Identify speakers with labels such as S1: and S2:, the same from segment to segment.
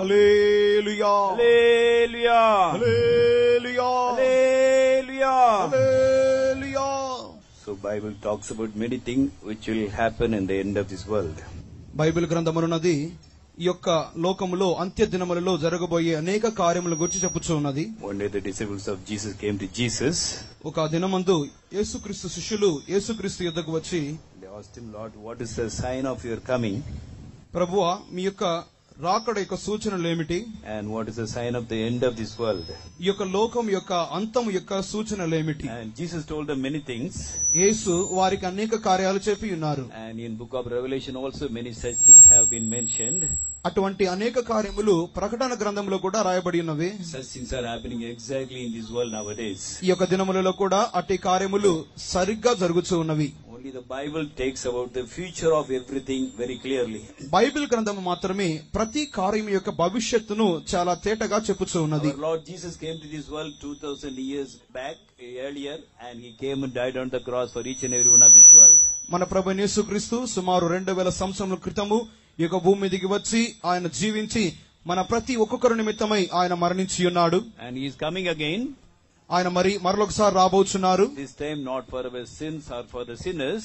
S1: Hallelujah.
S2: Hallelujah.
S1: Hallelujah.
S2: Hallelujah.
S1: Hallelujah.
S2: So Bible talks about many things which will happen in the end of this world.
S1: Bible గ్రంథమున్నది ఈ యొక్క లోకములో అంత్య దినములలో జరగబోయే అనేక కార్యముల గురించి చెప్పుచూ ఉన్నది.
S2: One day the disciples of Jesus came to Jesus.
S1: ఒక దినమందు యేసుక్రీస్తు శిష్యులు యేసుక్రీస్తు యొద్దకు వచ్చి,
S2: They asked him, Lord, what is the sign of your coming?
S1: ప్రభువా, మీ యొక్క రాకడ యొక్క సూచనలు ఏమిటి?
S2: And what is the sign of the end of this world?
S1: ఈ యొక్క లోకం యొక్క అంతం యొక్క సూచనలు ఏమిటి?
S2: And Jesus told them many things.
S1: యేసు వారికి అనేక కార్యాలు చెప్పి ఉన్నారు.
S2: And in book of Revelation also many such things have been mentioned.
S1: అటువంటి అనేక కార్యములు ప్రకటన గ్రంథంలో కూడా రాయబడి ఉన్నవి.
S2: Such things are happening exactly in this world nowadays.
S1: ఈ యొక్క దినములలో కూడా అట్టి కార్యములు సరిగ్గా జరుగుతూ ఉన్నవి.
S2: Only the Bible takes about the future of everything very clearly.
S1: Bible గ్రంథము మాత్రమే ప్రతి కార్యం యొక్క భవిష్యత్తును చాలా తేటగా చెప్పుచూ ఉన్నది.
S2: Our Lord Jesus came to this world 2000 years back earlier, and he came and died on the cross for each and every one of this world.
S1: మన ప్రభు యేసుక్రీస్తు సుమారు 2000 సంవత్సరముల క్రితము ఈ యొక్క భూమి మీదికి వచ్చి ఆయన జీవించి మన ప్రతి ఒక్కొక్కరి నిమిత్తమై ఆయన మరణించి ఉన్నాడు.
S2: And he is coming again.
S1: ఆయన మరొకసారి రాబోచున్నారు.
S2: This time not for our sins or for the sinners.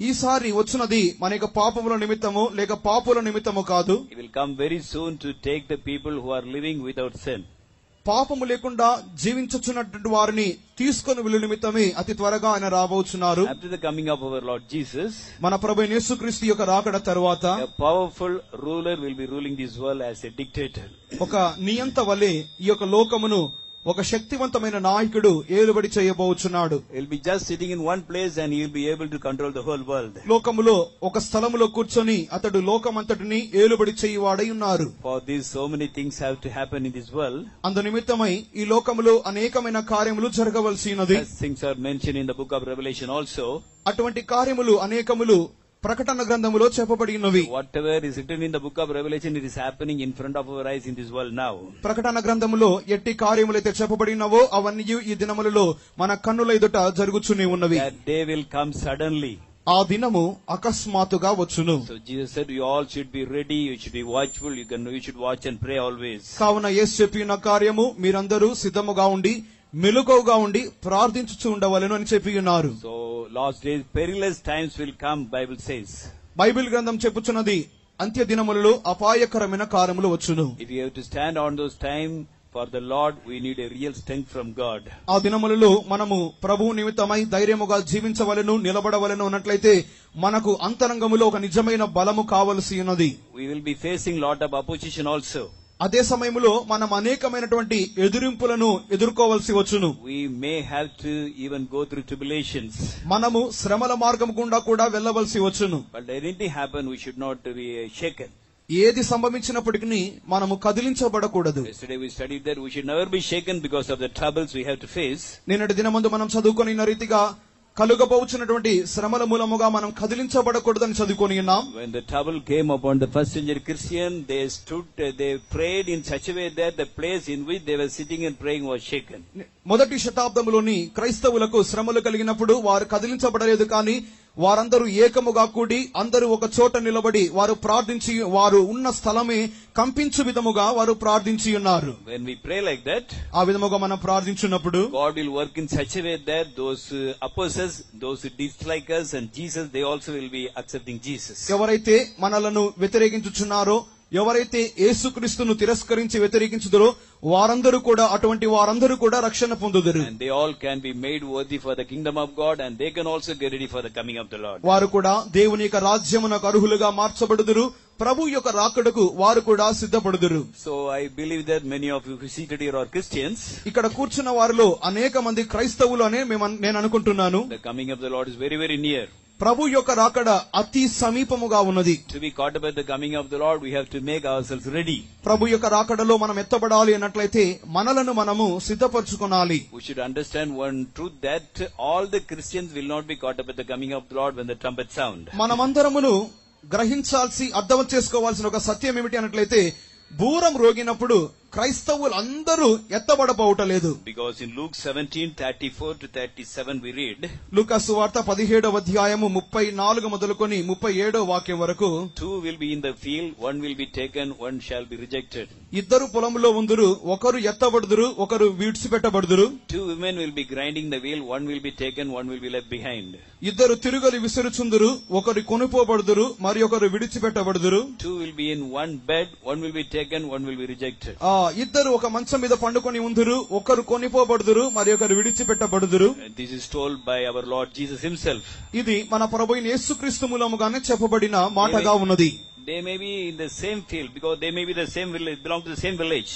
S1: ఈసారి వచ్చినది మన యొక్క పాపముల నిమిత్తము లేక పాపుల నిమిత్తము కాదు.
S2: He will come very soon to take the people who are living without sin.
S1: పాపము లేకుండా జీవించుచున్నటువంటి వారిని తీసుకొని వెళ్ళు నిమిత్తమే అతి త్వరగా ఆయన రాబోచున్నారు.
S2: After the coming of our Lord Jesus,
S1: మన ప్రభు యేసుక్రీస్తు యొక్క రాకడ తరువాత
S2: a powerful ruler will be ruling this world as a dictator.
S1: ఒక నియంత వలె ఈ యొక్క లోకమును ఒక శక్తివంతమైన నాయకుడు ఏలుబడి చేయబోచున్నాడు.
S2: He'll be just sitting in one place and he'll be able to control the whole world.
S1: లోకములో ఒక స్థలములో కూర్చొని అతడు లోకమంతటిని ఏలుబడి చేయువాడై ఉన్నారు.
S2: For this, so many things have to happen in this world.
S1: అందు నిమిత్తమై ఈ లోకములో అనేకమైన కార్యములు జరగవలసి ఉన్నది.
S2: Things are mentioned in the book of Revelation also.
S1: అటువంటి కార్యములు అనేకములు ప్రకటన గ్రంథములో చెప్పబడి ఉన్నవి.
S2: Whatever is written in the book of Revelation, it is happening in front of our eyes in this world now.
S1: ప్రకటన గ్రంథములో ఎట్టి కార్యములైతే చెప్పబడినవో అవన్నీ ఈ దినములలో మన కన్నుల ఎదుట జరుగుతూనే ఉన్నవి.
S2: That day will come suddenly.
S1: ఆ దినము అకస్మాత్తుగా వచ్చును.
S2: So Jesus said, you all should be ready, you should be watchful, you should watch and pray always.
S1: కావున యేసు చెప్పిన కార్యము మీరందరూ సిద్ధముగా ఉండి మెలకువగా ఉండి ప్రార్థించుచూ ఉండవలెను అని చెప్పి ఉన్నారు.
S2: So last days, perilous times will come, Bible says.
S1: Bible గ్రంథం చెప్పుచున్నది అంత్య దినములలో అపాయకరమైన కాలములు వచ్చును.
S2: If you have to stand on those time for the Lord, we need a real strength from God.
S1: ఆ దినములలో మనము ప్రభువు నిమిత్తమై ధైర్యముగా జీవించవలెను, నిలబడవలెను అన్నట్లయితే మనకు అంతరంగములో ఒక నిజమైన బలము కావలసి ఉన్నది.
S2: We will be facing lot of opposition also.
S1: అదే సమయంలో మనం అనేకమైనటువంటి ఎదురింపులను ఎదుర్కోవలసి వచ్చును.
S2: We may have to even go through tribulations.
S1: మనము శ్రమల మార్గం గుండా కూడా వెళ్ళవలసి వచ్చును.
S2: But anything happen, we should not be shaken.
S1: ఏది సంభవించినప్పటికీ మనము కదిలించబడకూడదు.
S2: Yesterday we studied that we should never be shaken because of the troubles we have to face.
S1: నిన్నటి దినమందు మనం చదువుకొనిన రీతిగా కలుగబోచున్నటువంటి శ్రమల మూలముగా మనం కదిలించబడకూడదని చదువుకొని ఉన్నాం.
S2: When the trouble came upon the first century Christian, they prayed in such a way that the place in which they were sitting and praying was shaken.
S1: మొదటి శతాబ్దములోని క్రైస్తవులకు శ్రమలు కలిగినప్పుడు వారు కదిలించబడలేదు, కానీ వారందరూ ఏకముగా కూడి అందరూ ఒక చోట నిలబడి వారు ప్రార్థించి వారు ఉన్న స్థలమే కంపించు విధముగా వారు ప్రార్థించి ఉన్నారు.
S2: When we pray like that,
S1: ఆ విధముగా మనం ప్రార్థించున్నప్పుడు
S2: God will work in such a way that those opposers, those who dislike us and Jesus, they also will be accepting Jesus.
S1: ఎవరైతే మనలను వ్యతిరేకించుచున్నారో, ఎవరైతే యేసుక్రీస్తును తిరస్కరించి వ్యతిరేకించుదరో అటువంటి వారందరూ కూడా రక్షణ పొందుదురు.
S2: And they all can be made worthy for the kingdom of God, and they can also get ready for the coming of the Lord.
S1: వారు కూడా దేవుని యొక్క రాజ్యమునకు అర్హులుగా మార్చబడుదురు. ప్రభు యొక్క రాకడకు వారు కూడా సిద్ధపడుదురు.
S2: So I believe that many of you who seated here are Christians.
S1: ఇక్కడ కూర్చున్న వారిలో అనేక మంది క్రైస్తవులు అనే నేను అనుకుంటున్నాను.
S2: The coming of the Lord is very, very near.
S1: ప్రభు యొక్క రాకడ అతి సమీపముగా ఉన్నది.
S2: To be caught up at the coming of the Lord, we have to make ourselves ready.
S1: ప్రభు యొక్క రాకడలో మనం ఎత్తబడాలి అన్నట్లయితే మనలను మనము సిద్ధపరచుకోవాలి.
S2: We should understand one truth, that all the Christians will not be caught up at the coming of the Lord when the trumpet sound.
S1: మనమందరమును గ్రహించాల్సి అర్థం చేసుకోవాల్సిన ఒక సత్యం ఏమిటి అన్నట్లయితే బూరం రోగినప్పుడు క్రైస్తవులందరూ ఎత్తబడబోవటలేదు.
S2: Because in Luke 17:34 to 37 we read,
S1: లూకా సువార్త 17వ అధ్యాయము 34 మొదలుకొని 37వ వాక్యం వరకు,
S2: 2 will be in the field, 1 will be taken, 1 shall be rejected.
S1: ఇద్దరు పొలంలో ఉందురు, ఒకరు ఎత్తబడుదురు, ఒకరు విడిచిపెట్టబడుదురు.
S2: 2 women will be grinding the wheel, 1 will be taken, 1 will be left behind.
S1: ఇద్దరు తిరుగలి విసురుచుందురు, ఒకరు కొనుపోబడుదురు, మరి ఒకరు విడిచిపెట్టబడుదురు.
S2: 2 will be in one bed, 1 will be taken, 1 will be rejected.
S1: ఇద్దరు ఒక మంచం మీద పండుకొని ఉందురు, ఒకరు కొనిపోబడుదురు, మరి ఒకరు విడిచిపెట్టబడుదురు.
S2: This is told by our Lord Jesus himself.
S1: ఇది మన ప్రభువైన యేసుక్రీస్తు మూలముగానే చెప్పబడిన మాటగా ఉన్నది.
S2: They may be in the same field because they may be the same village, belong to the same village.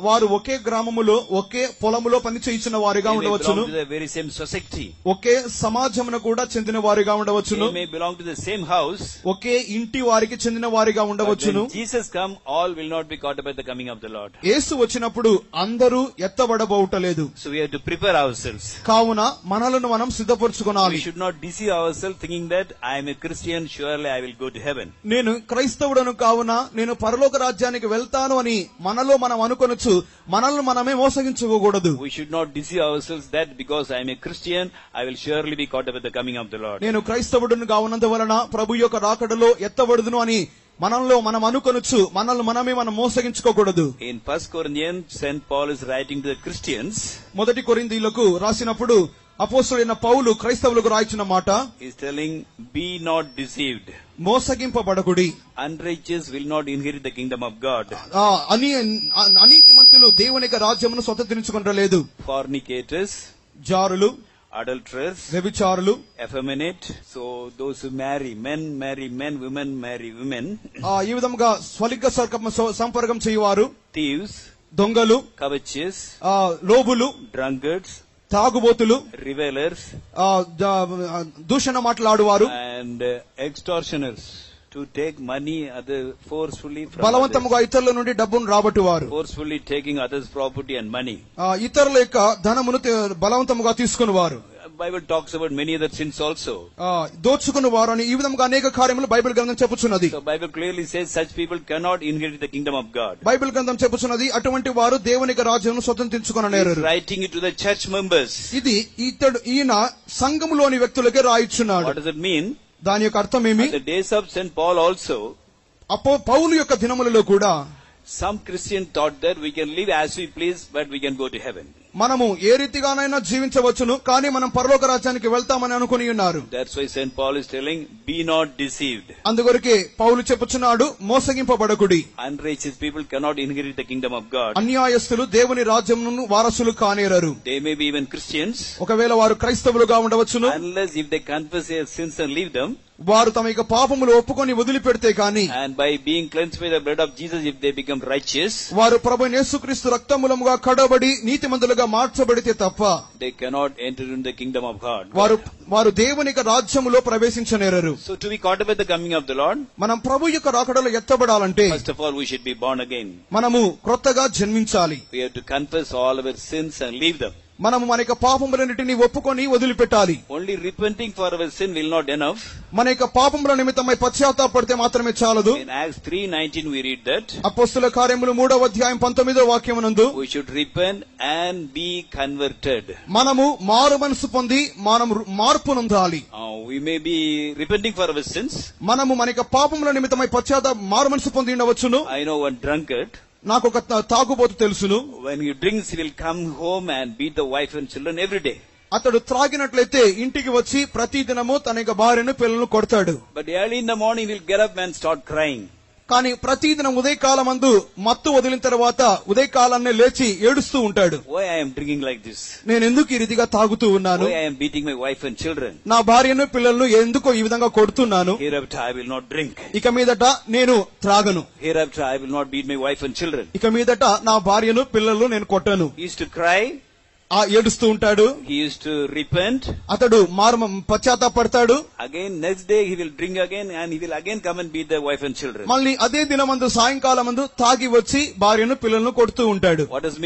S1: వారు ఒకే గ్రామములో ఒకే పొలములో పని చేయించిన వారిగా ఉండవచ్చును.
S2: They may belong to the very same society.
S1: ఒకే సమాజమున కూడా చెందిన వారిగా ఉండవచ్చును.
S2: They may belong to the same house.
S1: ఒకే ఇంటి వారికి చెందిన వారిగా ఉండవచ్చును.
S2: When Jesus come, all will not be caught up at the coming of the Lord.
S1: యేసు వచ్చినప్పుడు అందరూ ఎత్తబడబోవటలేదు.
S2: So we have to prepare ourselves.
S1: కావున మనలను మనం సిద్ధపరచుకోవాలి.
S2: We should not deceive ourselves thinking that I am a Christian, surely I will go to heaven.
S1: నేను క్రైస్తవుడను కావున నేను పరలోక రాజ్యానికి వెళ్తాను అని మనలో మనం అనుకొనొచ్చు. మనల్ని మనమే మోసగించుకోకూడదు.
S2: We should not deceive ourselves that because I am a Christian, I will surely be caught up at the coming of the Lord.
S1: నేను క్రైస్తవుడను కావునందువలన ప్రభు యొక్క రాకడలో ఎత్తబడుదును అని మనలో మనం అనుకొనొచ్చు. మనల్ని మనమే మనం మోసగించుకోకూడదు.
S2: In 1 Corinthians, St. Paul is writing to the Christians.
S1: మొదటి కొరింథీయులకు రాసినప్పుడు అపోస్తలుడైన పౌలు క్రైస్తవులకు రాయించిన మాట,
S2: He is telling, be not deceived.
S1: మోసగింపబడకుడి.
S2: Unrighteous will not inherit the kingdom of God.
S1: అనీతిమంతులు దేవుని యొక్క రాజ్యమును స్వతంత్రించుకొనలేదు.
S2: Fornicators,
S1: జారులు,
S2: adulterers,
S1: వ్యభిచారులు,
S2: effeminate. So those who marry men, women marry women.
S1: ఈ విధంగా స్వలింగ సంపర్కం చేయువారు,
S2: Thieves,
S1: దొంగలు,
S2: covetous,
S1: లోబులు,
S2: drunkards,
S1: తాగుబోతులు,
S2: revelers,
S1: దూషణ మాట్లాడువారు,
S2: and extortioners, to take money forcefully from
S1: బలవంతముగా ఇతరుల నుండి డబ్బును రాబట్టువారు,
S2: forcefully taking others' property and money.
S1: ఇతరుల యొక్క ధనమును బలవంతముగా తీసుకునివారు.
S2: Bible talks about many other sins also.
S1: దోచుకుని వారు అని ఈ విధంగా అనేక కార్యములు బైబిల్ గ్రంథం చెప్పుచున్నది.
S2: So Bible clearly says such people cannot inherit the kingdom of God.
S1: Bible గ్రంథం చెప్పుచున్నది అటువంటి వారు దేవుని రాజ్యమును స్వతంత్రించుకొనలేరు.
S2: Writing it to the church members.
S1: ఇది ఈయన సంఘములోని వ్యక్తులకే రాయిచున్నాడు.
S2: What does it mean?
S1: దాని యొక్క అర్థం ఏమి?
S2: The days of St. Paul also,
S1: పౌలు యొక్క దినములలో కూడా
S2: some Christians thought that we can live as we please but we can go to heaven.
S1: మనము ఏ రీతిగానైనా జీవించవచ్చును, కానీ మనం పరలోక రాజ్యానికి వెళ్తామని అనుకుని ఉన్నారు.
S2: That's why St. Paul is telling, be not deceived.
S1: అందుకొరకే పౌలు చెప్పుచున్నాడు, మోసగింపబడకుడి.
S2: Unrighteous people cannot inherit the kingdom of God.
S1: అన్యాయస్తులు దేవుని రాజ్యమును వారసులు కానేరరు.
S2: They may be even Christians.
S1: ఒకవేళ వారు క్రైస్తవులుగా ఉండవచ్చును.
S2: Unless if they confess their sins and leave them.
S1: వారు తమ యొక్క పాపములు ఒప్పుకొని వదిలిపెడితే గాని,
S2: and by being cleansed by the blood of Jesus, if they become righteous,
S1: వారు ప్రభువైన యేసుక్రీస్తు రక్తమూలముగా కడబడి నీతిమంతులుగా మార్చబడితే తప్ప
S2: they cannot enter into the kingdom of God.
S1: వారు దేవుని యొక్క రాజ్యములో ప్రవేశించనేరరు.
S2: So to be caught up at the coming of the Lord,
S1: మనం ప్రభు యొక్క రాకడలో ఎత్తబడాలంటే
S2: first of all we should be born again.
S1: మనము క్రొత్తగా జన్మించాలి.
S2: We have to confess all our sins and leave them.
S1: మనము మన యొక్క పాపములన్నిటిని ఒప్పుకొని వదిలిపెట్టాలి.
S2: Only repenting for our sin will not enough.
S1: మన యొక్క పాపముల నిమిత్తమై పశ్చాత్తాపడితే మాత్రమే చాలదు.
S2: In Acts 3:19 we read that
S1: అపోస్తలుల కార్యములు 3వ అధ్యాయం 19వ వాక్యమునందు,
S2: we should repent and be converted.
S1: మనము మారు మనసు పొంది మనం మార్పు నొందాలి.
S2: We may be repenting for our sins.
S1: మనము మన యొక్క పాపముల నిమిత్తమై మారు మనసు పొంది ఉండవచ్చును.
S2: I know one drunkard.
S1: నాకు ఒక తాగుబోతు తెలుసును.
S2: When he drinks, he will come home and beat the wife and children every day.
S1: అతడు త్రాగినట్లయితే ఇంటికి వచ్చి ప్రతి దినము తన యొక్క భార్యను పిల్లలను కొడతాడు.
S2: But early in the morning he will get up and start crying.
S1: కానీ ప్రతిదినం ఉదయకాలమందు మత్తు వదిలిన తర్వాత ఉదయకాలాన్నే లేచి ఏడుస్తూ ఉంటాడు.
S2: Why I am drinking like this?
S1: నేను ఎందుకు ఈ రీతిగా తాగుతూ ఉన్నాను?
S2: Why I am beating my wife and children?
S1: నా భార్యను పిల్లలను ఎందుకో ఈ విధంగా కొడుతున్నాను?
S2: Hereafter I will not drink.
S1: ఇక మీదట నేను త్రాగను.
S2: Hereafter I will not beat my wife and children.
S1: ఇక మీదట నా భార్యను పిల్లలను నేను కొట్టను.
S2: He used to cry.
S1: ఏడుస్తూ ఉంటాడు.
S2: He used to repent.
S1: అతడు పశ్చాత్తాపడతాడు.
S2: Again next day he will drink again and he will again come and beat the wife and children.
S1: మళ్ళీ అదే దినమందు సాయంకాలమందు తాగి వచ్చి భార్యను పిల్లలను కొడుతూ ఉంటాడు.
S2: What does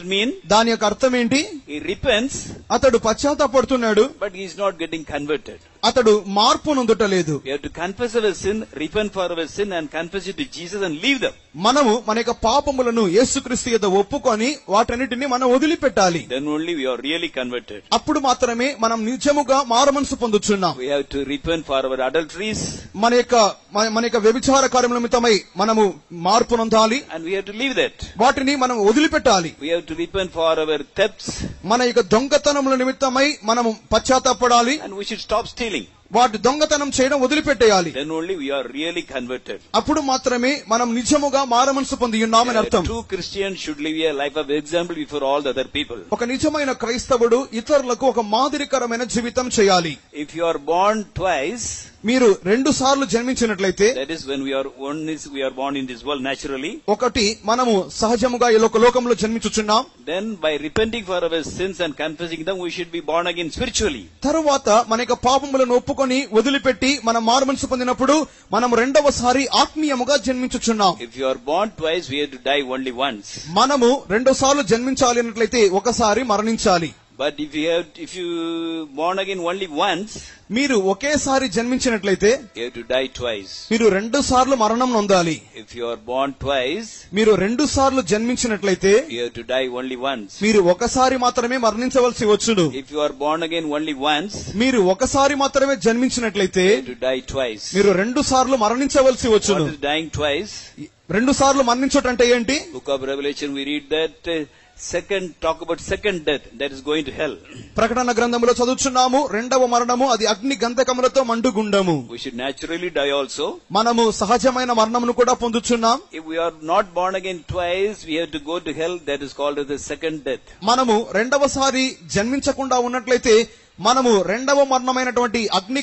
S2: it mean?
S1: దాని యొక్క అర్థం ఏంటి?
S2: He repents.
S1: అతడు పశ్చాత్తాపడుతున్నాడు.
S2: But he is not getting converted.
S1: అతడు మార్పు నొందుటలేదు.
S2: We have to confess our sin, repent for our sin and confess it to Jesus and leave them.
S1: మనము మన యొక్క పాపములను యేసుక్రీస్తు యందు ఒప్పుకొని వాటన్నిటిని మనం వదిలిపెట్టాలి.
S2: Then only we are really converted.
S1: అప్పుడు మాత్రమే మనం నిజముగా మారుమనసు పొందుచున్నాం.
S2: We have to repent for our adulteries.
S1: మన యొక్క వ్యభిచార కార్యముల నిమిత్తమై మనము మార్పు నొందాలి.
S2: And we have to leave that.
S1: వాటిని మనం వదిలిపెట్టాలి.
S2: We have to repent for our thefts.
S1: మన యొక్క దొంగతనముల నిమిత్తమై మనము పశ్చాత్తాపడాలి.
S2: And we should stop stealing.
S1: వాటి దొంగతనం చేయడం వదిలిపెట్టేయాలి.
S2: Then only we are really converted.
S1: అప్పుడు మాత్రమే మనం నిజముగా మారుమనసు పొంది ఉన్నామని అర్థం.
S2: True Christian should live a life of example before all the other people.
S1: ఒక నిజమైన క్రైస్తవుడు ఇతరులకు ఒక మాదిరికరమైన జీవితం చేయాలి.
S2: If you are born twice,
S1: మీరు 2 సార్లు జన్మించినట్లయితే,
S2: that is when we are born in this world naturally.
S1: ఒకటి మనము సహజముగా ఈ లోకంలో జన్మించుచున్నాం.
S2: Then by repenting for our sins and confessing them, we should be born again spiritually.
S1: తరువాత మన యొక్క పాపములను ఒప్పుకొని వదిలిపెట్టి మనం మారుమనసు పొందినప్పుడు మనం రెండవసారి ఆత్మీయముగా జన్మించుచున్నాం.
S2: If you are born twice, we have to die only once.
S1: మనము 2 సార్లు జన్మించాలి అన్నట్లయితే ఒకసారి మరణించాలి.
S2: But if you born again only once,
S1: మీరు ఒకేసారి జన్మించినట్లయితే
S2: you have to die twice.
S1: మీరు 2 సార్లు మరణం నొందాలి.
S2: If you are born twice,
S1: మీరు 2 సార్లు జన్మించినట్లయితే
S2: you have to die only once.
S1: మీరు ఒకసారి మాత్రమే మరణించవలసి వచ్చును.
S2: If you are born again only once,
S1: మీరు ఒకసారి మాత్రమే జన్మించినట్లయితే
S2: you have to die twice.
S1: మీరు 2 సార్లు మరణించవలసి వచ్చును.
S2: What is dying twice?
S1: 2 సార్లు మరణించటం అంటే ఏంటి?
S2: Book of Revelation we read that talk about second death, that is going to hell.
S1: ప్రకటన గ్రంథములో చదువుచున్నాము, రెండవ మరణము అది అగ్ని గంధకములతో మండుగుండము.
S2: We should naturally die also.
S1: మనము సహజమైన మరణమును కూడా పొందుచున్నాం.
S2: If we are not born again twice, we have to go to hell, that is called as the second death.
S1: మనము రెండవసారి జన్మించకుండా ఉన్నట్లయితే మనము రెండవ మరణమైనటువంటి అగ్ని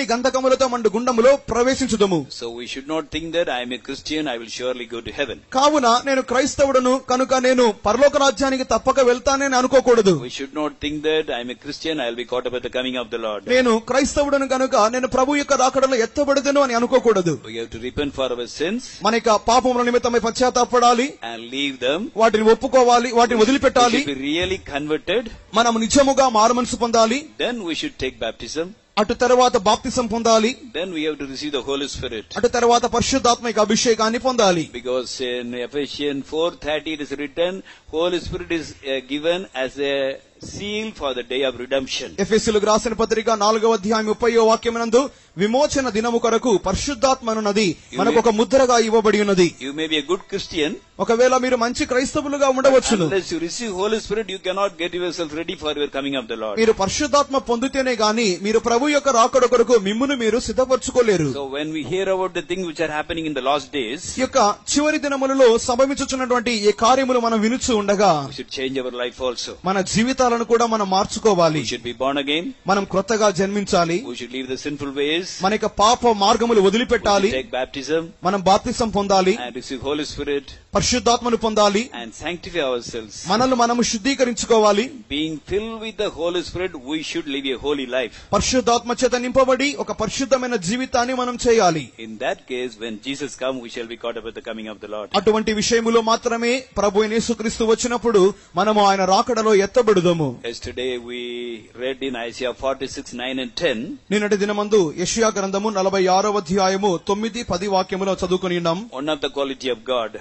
S1: గంధకములతో మండు గుండములో ప్రవేశించుదము.
S2: So we should not think that I am a Christian, I will surely go to heaven.
S1: కావున నేను క్రైస్తవుడను కనుక నేను పరలోక రాజ్యానికి తప్పక వెళ్తానని అనుకోకూడదు.
S2: We should not think that I am a Christian, I will be caught up at the coming of the Lord.
S1: నేను క్రైస్తవుడను కనుక నేను ప్రభు యొక్క రాకడలో ఎత్తబడదును అని అనుకోకూడదు.
S2: We have to repent for our sins.
S1: మన యొక్క పాపముల నిమిత్తమై పశ్చాత్తాపడాలి.
S2: And leave them.
S1: వాటిని ఒప్పుకోవాలి, వాటిని వదిలిపెట్టాలి.
S2: We should be really converted.
S1: మనము నిజముగా మారుమనసు పొందాలి.
S2: Then we should take baptism.
S1: అటు తర్వాత బాప్తిసం పొందాలి.
S2: Then we have to receive the Holy Spirit.
S1: అటు తర్వాత పరిశుద్ధాత్మక అభిషేకాన్ని పొందాలి.
S2: Because in Ephesians 4:30 it is written, Holy Spirit is given as a seal for the day of redemption.
S1: ఎఫెసీయులకు రాసిన పత్రిక 4వ అధ్యాయం 30వ వాక్యమునందు విమోచన దినము కొరకు పరిశుద్ధాత్మనున్నది మనకు ఒక ముద్రగా ఇవ్వబడి ఉన్నది.
S2: You may be a good Christian.
S1: ఒకవేళ మీరు మంచి క్రైస్తవులుగా ఉండవచ్చును.
S2: Unless you receive Holy Spirit, you cannot get yourself ready for your coming of the Lord.
S1: మీరు పరిశుద్ధాత్మ పొందితేనే గాని మీరు ప్రభు యొక్క రాకడ కొరకు మిమ్మును మీరు సిద్ధపరచుకోలేరు.
S2: So when we hear about the things which are happening in the last days,
S1: ఈ యొక్క చివరి దినములలో సంభవించుచున్నటువంటి ఈ కార్యములు మనం వినుచు ఉండగా
S2: we should change our life also.
S1: మన జీవితాలను కూడా మనం మార్చుకోవాలి.
S2: We should be born again.
S1: మనం కొత్తగా జన్మించాలి.
S2: We should leave the sinful ways.
S1: మన యొక్క పాప మార్గములు వదిలిపెట్టాలి.
S2: We should take baptism.
S1: మనం బాప్తిసం పొందాలి.
S2: And receive Holy Spirit.
S1: పరిశుద్ధాత్మను పొందాలి.
S2: And sanctify ourselves.
S1: మనల్ని మనము శుద్ధీకరించుకోవాలి.
S2: Being filled with the Holy Spirit, we should live a holy life.
S1: పరిశుద్ధాత్మ చేత నింపబడి ఒక పరిశుద్ధమైన జీవితాన్ని మనం చేయాలి.
S2: In that case, when Jesus comes, we shall be caught up at the coming of the Lord.
S1: అటువంటి విషయములో మాత్రమే ప్రభువైన యేసుక్రీస్తు వచ్చినప్పుడు మనము ఆయన రాకడలో ఎత్తబడుదము.
S2: Yesterday we read in Isaiah 46:9 and 10.
S1: నిన్నటి దినమందు యెషయా గ్రంథము 46వ అధ్యాయము 9, 10 వాక్యములో చదువుకొని ఉన్నాం.
S2: One of the quality of God.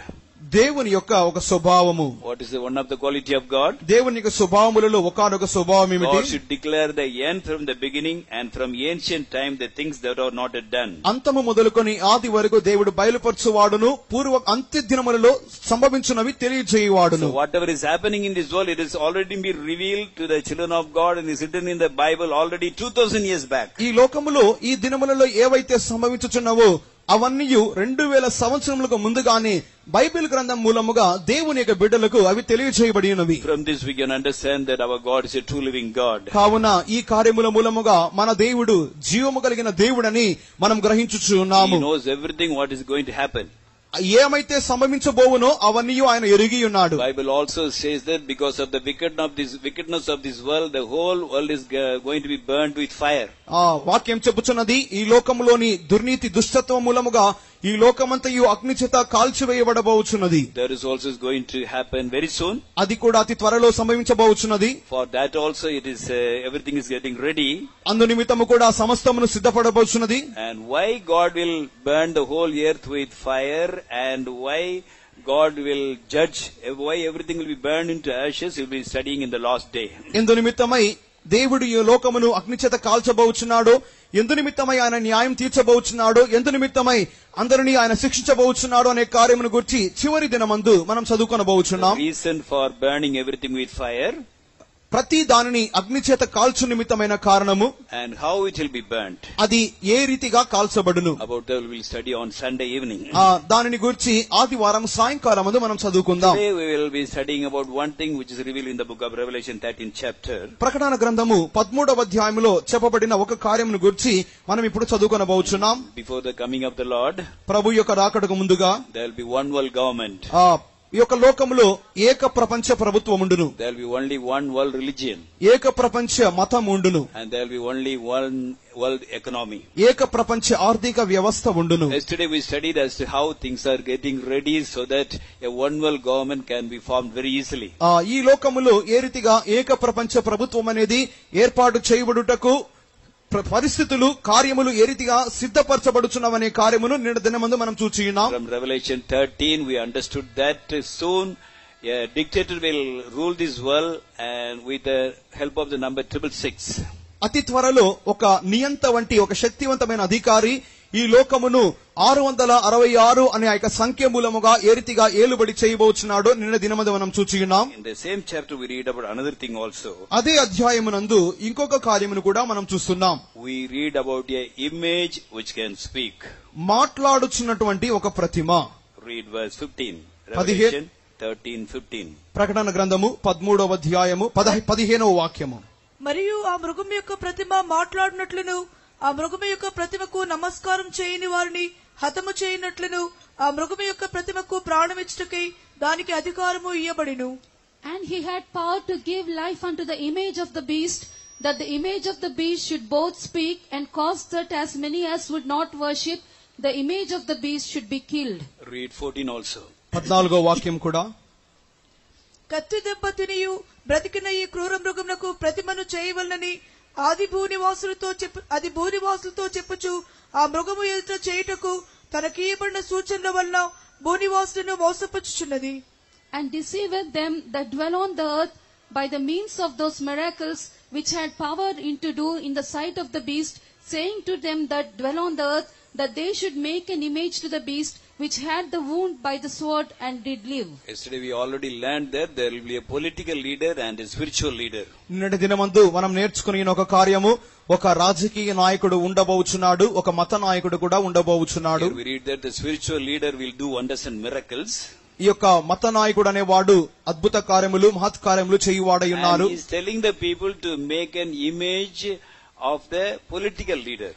S1: దేవుని యొక్క ఒక స్వభావము.
S2: What is the one of the quality of God?
S1: దేవుని యొక్క స్వభావములలో ఒకనొక స్వభావం ఏమిటి?
S2: God should declare the end from the beginning and from ancient time the things that are not yet done.
S1: అంతము మొదలుకొని ఆది వరకు దేవుడు బయలుపరచువాడును, పూర్వ అంత్య దినములలో సంభవించునవి తెలియజేయువాడును.
S2: So whatever is happening in this world, it is already been revealed to the children of God and is written in the Bible already 2000 years back.
S1: ఈ లోకములో ఈ దినములలో ఏవైతే సంభవించుచున్నావో అవన్నీ 2000 సంవత్సరములకు ముందుగానే బైబిల్ గ్రంథం మూలముగా దేవుని యొక్క బిడ్డలకు అవి తెలియజేయబడి ఉన్నవి.
S2: From this we can understand that our God is a true living God.
S1: కావున ఈ కార్యముల మూలముగా మన దేవుడు జీవము కలిగిన దేవుడని మనం గ్రహించుచున్నాము.
S2: He knows everything what is going to happen.
S1: ఏమైతే సంభవించబోవునో అవన్నీ ఆయన ఎరిగి ఉన్నాడు.
S2: Bible also says that because of the wickedness of this world, the whole world is going to be burned with fire.
S1: వాక్యం చెప్పుచున్నది, ఈ లోకములోని దుర్నీతి దుష్టత్వం మూలముగా ఈ లోకమంతయు అగ్ని చేత కాల్చివేయబడబోచున్నది.
S2: That is also going to happen very soon.
S1: అది కూడా అతి త్వరలో సంభవించబోచున్నది.
S2: For that also it is everything is getting ready.
S1: అందు నిమిత్తము కూడా సమస్తమును సిద్ధపడబోచున్నది.
S2: And why God will burn the whole earth with fire, and why God will judge, why everything will be burned into ashes, we will be studying in the last day.
S1: ఎందు నిమిత్తమై దేవుడు ఈ లోకమును అగ్ని చేత కాల్చబోచున్నాడు, ఎందు నిమిత్తమై ఆయన న్యాయం తీర్చబోచున్నాడు, ఎందు నిమిత్తమై అందరినీ ఆయన శిక్షించబోచున్నాడు అనే కార్యమును గురించి చివరి దినమందు మనం చదువుకొనబోచున్నాం.
S2: Reason for burning everything with fire,
S1: ప్రతి దానిని అగ్ని చేత కాల్చు నిమిత్తమైన కారణము,
S2: and how it will be burnt.
S1: అది ఏ రీతిగా కాల్చబడును.
S2: About that we will study on Sunday evening.
S1: దానిని గురించి ఆదివారం సాయంకాలమందు మనం చదువుకుందాం.
S2: Today we will be studying about one thing which is revealed in the book of Revelation 13th chapter.
S1: ప్రకటన గ్రంథము 13వ అధ్యాయములో చెప్పబడిన ఒక కార్యమును గురించి మనం ఇప్పుడు చదువుకొనబోచున్నాం.
S2: Before the coming of the Lord,
S1: ప్రభు యొక్క రాకడకు ముందుగా
S2: there will be one world government.
S1: ఈ యొక్క లోకములో ఏక ప్రపంచ ప్రభుత్వం ఉండును.
S2: There will be only one world religion.
S1: ఏక ప్రపంచ మతం ఉండును.
S2: And there will be only one world economy.
S1: ఏక ప్రపంచ ఆర్థిక వ్యవస్థ ఉండును.
S2: Yesterday we studied as to how things are getting ready so that a one world government can be formed very easily.
S1: ఈ లోకములో ఏ రీతిగా ఏక ప్రపంచ ప్రభుత్వం అనేది ఏర్పాటు చేయబడుటకు పరిస్థితులు కార్యములు ఏ రీతిగా సిద్ధపరచబడుచున్నవనే కార్యమును నిన్న దినమందు మనం చూచియున్నాం.
S2: From Revelation 13 we understood that soon a dictator will rule this world, and with the help of the number 666.
S1: అతి త్వరలో ఒక నియంత వంటి ఒక శక్తివంతమైన అధికారి ఈ లోకమును 666 అనే యొక్క సంఖ్య మూలముగా ఏ రీతిగా ఏలుబడి చేయబోచున్నాడో నిన్న దినమందు మనం చూచియున్నాం.
S2: In the same chapter we read about another thing also.
S1: అదే అధ్యాయమునందు ఇంకొక కార్యమును కూడా మనం చూస్తున్నాం.
S2: We read about a image which can speak.
S1: మాట్లాడుచున్నటువంటి ఒక ప్రతిమ.
S2: Read verse 15. Revelation 13:15.
S1: ప్రకటన గ్రంథము 13వ అధ్యాయము 15వ వాక్యము.
S3: మరియు ఆ మృగం యొక్క ప్రతిమ మాట్లాడినట్లును, ఆ మృగము యొక్క ప్రతిమకు నమస్కారం చేయని వారిని హతము చేయనట్లును, ఆ మృగము యొక్క ప్రతిమకు ప్రాణమిచ్చుటకై దానికి అధికారము ఇయ్యబడిను.
S4: And he had power to give life unto the image of the beast, that the image of the beast should both speak, and cause that as many as would not worship the image of the beast should be killed.
S2: Read 14 also.
S1: 14వ వాక్యం కూడా.
S3: కత్తి దెబ్బ తినియు బ్రతికిన ఈ క్రూర మృగమునకు ప్రతిమను చేయవలనని అది భూనివాసులతో చెప్పుచు ఆ మృగము ఎదుట చేయుటకు తనకీయబడిన సూచనల వలన భూనివాసులను మోసపుచ్చుచున్నది.
S4: And deceiveth them that dwell on the earth by the means of those miracles which had power to do in the sight of the beast, saying to them that dwell on the earth that they should make an image to the beast which had the wound by the sword and did live.
S2: Yesterday we already learned that there will be a political leader and a spiritual leader.
S1: నిన్నటి దినమందు మనం నేర్చుకున్న ఒక కార్యము, ఒక రాజకీయ నాయకుడు ఉండబోచున్నాడు, ఒక మత నాయకుడు కూడా ఉండబోచున్నాడు.
S2: We read that the spiritual leader will do wonders and miracles.
S1: ఈ యొక్క మత నాయకుడు అనేవాడు అద్భుత కార్యములు మహత్ కార్యములు చేయువాడై ఉన్నారు.
S2: He is telling the people to make an image of the political leader.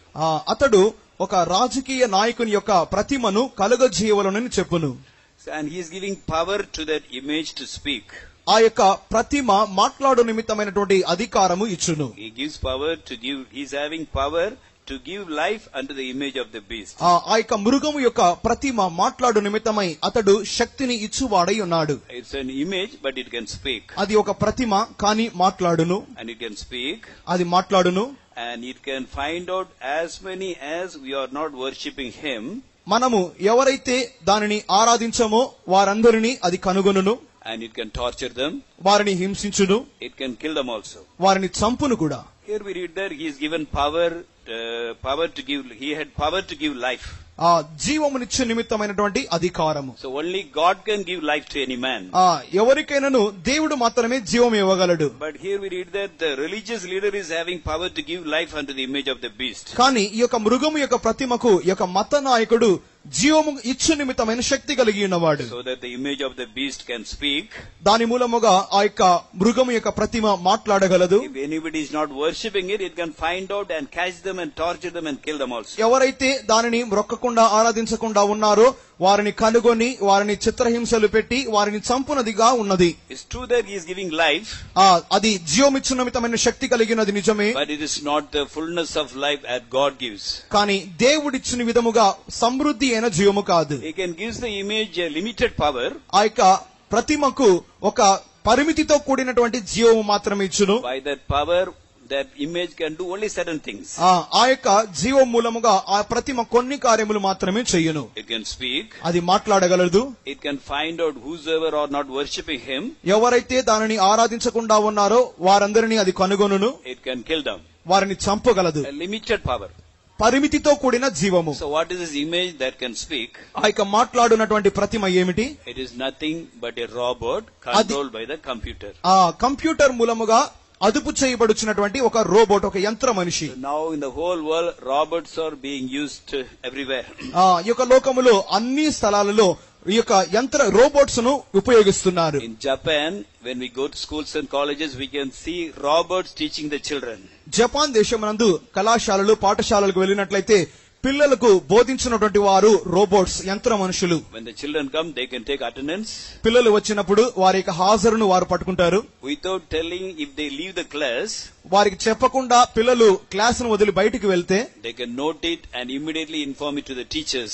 S1: అతడు ఒక రాజకీయ నాయకుని యొక్క ప్రతిమను కలుగజేయవలనని చెప్పును.
S2: And he is giving power to that image to speak.
S1: ఆ యొక్క ప్రతిమ మాట్లాడు నిమిత్తమైనటువంటి అధికారము ఇచ్చును.
S2: He gives power to give, he is having power to give life unto the image of the beast.
S1: ఆ యొక్క మృగము యొక్క ప్రతిమ మాట్లాడు నిమిత్తమై అతడు శక్తిని ఇచ్చువాడై ఉన్నాడు.
S2: It's an image but it can speak.
S1: అది ఒక ప్రతిమ కానీ మాట్లాడును.
S2: And it can speak.
S1: అది మాట్లాడును.
S2: And it can find out as many as we are not worshipping him.
S1: మనము ఎవరైతే దానిని ఆరాధించమో వారందరినీ అది కనుగొనును.
S2: And it can torture them.
S1: వారిని హింసించును.
S2: It can kill them also.
S1: వారిని చంపును కూడా.
S2: Here we read that he is given power to give, he had power to give life.
S1: ఆ జీవమునిచ్చే నిమిత్తమైనటువంటి అధికారము.
S2: So only God can give life to any man.
S1: ఎవరికైనాను దేవుడు మాత్రమే జీవం ఇవ్వగలడు.
S2: But here we read that the religious leader is having power to give life unto the image of the beast.
S1: కానీ ఈ యొక్క మృగము యొక్క ప్రతిమకు ఈ యొక్క మత నాయకుడు జీవము ఇచ్చు నిమిత్తమైన శక్తి కలిగి ఉన్నవాడు.
S2: So that the image of the beast can speak.
S1: దాని మూలముగా ఆ యొక్క మృగము యొక్క ప్రతిమ మాట్లాడగలదు.
S2: If anybody is not worshipping it, it can find out and catch them and torture them and kill them also.
S1: ఎవరైతే దానిని మొక్కకుండా ఆరాధించకుండా ఉన్నారో వారిని కనుగొని వారిని చిత్రహింసలు పెట్టి వారిని చంపునదిగా ఉన్నది.
S2: It's true that he is giving life,
S1: అది జీవమిచ్చు నిమిత్తమైన శక్తి కలిగినది నిజమే.
S2: but it is not the fullness of life that God gives.
S1: కానీ దేవుడిచ్చిన విధముగా సమృద్ధి అయిన జీవము కాదు.
S2: He can give the image a limited power.
S1: ఆ యొక్క ప్రతిమకు ఒక పరిమితితో కూడినటువంటి జీవము మాత్రమే ఇచ్చును.
S2: By that power, that image can do only certain things.
S1: ఆ యొక్క జీవం మూలముగా ఆ ప్రతిమ కొన్ని కార్యములు మాత్రమే చెయ్యును.
S2: It can speak.
S1: అది మాట్లాడగలదు.
S2: It can find out whosoever are not worshipping him.
S1: ఎవరైతే దానిని ఆరాధించకుండా ఉన్నారో వారందరినీ అది కనుగొనును.
S2: It can kill them.
S1: వారిని చంపగలదు.
S2: A limited power.
S1: పరిమితితో కూడిన జీవము.
S2: So what is this image that can speak?
S1: ఆ యొక్క మాట్లాడునటువంటి ప్రతిమ ఏమిటి?
S2: It is nothing but a robot controlled by the computer.
S1: Computer మూలముగా అదుపు చేయబడుచున్నటువంటి ఒక రోబోట్, ఒక యంత్ర మనిషి.
S2: Now in the whole world, robots are being used everywhere.
S1: ఈ యొక్క లోకములో అన్ని స్థలాలలో ఈ యొక్క యంత్ర రోబోట్స్ ను ఉపయోగిస్తున్నారు.
S2: In Japan, when we go to schools and colleges, we can see robots teaching the children.
S1: Japan దేశమునందు కళాశాలలు పాఠశాలలకు వెళ్ళినట్లయితే పిల్లలకు బోధించినటువంటి వారు రోబోట్స్, యంత్ర మనుషులు.
S2: When the children come, they can take attendance.
S1: పిల్లలు వచ్చినప్పుడు వారి యొక్క హాజరును వారు పట్టుకుంటారు.
S2: Without telling, if they leave the class,
S1: వారికి చెప్పకుండా పిల్లలు క్లాసును వదిలి బయటికి వెళ్తే
S2: they can note it and immediately inform it to the teachers,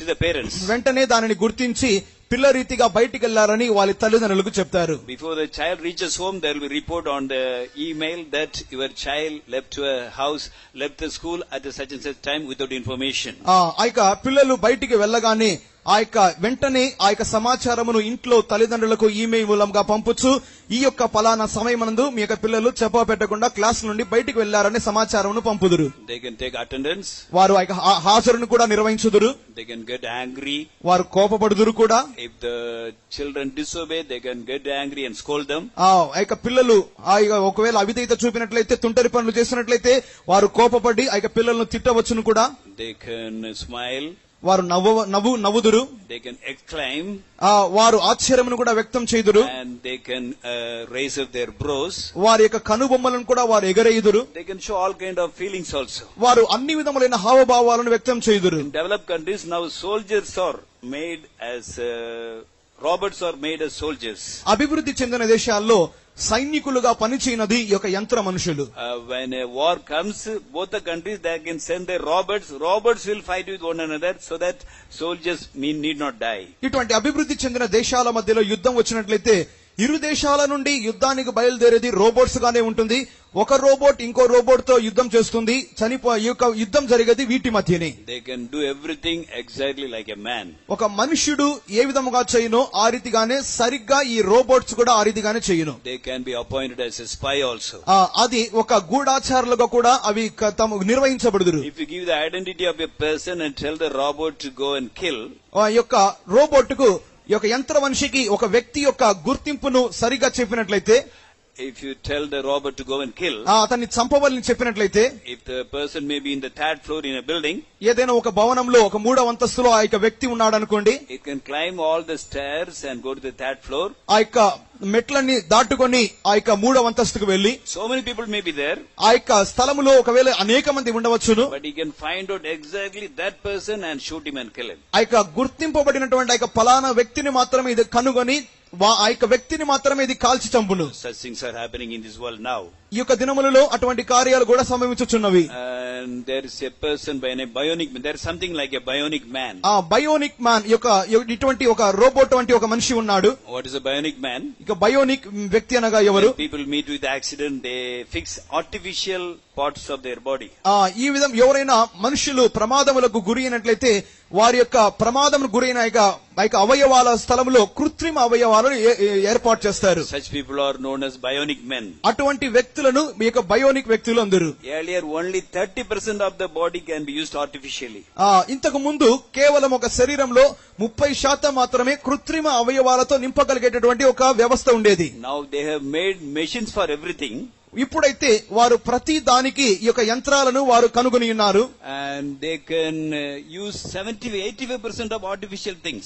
S2: to the parents.
S1: వెంటనే దానిని గుర్తించి పిల్ల రీతిగా బయటికి వెళ్లారని వాళ్ళ తల్లిదండ్రులకు చెప్తారు.
S2: Before the child reaches home, there will be report on the email that your child left a house, left the school at a such and such time without information.
S1: ఆ యొక్క పిల్లలు బయటికి వెళ్ళగానే ఆ యొక్క వెంటనే ఆ యొక్క సమాచారమును ఇంట్లో తల్లిదండ్రులకు ఈమెయిల్ మూలంగా పంపుచు ఈ యొక్క పలానా సమయమందు మీ యొక్క పిల్లలు చెప్ప పెట్టకుండా క్లాస్ నుండి బయటికి వెళ్లారనే సమాచారమును పంపుదురు.
S2: They can take attendance.
S1: వారు ఆ యొక్క హాజరును కూడా నిర్వహించుదురు.
S2: They can get angry.
S1: వారు కోపపడుదురు కూడా.
S2: If the children disobey, they can get angry and scold them.
S1: ఆ యొక్క పిల్లలు ఒకవేళ అవిధేయత చూపినట్లయితే, తుంటరి పనులు చేసినట్లయితే వారు కోపపడి ఆ యొక్క పిల్లలను తిట్టవచ్చును కూడా.
S2: They can smile.
S1: వారు నవ్వుదురు.
S2: They can exclaim.
S1: వారు ఆశ్చర్యమును కూడా వ్యక్తం చేయుదురు.
S2: And they can raise up their brows.
S1: వారి యొక్క కనుబొమ్మలను కూడా వారు ఎగరేయుదురు.
S2: They can show all kind of feelings also.
S1: వారు అన్ని విధములైన హావభావాలను వ్యక్తం చేయుదురు.
S2: In developed countries, now soldiers are made as robots are made as soldiers.
S1: అభివృద్ధి చెందిన దేశాల్లో సైనికులుగా పనిచేయనది ఈ యొక్క యంత్ర మనుషులు.
S2: When a war comes, both the countries, they can send their robots. Robots will fight with one another so that soldiers need not die.
S1: ఇటువంటి అభివృద్ధి చెందిన దేశాల మధ్యలో యుద్ధం వచ్చినట్లయితే ఇరు దేశాల నుండి యుద్ధానికి బయలుదేరేది రోబోట్స్ గానే ఉంటుంది. ఒక రోబోట్ ఇంకో రోబోట్ తో యుద్ధం చేస్తుంది. యుద్ధం జరిగేది వీటి మధ్యనే.
S2: They can do everything exactly like a man.
S1: ఒక మనుష్యుడు ఏ విధముగా చేయునో ఆ రీతిగానే సరిగ్గా ఈ రోబోట్స్ కూడా ఆ రీతిగానే చేయును.
S2: They can be appointed as a spy also.
S1: అది ఒక గూఢాచారులుగా కూడా అవి నిర్వహించబడుదురు.
S2: If you give the identity of a person and tell the robot to go and kill,
S1: ఈ యొక్క రోబోట్ కు ఈ యొక్క యంత్ర మనిషికి ఒక వ్యక్తి యొక్క గుర్తింపును సరిగా చెప్పినట్లయితే,
S2: if you tell the robot to go and kill,
S1: అతన్ని చంపవాలని చెప్పినట్లయితే,
S2: if the person may be in the third floor in a building,
S1: ఏదైనా ఒక భవనంలో ఒక 3వ అంతస్తులో ఆ యొక్క వ్యక్తి ఉన్నాడనుకోండి,
S2: it can climb all the stairs and go to the third floor.
S1: ఆ యొక్క మెట్లన్నీ దాటుకొని ఆ యొక్క 3వ అంతస్తుకు వెళ్లి,
S2: so many people may be there,
S1: ఆ యొక్క స్థలములో ఒకవేళ అనేక మంది ఉండవచ్చును,
S2: but he can find out exactly that person and shoot him and kill him.
S1: ఆ యొక్క గుర్తింపబడినటువంటి ఆ యొక్క పలానా వ్యక్తిని మాత్రమే ఇది కనుగొని ఆ యొక్క వ్యక్తిని మాత్రమే ఇది కాల్చి చంపును.
S2: Such things are happening in this world now.
S1: ఈ యొక్క దినములలో అటువంటి కార్యాలు కూడా సంభవించుచున్నవి.
S2: And there is a person by name bionic man. There is something like a bionic man.
S1: Bionic man ఇటువంటి ఒక రోబోట్ వంటి ఒక మనిషి ఉన్నాడు.
S2: What is a bionic man?
S1: ఇక బయోనిక్ వ్యక్తి అనగా ఎవరు?
S2: When people meet with accident, they fix artificial parts of their body.
S1: ఈ విధం ఎవరైనా మనుషులు ప్రమాదములకు గురి అయినట్లయితే వారి యొక్క ప్రమాదం గురైన అవయవాల స్థలంలో కృత్రిమ అవయవాలను ఏర్పాటు చేస్తారు.
S2: Such people are known as bionic men.
S1: అటువంటి వ్యక్తులను మీ యొక్క బయోనిక్ వ్యక్తులు అందరు.
S2: Earlier only 30% of the body can be used artificially.
S1: ఇంతకు ముందు కేవలం ఒక శరీరంలో 30% మాత్రమే కృత్రిమ అవయవాలతో నింపగలిగేటటువంటి ఒక వ్యవస్థ ఉండేది.
S2: Now they have made machines for everything.
S1: ఇప్పుడైతే వారు ప్రతి దానికి ఈ యొక్క యంత్రాలను వారు కనుగొని ఉన్నారు.
S2: And they can use 70-85% of artificial things.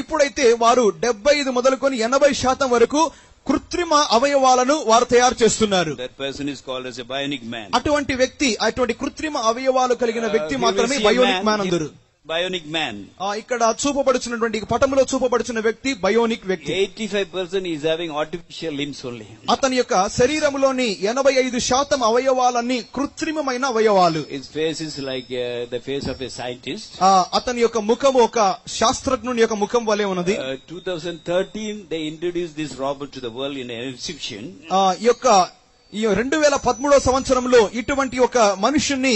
S1: ఇప్పుడైతే వారు 75 మొదలుకొని 80% వరకు కృత్రిమ అవయవాలను వారు తయారు చేస్తున్నారు.
S2: That person is called as a bionic man.
S1: అటువంటి వ్యక్తి, అటువంటి కృత్రిమ అవయవాలు కలిగిన వ్యక్తి మాత్రమే బయోనిక్ మ్యాన్ అందరు.
S2: bionic man.
S1: ఇక్కడ చూపబడుచున్నటువంటి పటములో చూపబడుచున్న వ్యక్తి బయోనిక్ వ్యక్తి.
S2: 85% is having artificial limbs only.
S1: అతని యొక్క శరీరంలోని 85% అవయవాలన్నీ కృత్రిమమైన అవయవాలు.
S2: His face is like the face of a scientist.
S1: అతని యొక్క ముఖము ఒక శాస్త్రజ్ఞుని యొక్క ముఖం వలె ఉన్నది.
S2: 2013 they introduced this robot to the world in an exhibition.
S1: ఈ యొక్క 2013 సంవత్సరంలో ఇటువంటి ఒక మనుషుణ్ణి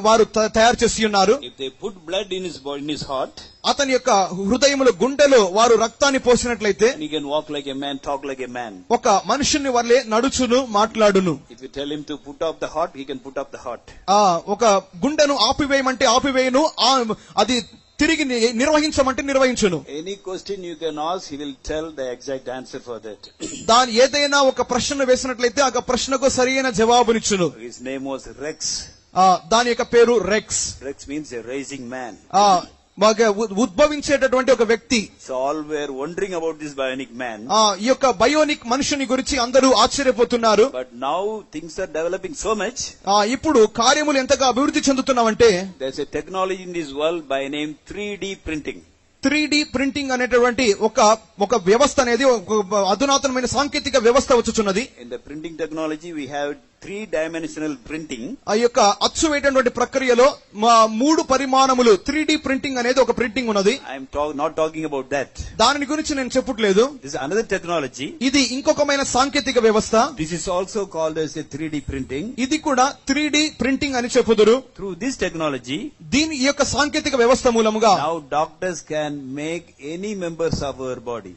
S1: వారు తయారు చేసి ఉన్నారు.
S2: If they put blood in his body, in his heart,
S1: అతని యొక్క హృదయములో గుండెలో వారు రక్తాన్ని పోసినట్లయితే
S2: he can walk like a man, talk like a man.
S1: ఒక మనుషుని వల్లే నడుచును, మాట్లాడును.
S2: If you tell him to put up the heart, he can put up the heart.
S1: ఒక గుండెను ఆపివేయమంటే ఆపివేయను, అది తిరిగి నిర్వహించమంటే నిర్వహించును.
S2: Any question you can ask, he will tell the exact answer for that.
S1: దాని ఏదైనా ఒక ప్రశ్న వేసినట్లయితే ఆ ప్రశ్నకు సరైన జవాబునిచ్చును.
S2: His name was Rex.
S1: దాని యొక్క పేరు rex.
S2: Rex means a rising man.
S1: ఉద్భవించేటటువంటి ఒక వ్యక్తి.
S2: So all were wondering about this bionic man.
S1: ఈ యొక్క బయోనిక్ మనుషుని గురించి అందరూ ఆశ్చర్యపోతున్నారు.
S2: But now things are developing so much.
S1: ఇప్పుడు కార్యములు ఎంతగా అభివృద్ధి చెందుతున్నామంటే
S2: there's a technology in this world by name 3D printing.
S1: 3D printing అనేటువంటి ఒక వ్యవస్థ అనేది అధునాతనమైన సాంకేతిక వ్యవస్థ వచ్చుచున్నది.
S2: In the printing technology we have 3-dimensional printing.
S1: ఆ యొక్క అచ్చు వేయటువంటి ప్రక్రియలో 3 పరిమాణములు 3D ప్రింటింగ్ అనేది ఒక ప్రింటింగ్ ఉన్నది.
S2: I am not talking about that.
S1: దాని గురించి నేను చెప్పట్లేదు.
S2: This is another technology.
S1: ఇది ఇంకొకమైన సాంకేతిక వ్యవస్థ.
S2: This is also called as a 3D printing.
S1: ఇది కూడా 3D ప్రింటింగ్ అని చెప్పుదురు.
S2: Through this technology,
S1: దీని ఈ యొక్క సాంకేతిక వ్యవస్థ మూలముగా
S2: now doctors can make any members of our body.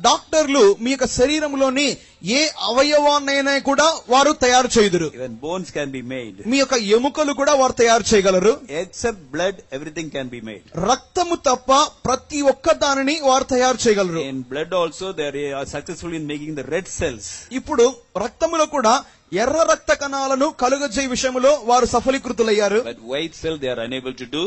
S1: డాక్టర్లు మీ యొక్క శరీరంలోని ఏ అవయవాన్నైనా కూడా వారు తయారు చేయుదురు.
S2: Even bones can be made.
S1: మీ యొక్క ఎముకలు కూడా వారు తయారు చేయగలరు.
S2: Except blood, everything can be made.
S1: రక్తము తప్ప ప్రతి ఒక్క దానిని వారు తయారు చేయగలరు.
S2: In blood also they are successful in making the red cells.
S1: ఇప్పుడు రక్తములో కూడా ఎర్ర రక్త కణాలను కలుగజేయ విషయంలో వారు సఫలీకృతులయ్యారు.
S2: But white cell they are unable to do.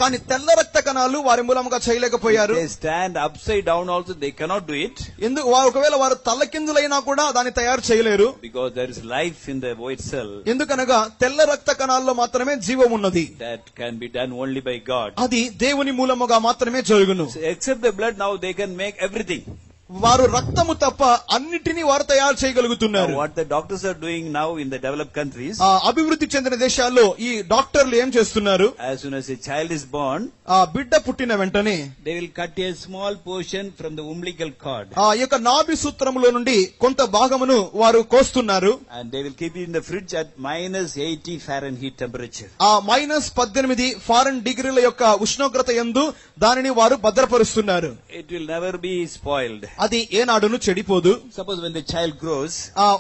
S1: కానీ తెల్ల రక్త కణాలు వారి మూలంగా చేయలేకపోయారు.
S2: They stand upside down also they cannot do it.
S1: ఎందుకు ఒకవేళ వారు తల్లకిందులైనా కూడా దాన్ని తయారు చేయలేరు.
S2: Because there is life in the white cell.
S1: ఎందుకనగా తెల్ల రక్త కణాల్లో మాత్రమే జీవం ఉన్నది.
S2: That can be done only by God.
S1: అది దేవుని మూలముగా మాత్రమే జరుగును.
S2: So except the blood now they can make everything.
S1: వారు రక్తము తప్ప అన్నిటినీ వారు తయారు చేయగలుగుతున్నారు.
S2: What the doctors are doing now in the developed countries,
S1: అభివృద్ధి చెందిన దేశాల్లో ఈ డాక్టర్లు ఏం చేస్తున్నారు?
S2: as soon as a child is born,
S1: బిడ్డ పుట్టిన వెంటనే
S2: they will cut a small portion from the umbilical cord.
S1: ఈ యొక్క నాభి సూత్రములో నుండి కొంత భాగమును వారు కోస్తున్నారు.
S2: And they will keep it in the fridge at -80 Fahrenheit temperature.
S1: -18 foreign డిగ్రీల యొక్క ఉష్ణోగ్రత యందు దానిని వారు భద్రపరుస్తున్నారు.
S2: It will never be spoiled.
S1: అది ఏనాడును చెడిపోదు.
S2: Suppose when the child grows,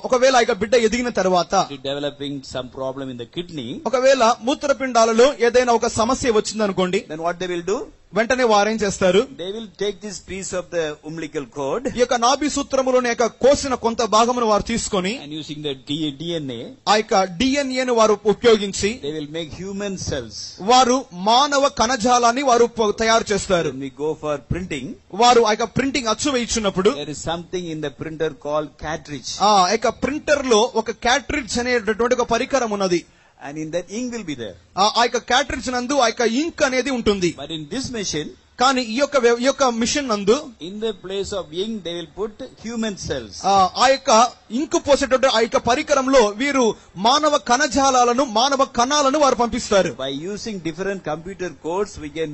S1: ఒకవేళ ఇక బిడ్డ ఎదిగిన తర్వాత
S2: developing some problem in the kidney,
S1: ఒకవేళ మూత్రపిండాలలో ఏదైనా ఒక సమస్య వచ్చిందనుకోండి,
S2: then what they will do?
S1: వెంటనే వారేం చేస్తారు?
S2: They will take this piece of the umbilical cord,
S1: ఈ యొక్క నాభి సూత్రములోని యొక్క కోసిన కొంత భాగమును వారు తీసుకొని
S2: and using the DNA,
S1: ఆ యొక్క డిఎన్ఏను వారు ఉపయోగించి
S2: they will make human cells.
S1: వారు మానవ కణజాలాన్ని వారు తయారు చేస్తారు.
S2: When we go for printing,
S1: వారు ఆ యొక్క ప్రింటింగ్ అచ్చు వేయించున్నప్పుడు
S2: there is something in the printer called cartridge.
S1: ఆ యొక్క ప్రింటర్ లో ఒక క్యాట్రిడ్జ్ అనేటటువంటి ఒక పరికరం ఉన్నది.
S2: And in that ink will be there.
S1: ఆ యొక్క క్యాట్రిడ్జ్ నందు ఆ యొక్క ఇంక్ అనేది ఉంటుంది.
S2: But in this machine,
S1: కానీ ఈ యొక్క మిషన్ నందు
S2: in the place of ink they will put human cells.
S1: ఆ యొక్క ఇంకు పోసేటటువంటి ఆ యొక్క పరికరంలో వీరు మానవ కణజాలాలను మానవ కణాలను వారు పంపిస్తారు.
S2: By using different computer codes we can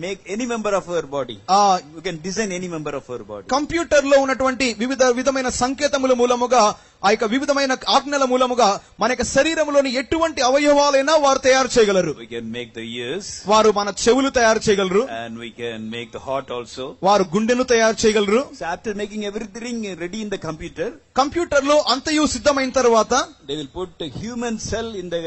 S2: make any member of our body. We can design any member of our body.
S1: Computer లో ఉన్నటువంటి వివిధమైన సంకేతముల మూలముగా ఆ యొక్క వివిధమైన ఆజ్ఞల మూలముగా మన యొక్క శరీరంలోని ఎటువంటి అవయవాలైనా వారు తయారు చేయగలరు.
S2: We can make the ears.
S1: వారు మన చెవులు తయారు చేయగలరు.
S2: And we can make the heart also.
S1: వారు గుండెను తయారు చేయగలరు.
S2: So after making everything ready in the computer,
S1: computer లో అంతయు సిద్ధమైన తర్వాత
S2: they will put a human cell in the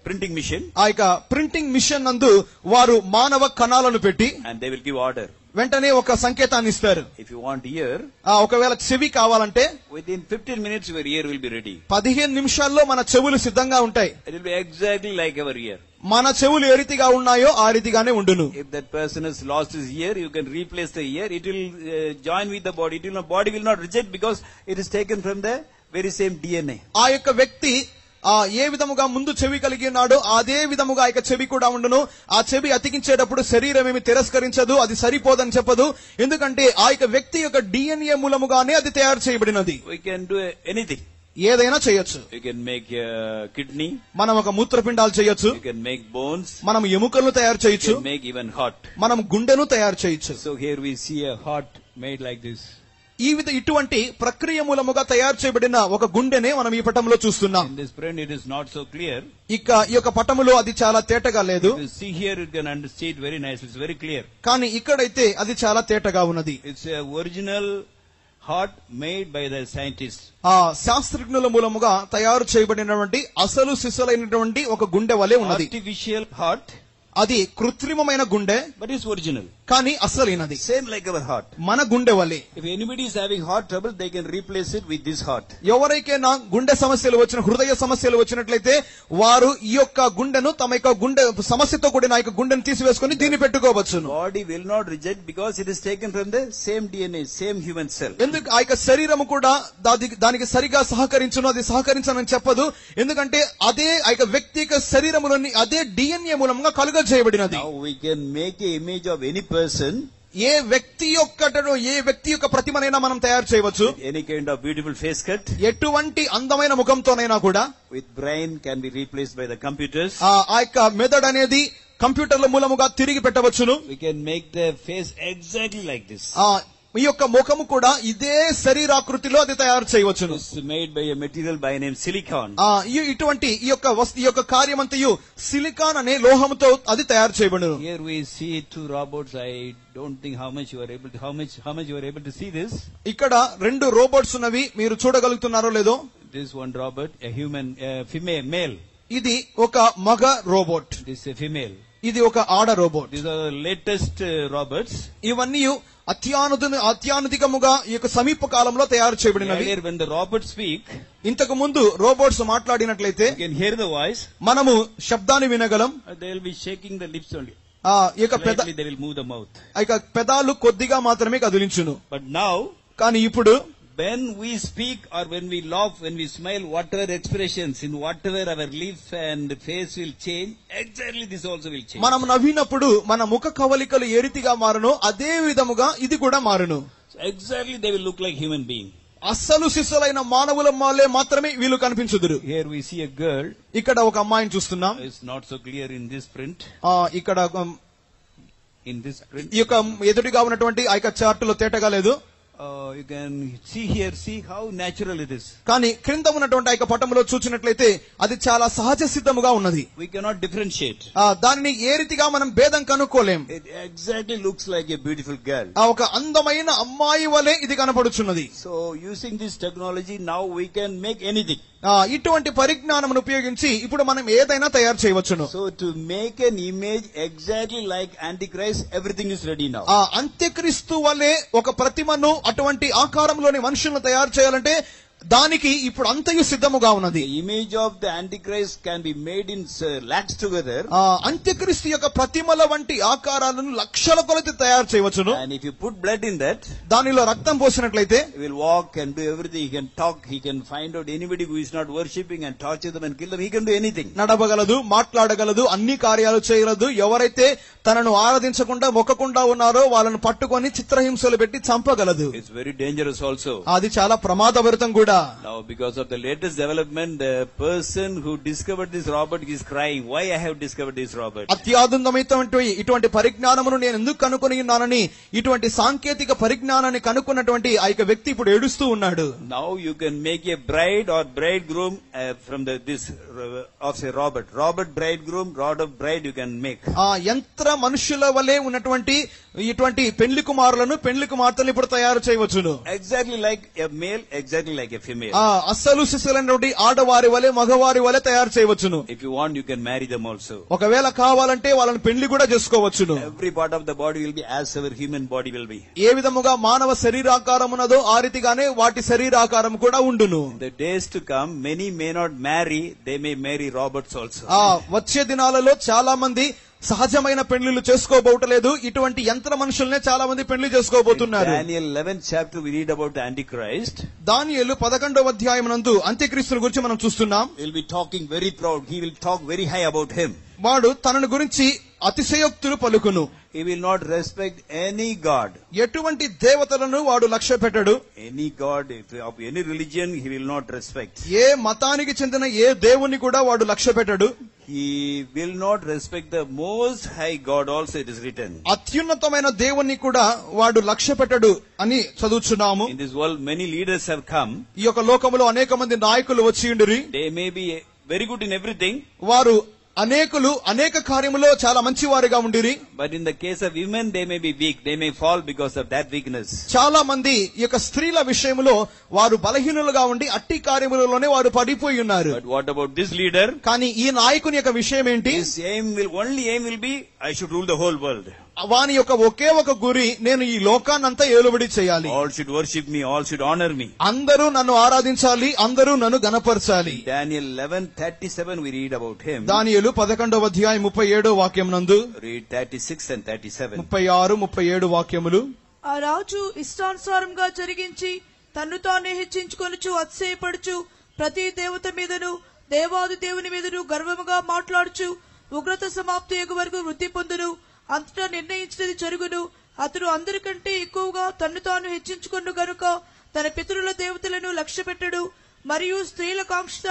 S2: printing machine.
S1: ఆ యొక్క ప్రింటింగ్ మిషన్ నందు వారు మానవ కణాలను పెట్టి
S2: And they will give order.
S1: వెంటనే ఒక సంకేతాన్ని ఇస్తారు.
S2: If you want ear,
S1: ఒకవేళ చెవి కావాలంటే
S2: within 15 minutes your ear will be ready.
S1: 15 నిమిషాల్లో మన చెవులు సిద్ధంగా ఉంటాయి.
S2: It will be exactly like our ear.
S1: మన చెవులు ఏ రీతిగా ఉన్నాయో ఆ రీతిగానే ఉండును.
S2: If that person has lost his ear, you can replace the ear. It will join with the body. Body will not reject because it is taken from the very same DNA.
S1: ఆ యొక్క వ్యక్తి ఏ విధముగా ముందు చెవి కలిగి ఉన్నాడో అదే విధముగా ఆ చెవి కూడా ఉండును. ఆ చెవి అతికించేటప్పుడు శరీరం ఏమి తిరస్కరించదు, అది సరిపోదని చెప్పదు. ఎందుకంటే ఆ వ్యక్తి యొక్క DNA మూలముగానే అది తయారు చేయబడినది.
S2: We can do anything.
S1: ఏదైనా చేయొచ్చు.
S2: You can make kidney.
S1: మనం ఒక మూత్రపిండాలు చేయొచ్చు.
S2: You can make bones.
S1: మనం ఎముకలను తయారు చేయొచ్చు.
S2: You can make even heart.
S1: మనం గుండెను తయారు చేయొచ్చు.
S2: So here we see a heart made like this.
S1: ఇటువంటి ప్రక్రియ మూలముగా తయారు చేయబడిన ఒక గుండెనే మనం ఈ పటంలో చూస్తున్నాం.
S2: In this print it is not so clear.
S1: ఈ యొక్క పటములో అది చాలా తేటగా లేదు.
S2: If you see here you can understand it very nice. It's very clear.
S1: కానీ ఇక్కడైతే అది చాలా తేటగా ఉన్నది.
S2: It's a original heart made by the scientists.
S1: శాస్త్రజ్ఞుల మూలముగా తయారు చేయబడినటువంటి అసలు సిసలైనటువంటి ఒక గుండె వలె ఉన్నది.
S2: Artificial heart.
S1: అది కృత్రిమమైన గుండె,
S2: but it's original.
S1: కానీ అసలైనది.
S2: Same like our heart.
S1: మన గుండె వలె.
S2: If anybody is having heart trouble, they can replace it with this heart.
S1: ఎవరికైనా గుండె సమస్యలు వచ్చిన, హృదయ సమస్యలు వచ్చినట్లయితే వారు ఈ యొక్క గుండెను తమ యొక్క గుండె సమస్యతో కూడిన యొక్క గుండెను తీసివేసుకుని దీన్ని పెట్టుకోవచ్చును.
S2: Body will not reject because it is taken from the same DNA, same human cell.
S1: ఎందుకు ఆ యొక్క శరీరము కూడా దానికి సరిగా సహకరించును, అది సహకరించనని చెప్పదు. ఎందుకంటే అదే ఆ యొక్క వ్యక్తి యొక్క శరీరములోని అదే DNA మూలంగా కలుగ చేయబడినది.
S2: Now we can make an image of any person.
S1: ఏ వ్యక్తి యొక్క ప్రతిమనైనా మనం తయారు చేయవచ్చు.
S2: Any kind of beautiful face cut.
S1: ఎటువంటి అందమైన ముఖంతోనైనా కూడా.
S2: With brain can be replaced by the computers.
S1: ఆ యొక్క మెదడు అనేది కంప్యూటర్ల మూలముగా తిరిగి పెట్టవచ్చును.
S2: We can make the face exactly like this.
S1: ఈ యొక్క ముఖము కూడా ఇదే శరీరాకృతిలో అది తయారు చేయవచ్చును.
S2: It's made by a material by name silicon.
S1: ఇటువంటి ఈ యొక్క కార్యమంతయు సిలికాన్ అనే లోహముతో అది తయారు చేయబడును.
S2: Here we see two robots. I don't think how much you are able to see this.
S1: ఇక్కడ 2 రోబోట్స్ ఉన్నవి, మీరు చూడగలుగుతున్నారో లేదో.
S2: This one robot, a human, female, male.
S1: ఇది ఒక మగ robot.
S2: This is a female.
S1: ఇది ఒక ఆడ robot.
S2: These are the latest robots.
S1: ఇవన్నీ అత్యాధునికముగా ఈ యొక్క సమీప కాలంలో తయారు చేయబడినవి.
S2: Earlier when the robots speak,
S1: ఇంతకు ముందు robots మాట్లాడినట్లయితే
S2: you can hear the voice.
S1: మనము శబ్దాన్ని వినగలం.
S2: They will be shaking the lips only.
S1: Slightly
S2: they will move the mouth.
S1: పెదాలు కొద్దిగా మాత్రమే కదిలించును.
S2: But now,
S1: కానీ ఇప్పుడు
S2: when we speak or when we laugh, when we smile, whatever expressions, in whatever our lips and face will change, exactly this also will change.
S1: మనం నవ్వినప్పుడు మన ముఖ కవలికలు ఏ రీతిగా మారును అదే విధముగా ఇది కూడా మారును.
S2: So exactly they will look like human being.
S1: అసలు శిశులైన మానవుల మాలే మాత్రమే వీళ్ళు కనిపించుదురు.
S2: Here we see a girl.
S1: ఇక్కడ ఒక అమ్మాయిని చూస్తున్నాం.
S2: It's not so clear in this print.
S1: ఇక్కడ
S2: in this print.
S1: ఈ యొక్క ఎదుటిగా ఉన్నటువంటి ఆ యొక్క చార్ట్ లో తేటగా లేదు.
S2: You can see how natural it is.
S1: కానీ క్రింద ఉన్నటువంటి ఆ యొక్క పటములో చూసినట్లయితే అది చాలా సహజ సిద్ధముగా ఉన్నది.
S2: We cannot differentiate.
S1: దానిని ఏ రీతిగా మనం భేదం కనుక్కోలేం.
S2: It exactly looks like a beautiful girl.
S1: ఒక అందమైన అమ్మాయి వలె ఇది కనపడుచున్నది.
S2: So using this technology now we can make anything.
S1: ఇటువంటి పరిజ్ఞానమును ఉపయోగించి ఇప్పుడు మనం ఏదైనా తయారు చేయవచ్చును.
S2: So to make an image exactly like Antichrist, everything is ready now.
S1: అంత్యక్రీస్తు వలె ఒక ప్రతిమను అటువంటి ఆకారంలోని మనుషులను తయారు చేయాలంటే దానికి ఇప్పుడు అంతయు సిద్ధముగా ఉన్నది.
S2: The image of the Antichrist can be made in lakhs together.
S1: అంత్యక్రీస్తు యొక్క ప్రతిమల వంటి ఆకారాలను లక్షల కొలది తయారు చేయవచ్చును.
S2: And if you put blood in that,
S1: దానిలో రక్తం పోసినట్లయితే
S2: he will walk and do everything. He can talk. He can find out anybody who is not worshipping and torture them and kill them. He can do anything.
S1: నడవగలదు, మాట్లాడగలదు, అన్ని కార్యాలు చేయగలదు. ఎవరైతే తనను ఆరాధించకుండా మొక్కకుండా ఉన్నారో వాళ్ళను పట్టుకొని చిత్రహింసలు పెట్టి చంపగలదు.
S2: It's very dangerous also.
S1: అది చాలా ప్రమాదభరితం కూడా.
S2: Now because of the latest development, the person who discovered this robot is crying, why I have discovered this robot?
S1: అత్యాధునికమైనటువంటి ఇటువంటి పరిజ్ఞానమును నేను ఎందుకు కనుకొని ఉన్నానని ఇటువంటి సాంకేతిక పరిజ్ఞానాన్ని కనుక్కున్నటువంటి ఆ యొక్క వ్యక్తి ఇప్పుడు ఏడుస్తూ ఉన్నాడు.
S2: Now you can make a bride or bridegroom from this of a robot bridegroom, rod of bride you can make.
S1: యంత్ర మనుషుల వలె ఉన్నటువంటి ఇటువంటి పెళ్లి కుమారులను పెళ్లి కుమార్తెలను ఇప్పుడు తయారు చేయవచ్చును.
S2: Exactly like a male, exactly like a female.
S1: అసలు శిశులైనటువంటి ఆడవారి వలె మగవారి వలె తయారు చేయవచ్చును.
S2: If you want, you can marry them also.
S1: ఒకవేళ కావాలంటే వాళ్ళని పెళ్లి కూడా చేసుకోవచ్చును.
S2: Every part of the body will be as our human body will be.
S1: ఏ విధముగా మానవ శరీరాకారం ఉన్నదో ఆ రీతిగానే వాటి శరీరాకారం కూడా ఉండును.
S2: The days to come, many may not marry, they may marry robots also.
S1: వచ్చే దినాలలో చాలా మంది సహజమైన పెళ్లిళ్ళు చేసుకోబోవట్లేదు, ఇటువంటి యంత్ర మనుషుల్నే చాలా మంది పెళ్లి చేసుకోబోతున్నారు.
S2: Daniel 11th chapter we read about the Antichrist.
S1: దానియేలు 11వ అధ్యాయం నందు అంత్యక్రీస్తుని గురించి మనం చూస్తున్నాం.
S2: He'll be talking very proud. He will talk very high about him.
S1: వాడు తనను గురించి అతిశయోక్తులు పలుకును.
S2: He will not respect any god.
S1: ఎటువంటి దేవతలను వాడు లక్ష్య పెట్టడు.
S2: Any god of any religion he will not respect.
S1: ఏ మతానికి చెందిన ఏ దేవుని కూడా వాడు లక్ష్య పెట్టడు.
S2: He will not respect the most high God also, it is written.
S1: అత్యున్నతమైన దేవుణ్ణి కూడా వాడు లక్ష్య పెట్టడు అని చదువుచున్నాము.
S2: In this world many leaders have come.
S1: ఈ యొక్క లోకములో అనేక మంది నాయకులు వచ్చి ఉండిరి.
S2: They may be very good in everything.
S1: వారు అనేక కార్యములో చాలా మంచివారిగా ఉండిరి.
S2: But in the case of women they may be weak. They may fall because of that weakness.
S1: చాలా మంది ఈ యొక్క స్త్రీల విషయంలో వారు బలహీనులుగా ఉండి అట్టి కార్యములలోనే వారు పడిపోయి ఉన్నారు.
S2: But what about this leader?
S1: కానీ ఈ నాయకుని యొక్క విషయం ఏంటి?
S2: His only aim will be, I should rule the whole world.
S1: వాని యొక్క ఒకే ఒక గురి, నేను ఈ లోకాన్నంతా ఏలుబడి చేయాలి.
S2: All should worship me, all should honor me.
S1: అందరూ నన్ను ఆరాధించాలి, అందరూ నన్ను గణపరచాలి.
S2: Daniel 11:37 we read about him.
S1: దానియేలు 11వ అధ్యాయం 37వ వాక్యం నందు
S2: Read 36 and 37.
S1: 36, 37 వాక్యములు.
S3: ఆ రాజు ఇష్టానుసారంగా జరిగించి తన్ను తానే హెచ్చించుకొనుచు అతిశయపడుచు ప్రతి దేవత మీదను దేవాది దేవుని మీదను గర్వముగా మాట్లాడుచు ఉగ్రత సమాప్తి అయ్యే వరకు వృద్ధి పొందును. అంతటా నిర్ణయించినది జరుగును. అతడు అందరికంటే ఎక్కువగా తన్ను తాను హెచ్చించుకొను గనుక తన పితరుల దేవతలను లక్ష్య పెట్టడు, మరియు స్త్రీల కాంక్ష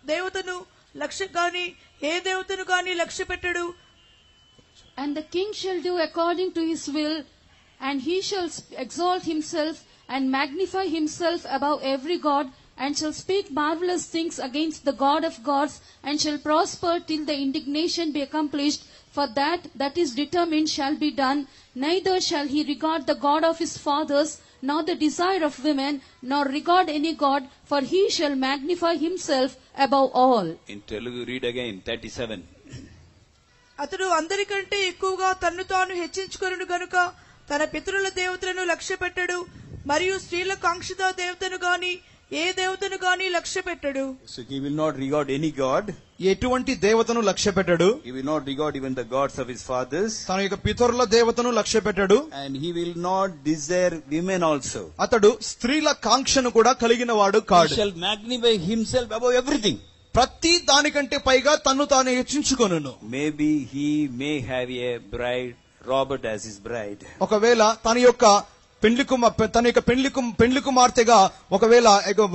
S3: దేవతను లక్ష్య గాని ఏ దేవతను గాని లక్ష్య పెట్టడు.
S4: And the king shall do according to his will, and he shall exalt himself and magnify himself above every god, and shall speak marvelous things against the God of gods, and shall prosper till the indignation be accomplished. For that is determined shall be done. Neither shall he regard the God of his fathers, nor the desire of women, nor regard any god, for he shall magnify himself above all.
S2: In Telugu, read again 37.
S3: అతడు అందరికంటే ఎక్కువగా తన్ను తాను హెచ్చించుకొనును గనుక తన పితరుల దేవతలను లక్ష్య పెట్టడు, మరియు స్త్రీల కాంక్షిత దేవతను గాని ఏ దేవతను గాని లక్ష్య పెట్టడు.
S2: So he will not regard any god.
S1: ఎటువంటి దేవతను లక్ష్య పెట్టడు.
S2: He will not regard even the gods of his fathers.
S1: తన యొక్క పితరుల దేవతను లక్ష్య పెట్టడు.
S2: And he will not desire women also.
S1: అతడు స్త్రీల కాంక్షను కూడా కలిగిన వాడు
S2: He
S1: కాడు.
S2: shall magnify himself above everything.
S1: ప్రతి దానికంటే పైగా తన్ను తాను హెచ్చించుకొనును.
S2: Maybe he may have a bride, Robert as his bride.
S1: ఒకవేళ తన యొక్క పెండ్లి కుమార్తెగా ఒకవేళ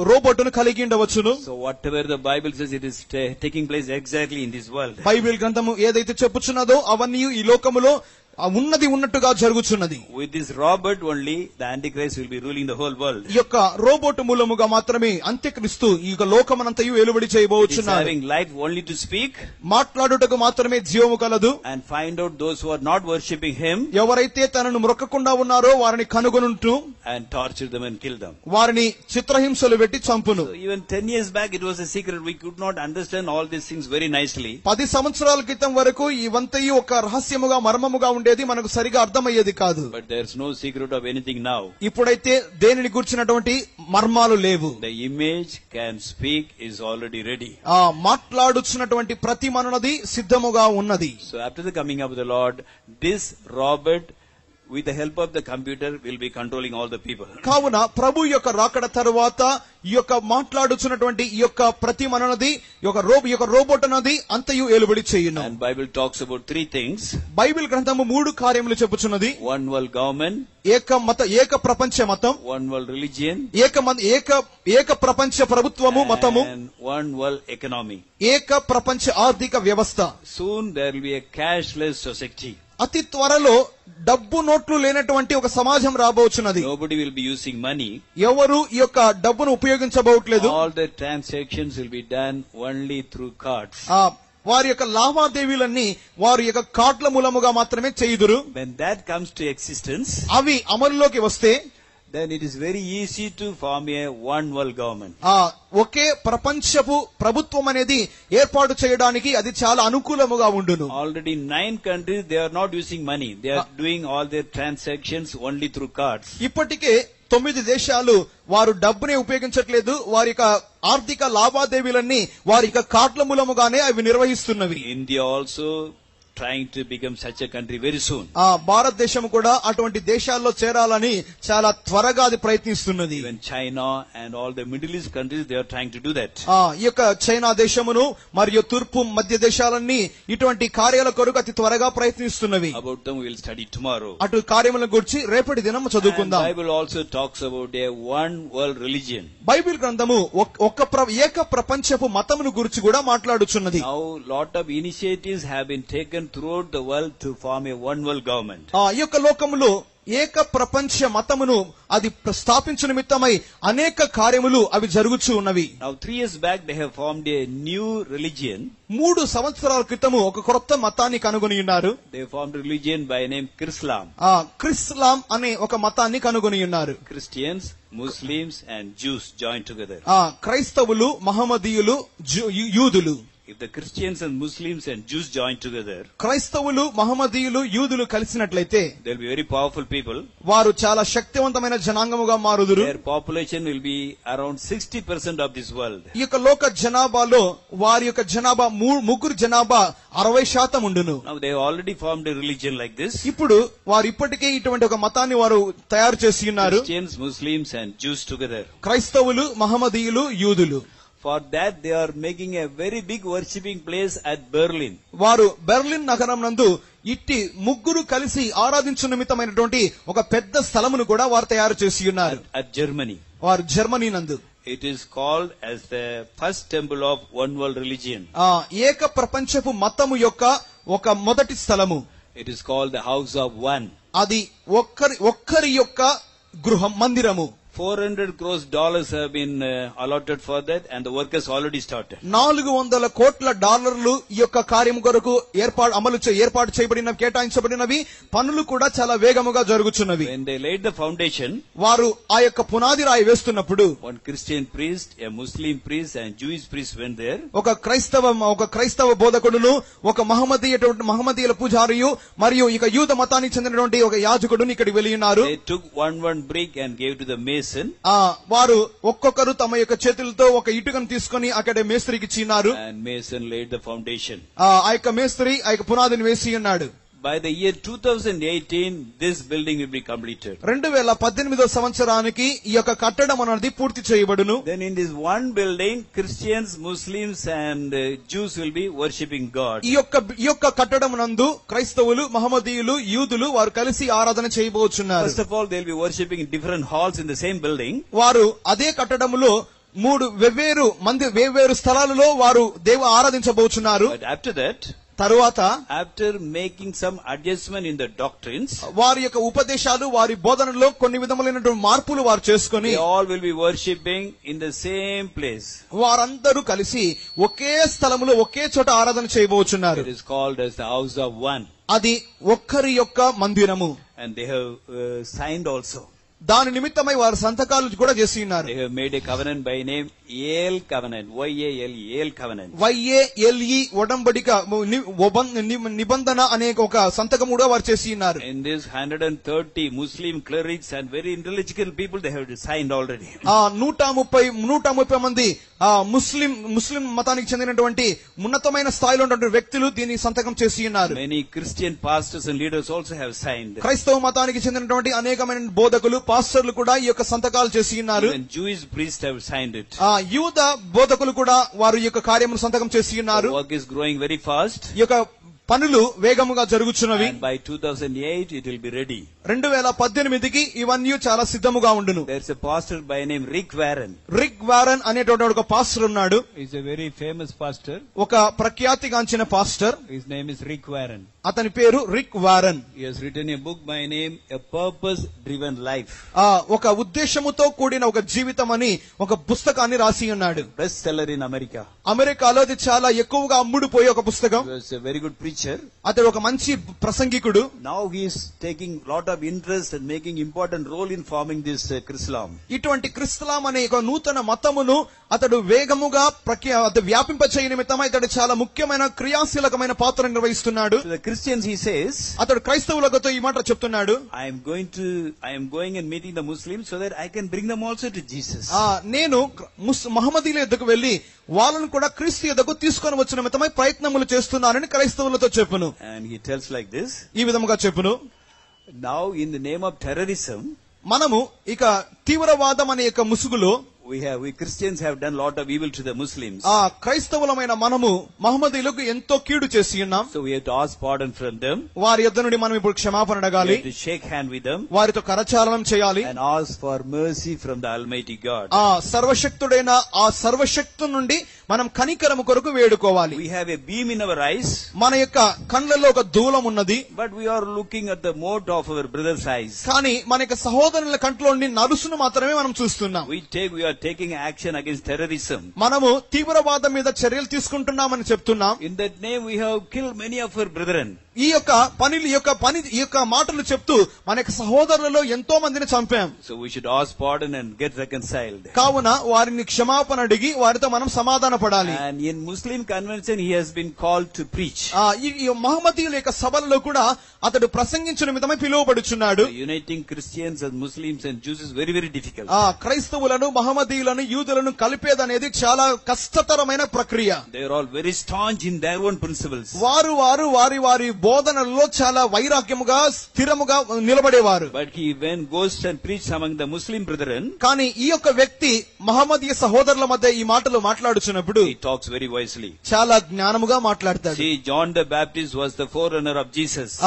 S1: రోబోట్ను కలిగి ఉండవచ్చును.
S2: So whatever the Bible says, it is taking place exactly in this world.
S1: Bible గ్రంథము ఏదైతే చెప్పుచున్నదో అవన్నీ ఈ లోకములో ఉన్నది ఉన్నట్టుగా జరుగుచున్నది.
S2: With this Robert only, the Antichrist will be ruling the whole world.
S1: ఈ యొక్క రోబోట్ మూలముగా మాత్రమే అంత్యక్రీస్తు ఈ యొక్క లోకమనంతయు ఏలుబడి
S2: He is
S1: చేయబోచున్నాడు.
S2: having life only to speak
S1: మాట్లాడుటకు మాత్రమే జీవము కలదు.
S2: and find out those who are not worshipping him
S1: ఎవరైతే తనను మొక్కకుండా ఉన్నారో వారిని కనుగొనుంటూ
S2: and torture them and kill them.
S1: వారిని చిత్రహింసలు పెట్టి చంపును.
S2: So even 10 years back it was a secret. We could not understand all these things very nicely.
S1: 10 సంవత్సరాల క్రితం వరకు ఇవంతయు ఒక రహస్యముగా మర్మముగా ఉండేది, మనకు సరిగా అర్థమయ్యేది కాదు.
S2: But there's no secret of anything now.
S1: ఇప్పుడైతే దేనిని గుర్చినటువంటి మర్మాలు లేవు.
S2: The image can speak is already ready.
S1: ఆ మాట్లాడుచున్నటువంటి ప్రతి మననది సిద్ధముగా ఉన్నది.
S2: So after the coming of the Lord, this Robert with the help of the computer will be controlling all the people.
S1: కావున ప్రభు యొక్క రాకడ తరువాత ఈ యొక్క మాట్లాడుచున్నటువంటి ఈ యొక్క ప్రతి మననది ఈ యొక్క రోబోట్ అన్నది అంతయు ఏలుబడి చేయును.
S2: And Bible talks about 3 things.
S1: Bible గ్రంథము 3 కార్యములు చెప్పుచున్నది.
S2: One world government,
S1: ఏక ప్రపంచ మతం,
S2: one world religion,
S1: ఏక ప్రపంచ ప్రభుత్వము మతము,
S2: and one world economy.
S1: ఏక ప్రపంచ ఆర్థిక వ్యవస్థ.
S2: Soon there will be a cashless society.
S1: అతి త్వరలో డబ్బు నోట్లు లేనటువంటి ఒక సమాజం రాబోచున్నది.
S2: Nobody will be using money.
S1: ఎవరు ఈ యొక్క డబ్బును ఉపయోగించబోట్లేదు.
S2: All the transactions will be done only through cards.
S1: వారి యొక్క లావాదేవీలన్నీ వారి యొక్క కార్డుల మూలముగా మాత్రమే చేయుదురు.
S2: When that comes to existence,
S1: అవి అమలులోకి వస్తే
S2: then it is very easy to form a one world government.
S1: ఒకే ప్రపంచపు ప్రభుత్వం అనేది ఏర్పాటు చేయడానికి అది చాలా అనుకూలముగా ఉండును.
S2: Already 9 countries, they are not using money. They are doing all their transactions only through cards.
S1: ఇప్పటికే 9 దేశాలు వారు డబ్బునే ఉపయోగించట్లేదు. వారి యొక్క ఆర్థిక లావాదేవీలన్నీ వారి యొక్క కార్డుల మూలముగానే అవి నిర్వహిస్తున్నవి.
S2: India also trying to become such a country very soon.
S1: భారతదేశం కూడా అటువంటి దేశాల్లో చేరాలని చాలా త్వరగా అది ప్రయత్నిస్తున్నది.
S2: Even China and all the Middle East countries, they are trying to do that.
S1: ఈ యొక్క చైనా దేశమును మరియు తూర్పు మధ్య దేశాలన్నీ ఇటువంటి కార్యాల కొరకు అతి త్వరగా ప్రయత్నిస్తున్నవి.
S2: About them we will study tomorrow.
S1: అటు కార్యముల గురించి రేపటి దినం చదువుకుందాం.
S2: Bible also talks about a one world religion.
S1: Bible గ్రంథము ఏక ప్రపంచపు మతమును గురించి కూడా మాట్లాడుచున్నది.
S2: Now lot of initiatives have been taken throughout the world to form a one world government.
S1: ఈ యొక్క లోకములో ఏక ప్రపంచ మతమును అది స్థాపించు నిమిత్తమై అనేక కార్యములు అవి జరుగుచూ ఉన్నవి.
S2: Now 3 years back they have formed a new religion.
S1: 3 సంవత్సరాల క్రితము ఒక కొత్త మతాన్ని కనుగొని ఉన్నారు.
S2: They formed a religion by name Chrislam.
S1: క్రిస్లాం అనే ఒక మతాన్ని కనుగొని ఉన్నారు.
S2: Christians, Muslims and Jews joined together.
S1: క్రైస్తవులు, మహమ్మదీయులు, యూదులు.
S2: If the Christians and Muslims and Jews join together,
S1: క్రైస్తవులు, మహమ్మదీయులు, యూదులు కలిసినట్లయితే
S2: they will be very powerful people.
S1: వారు చాలా శక్తివంతమైన జనాంగముగా మారుదురు.
S2: Their population will be around 60% of this world.
S1: ఈ యొక్క లోక జనాభాలో వారి యొక్క జనాభా ముగ్గురు జనాభా 60% ఉండును.
S2: Now they have already formed a religion like this.
S1: ఇప్పుడు వారు ఇప్పటికే ఇటువంటి ఒక మతాన్ని వారు తయారు చేసి ఉన్నారు.
S2: Christians, Muslims and Jews together.
S1: క్రైస్తవులు, మహమ్మదీయులు, యూదులు.
S2: For that they are making a very big worshipping place at Berlin.
S1: వారు బెర్లిన్ నగరం నందు ఇట్టి ముగ్గురు కలిసి ఆరాధించు నిమిత్తమైనటువంటి ఒక పెద్ద స్థలమును కూడా వారు తయారు చేసి ఉన్నారు.
S2: At Germany.
S1: వారు జర్మనీ నందు.
S2: It is called as the first temple of one world religion.
S1: ఏక ప్రపంచపు మతము యొక్క ఒక మొదటి స్థలము.
S2: It is called the house of one.
S1: అది ఒక్కరి యొక్క గృహం, మందిరము.
S2: $400 crores have been allotted for that and the work has already started.
S1: 400 కోట్ల డాలర్లు ఈ యొక్క కార్యము కొరకు ఏర్పాటు చేయబడిన కేటాయించబడినవి. పనులు కూడా చాలా వేగముగా జరుగుచున్నవి.
S2: When they laid the foundation,
S1: వారు ఆ యొక్క పునాది రాయి వేస్తున్నప్పుడు
S2: one Christian priest, a Muslim priest and Jewish priest went there.
S1: ఒక క్రైస్తవ బోధకుడును, ఒక మహమ్మదీయుల పూజారియు మరియు ఇక యూద మతానికి చెందినటువంటి ఒక యాజకుడును ఇక్కడికి వెళ్ళి ఉన్నారు.
S2: They took one brick and gave to the mason.
S1: వారు ఒక్కొక్కరు తమ యొక్క చేతులతో ఒక ఇటుకను తీసుకుని అక్కడ మేస్త్రికి ఇచ్చినారు.
S2: And mason laid the foundation.
S1: ఆ యొక్క మేస్త్రి ఆ యొక్క పునాదిని వేసి ఉన్నాడు.
S2: By the year 2018, this building will be completed.
S1: 2018వ సంవత్సరానికి ఈ యొక్క కట్టడం అనేది పూర్తి చేయబడును.
S2: Then in this one building, Christians, Muslims and Jews will be worshipping God.
S1: ఈ యొక్క కట్టడం నందు క్రైస్తవులు, మహమ్మదీయులు, యూదులు వారు కలిసి ఆరాధన చేయబోచున్నారు.
S2: First of all, they will be worshipping in different halls in the same building.
S1: వారు అదే కట్టడములో 3 వేర్వేరు స్థలాలలో వారు ఆరాధించబోచున్నారు.
S2: But after that,
S1: తరువాత
S2: after making some adjustment in the doctrines,
S1: వారి యొక్క ఉపదేశాలు, వారి బోధనలో కొన్ని విధములైనటువంటి మార్పులు వారు చేసుకొని
S2: they all will be worshipping in the same place.
S1: వారందరూ కలిసి ఒకే స్థలములో ఒకే చోట ఆరాధన చేయబోచున్నారు.
S2: It is called as the house of one.
S1: అది ఒక్కరి యొక్క మందిరము.
S2: And they have signed also.
S1: దాని నిమిత్తమై వారు సంతకాలు కూడా చేసి ఉన్నారు.
S2: They have made a covenant by name Yale Covenant, Yale Covenant.
S1: YALE ఒడంబడిక నిబంధన అనే ఒక సంతకం కూడా వారు చేసి ఉన్నారు.
S2: In this 130 Muslim clerics and very intelligent people, they have signed already.
S1: 130 మంది ముస్లిం మతానికి చెందినటువంటి ఉన్నతమైన స్థాయిలో ఉన్నటువంటి వ్యక్తులు దీని సంతకం చేసి ఉన్నారు.
S2: Many Christian pastors and leaders also have signed.
S1: క్రైస్తవ మతానికి చెందినటువంటి అనేకమైన బోధకులు, పాస్టర్లు కూడా ఈ యొక్క సంతకాలు చేసి ఉన్నారు.
S2: Even Jewish priests have signed it.
S1: యూద బోధకులు కూడా వారు ఈ యొక్క కార్యమును సంతకం చేసి ఉన్నారు.
S2: The work is growing very fast.
S1: ఈ యొక్క పనులు వేగముగా జరుగుచున్నవి.
S2: And by 2008 it will be ready.
S1: 2018కి ఇవన్నీ చాలా సిద్ధముగా ఉండును.
S2: There's a pastor by name Rick Warren.
S1: Rick Warren అనేటువంటి ఒక పాస్టర్ ఉన్నాడు.
S2: He's a very famous pastor.
S1: ఒక ప్రఖ్యాతిగాంచిన pastor.
S2: His name is Rick Warren.
S1: అతని పేరు Rick Warren.
S2: He has written a book by name A Purpose Driven Life.
S1: ఒక ఉద్దేశముతో కూడిన ఒక జీవితం అని ఒక పుస్తకాన్ని రాసి ఉన్నాడు.
S2: Bestseller in America.
S1: అమెరికాలో అది చాలా ఎక్కువగా అమ్ముడుపోయే ఒక పుస్తకం.
S2: He was a very good preacher.
S1: అతడు ఒక మంచి ప్రసంగికుడు.
S2: Now he is taking lot of interest and making important role in forming this Chrislam.
S1: ఇటువంటి క్రిస్లాం అనే ఒక నూతన మతమును అతడు వేగముగా వ్యాపింపచేయ నిమిత్తమై ఇతడు చాలా ముఖ్యమైన క్రియాశీలకమైన పాత్ర నిర్వహిస్తున్నాడు.
S2: So the Christians he says,
S1: అతడు క్రైస్తవులతో ఈ మాట చెప్తున్నాడు,
S2: I am going and meeting the Muslims so that I can bring them also to Jesus.
S1: నేను మహమ్మదీయుల యొద్దకు వెళ్లి వాళ్ళను కూడా క్రీస్తు యొద్దకు తీసుకొని వచ్చిన మితమై ప్రయత్నములు చేస్తున్నానని క్రైస్తవులతో చెప్పును.
S2: And he tells like this,
S1: ఈ విధముగా చెప్పును,
S2: now in the name of terrorism,
S1: మనము ఇక తీవ్రవాదం అనే యొక్క ముసుగులో
S2: we Christians have done lot of evil to the Muslims.
S1: క్రైస్తవులమైన మనము మహమ్మదీయులకు ఎంతో కీడు చేసి ఉన్నాం.
S2: So we have to ask pardon from them.
S1: వారి యొద్ద నుండి మనం ఇప్పుడు క్షమాపణ అడగాలి.
S2: We have to shake hand with them.
S1: వారితో కరచాలనం చేయాలి.
S2: And ask for mercy from the Almighty God.
S1: సర్వశక్తుడైన ఆ సర్వశక్తు నుండి మనం కనికరము కొరకు వేడుకోవాలి.
S2: We have a beam in our eyes.
S1: మన యొక్క కళ్ళల్లో ఒక దూలం ఉన్నది.
S2: But we are looking at the mote of our brother's eyes.
S1: కానీ మన యొక్క సహోదరుల కంట్లోని నలుసును మాత్రమే మనం చూస్తున్నాం.
S2: We are taking action against terrorism.
S1: మనము తీవ్రవాదం మీద చర్యలు తీసుకుంటున్నామని చెప్తున్నాం.
S2: In that name we have killed many of our brethren.
S1: ఈ యొక్క మాటలు చెప్తూ మన యొక్క సహోదరులలో ఎంతో మందిని చంపాం.
S2: So we should ask pardon and get reconciled.
S1: కావున వారిని క్షమాపణ అడిగి వారితో మనం సమాధాన పడాలి.
S2: And in Muslim convention he has been called to preach.
S1: ఈ మహమ్మదీయుల యొక్క సభలలో కూడా అతడు ప్రసంగించిన విధమై పిలువబడుచున్నాడు.
S2: Uniting Christians and Muslims and Jews is very, very difficult.
S1: క్రైస్తవులను మహమ్మదీయులను యూదులను కలిపేదనేది చాలా కష్టతరమైన ప్రక్రియ.
S2: They are all very staunch in their own principles.
S1: వారి బోధనల్లో చాలా వైరాగ్యముగా స్థిరముగా నిలబడేవారు.
S2: But he when goes and preach among the Muslim brethren,
S1: కానీ ఈ యొక్క వ్యక్తి మహమ్మదీయ సహోదరుల మధ్య ఈ మాటలు మాట్లాడుచున్నప్పుడు
S2: he talks very wisely.
S1: చాలా జ్ఞానముగా మాట్లాడతాడు.
S2: See, John the Baptist was the forerunner of Jesus.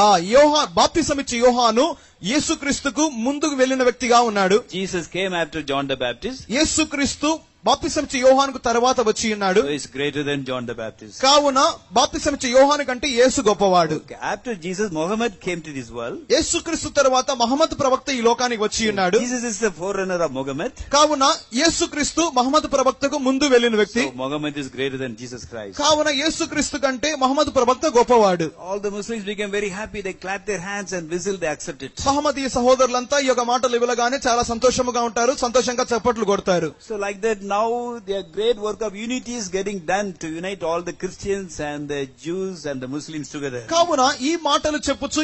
S1: బాప్తిసమిచ్చే యోహాను యేసుక్రీస్తుకు ముందుకు వెళ్లిన వ్యక్తిగా ఉన్నాడు.
S2: Jesus came after John the Baptist.
S1: యేసుక్రీస్తు బాప్తిసమిచ్చే యోహానుకు తర్వాత వచ్చి ఉన్నాడు.
S2: So is greater than John the Baptist.
S1: కావున బాప్తిసమిచ్చే యోహాను కంటే యేసు గొప్పవాడు.
S2: After Jesus, Muhammad came to this world.
S1: యేసుక్రీస్తు తర్వాత మహమ్మద్ ప్రవక్త ఈ లోకానికి వచ్చి ఉన్నాడు.
S2: Jesus is the forerunner of Muhammad.
S1: కావున యేసుక్రీస్తు మహమ్మద్ ప్రవక్తకు ముందు వెళ్లిన వ్యక్తి.
S2: So Muhammad is greater than Jesus Christ.
S1: కావున యేసుక్రీస్తు కంటే మహమ్మద్ ప్రవక్త గొప్పవాడు.
S2: All the Muslims became very happy. They clapped their hands and whistled. They accepted it.
S1: మహమ్మదీయ సహోదరులంతా ఈ యొక్క మాటలు వినగానే చాలా సంతోషముగా ఉంటారు, సంతోషంగా చప్పట్లు కొడతారు.
S2: So like that now the great work of unity is getting done to unite all the Christians and the Jews and the Muslims together.
S1: కావున ఈ మాటలు చెప్పుచు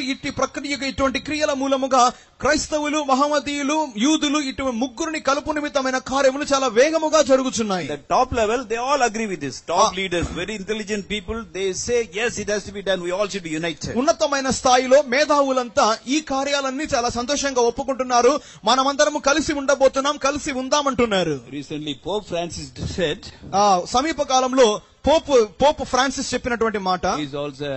S1: ఇటువంటి క్రియల మూలముగా క్రైస్తవులు మహమ్మదీయులు యూదులు ఇటు ముగ్గురిని కలుపు నిమిత్తమైన కార్యములు చాలా వేగముగా జరుగుచున్నాయి.
S2: The top level they all agree with this. Top leaders, very intelligent people, they say yes, it has to be done. We all should be united.
S1: ఉన్నతమైన స్థాయిలో మేధావులంతా ఈ కార్యాలన్నీ చాలా సంతోషంగా ఒప్పుకుంటున్నారు. మనమందరము కలిసి ఉండబోతున్నాం, కలిసి ఉందామంటున్నారు.
S2: Recently Pope Francis said,
S1: సమీప కాలంలో పోప్ ఫ్రాన్సిస్ చెప్పినటువంటి మాట,
S2: he is also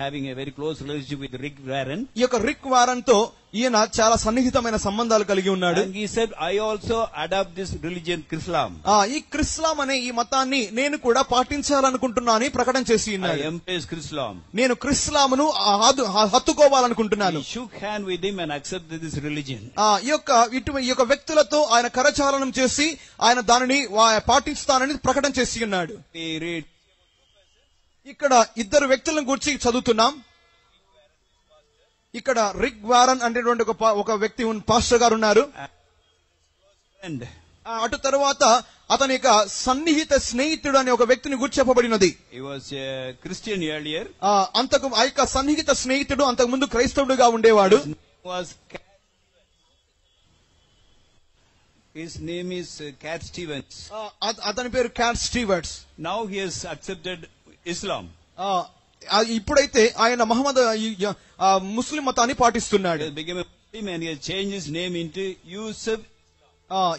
S2: having a very close relationship with Rick Warren.
S1: ఈ యొక్క రిక్ వారన్ తో ఈయన చాలా సన్నిహితమైన సంబంధాలు కలిగి ఉన్నాడు.
S2: And he said, I also adopt this religion Islam.
S1: ఈ క్రిస్లాం అనే ఈ మతాన్ని నేను కూడా పాటించాలనుకుంటున్నా అని ప్రకటన చేసి ఉన్నాడు.
S2: I embrace Islam.
S1: నేను క్రిస్లామును హత్తుకోవాలనుకుంటున్నాను.
S2: He shook hand with him and accepted this religion.
S1: ఈ యొక్క వ్యక్తులతో ఆయన కరచాలనం చేసి ఆయన దానిని పాటిస్తానని ప్రకటన చేసి ఉన్నాడు.
S2: We read
S1: ఇక్కడ ఇద్దరు వ్యక్తులను గురించి చదువుతున్నాం. ఇక్కడ రిక్ వారన్ అనేటువంటి ఒక వ్యక్తి పాస్టర్ గారు ఉన్నారు. అటు తర్వాత అతని యొక్క సన్నిహిత స్నేహితుడు అనే ఒక వ్యక్తిని గురించి చెప్పబడినది.
S2: He was a Christian earlier.
S1: ఆ యొక్క సన్నిహిత స్నేహితుడు అంతకు ముందు క్రైస్తవుడిగా ఉండేవాడు.
S2: His name is Cat Stevens.
S1: అతని పేరు cat స్టీవర్ట్స్.
S2: Now he has accepted Islam.
S1: ఇప్పుడైతే ఆయన మహమ్మద్ ముస్లిం మతాన్ని పాటిస్తున్నాడు.
S2: He became a Muslim and he has changed his name into Yusuf.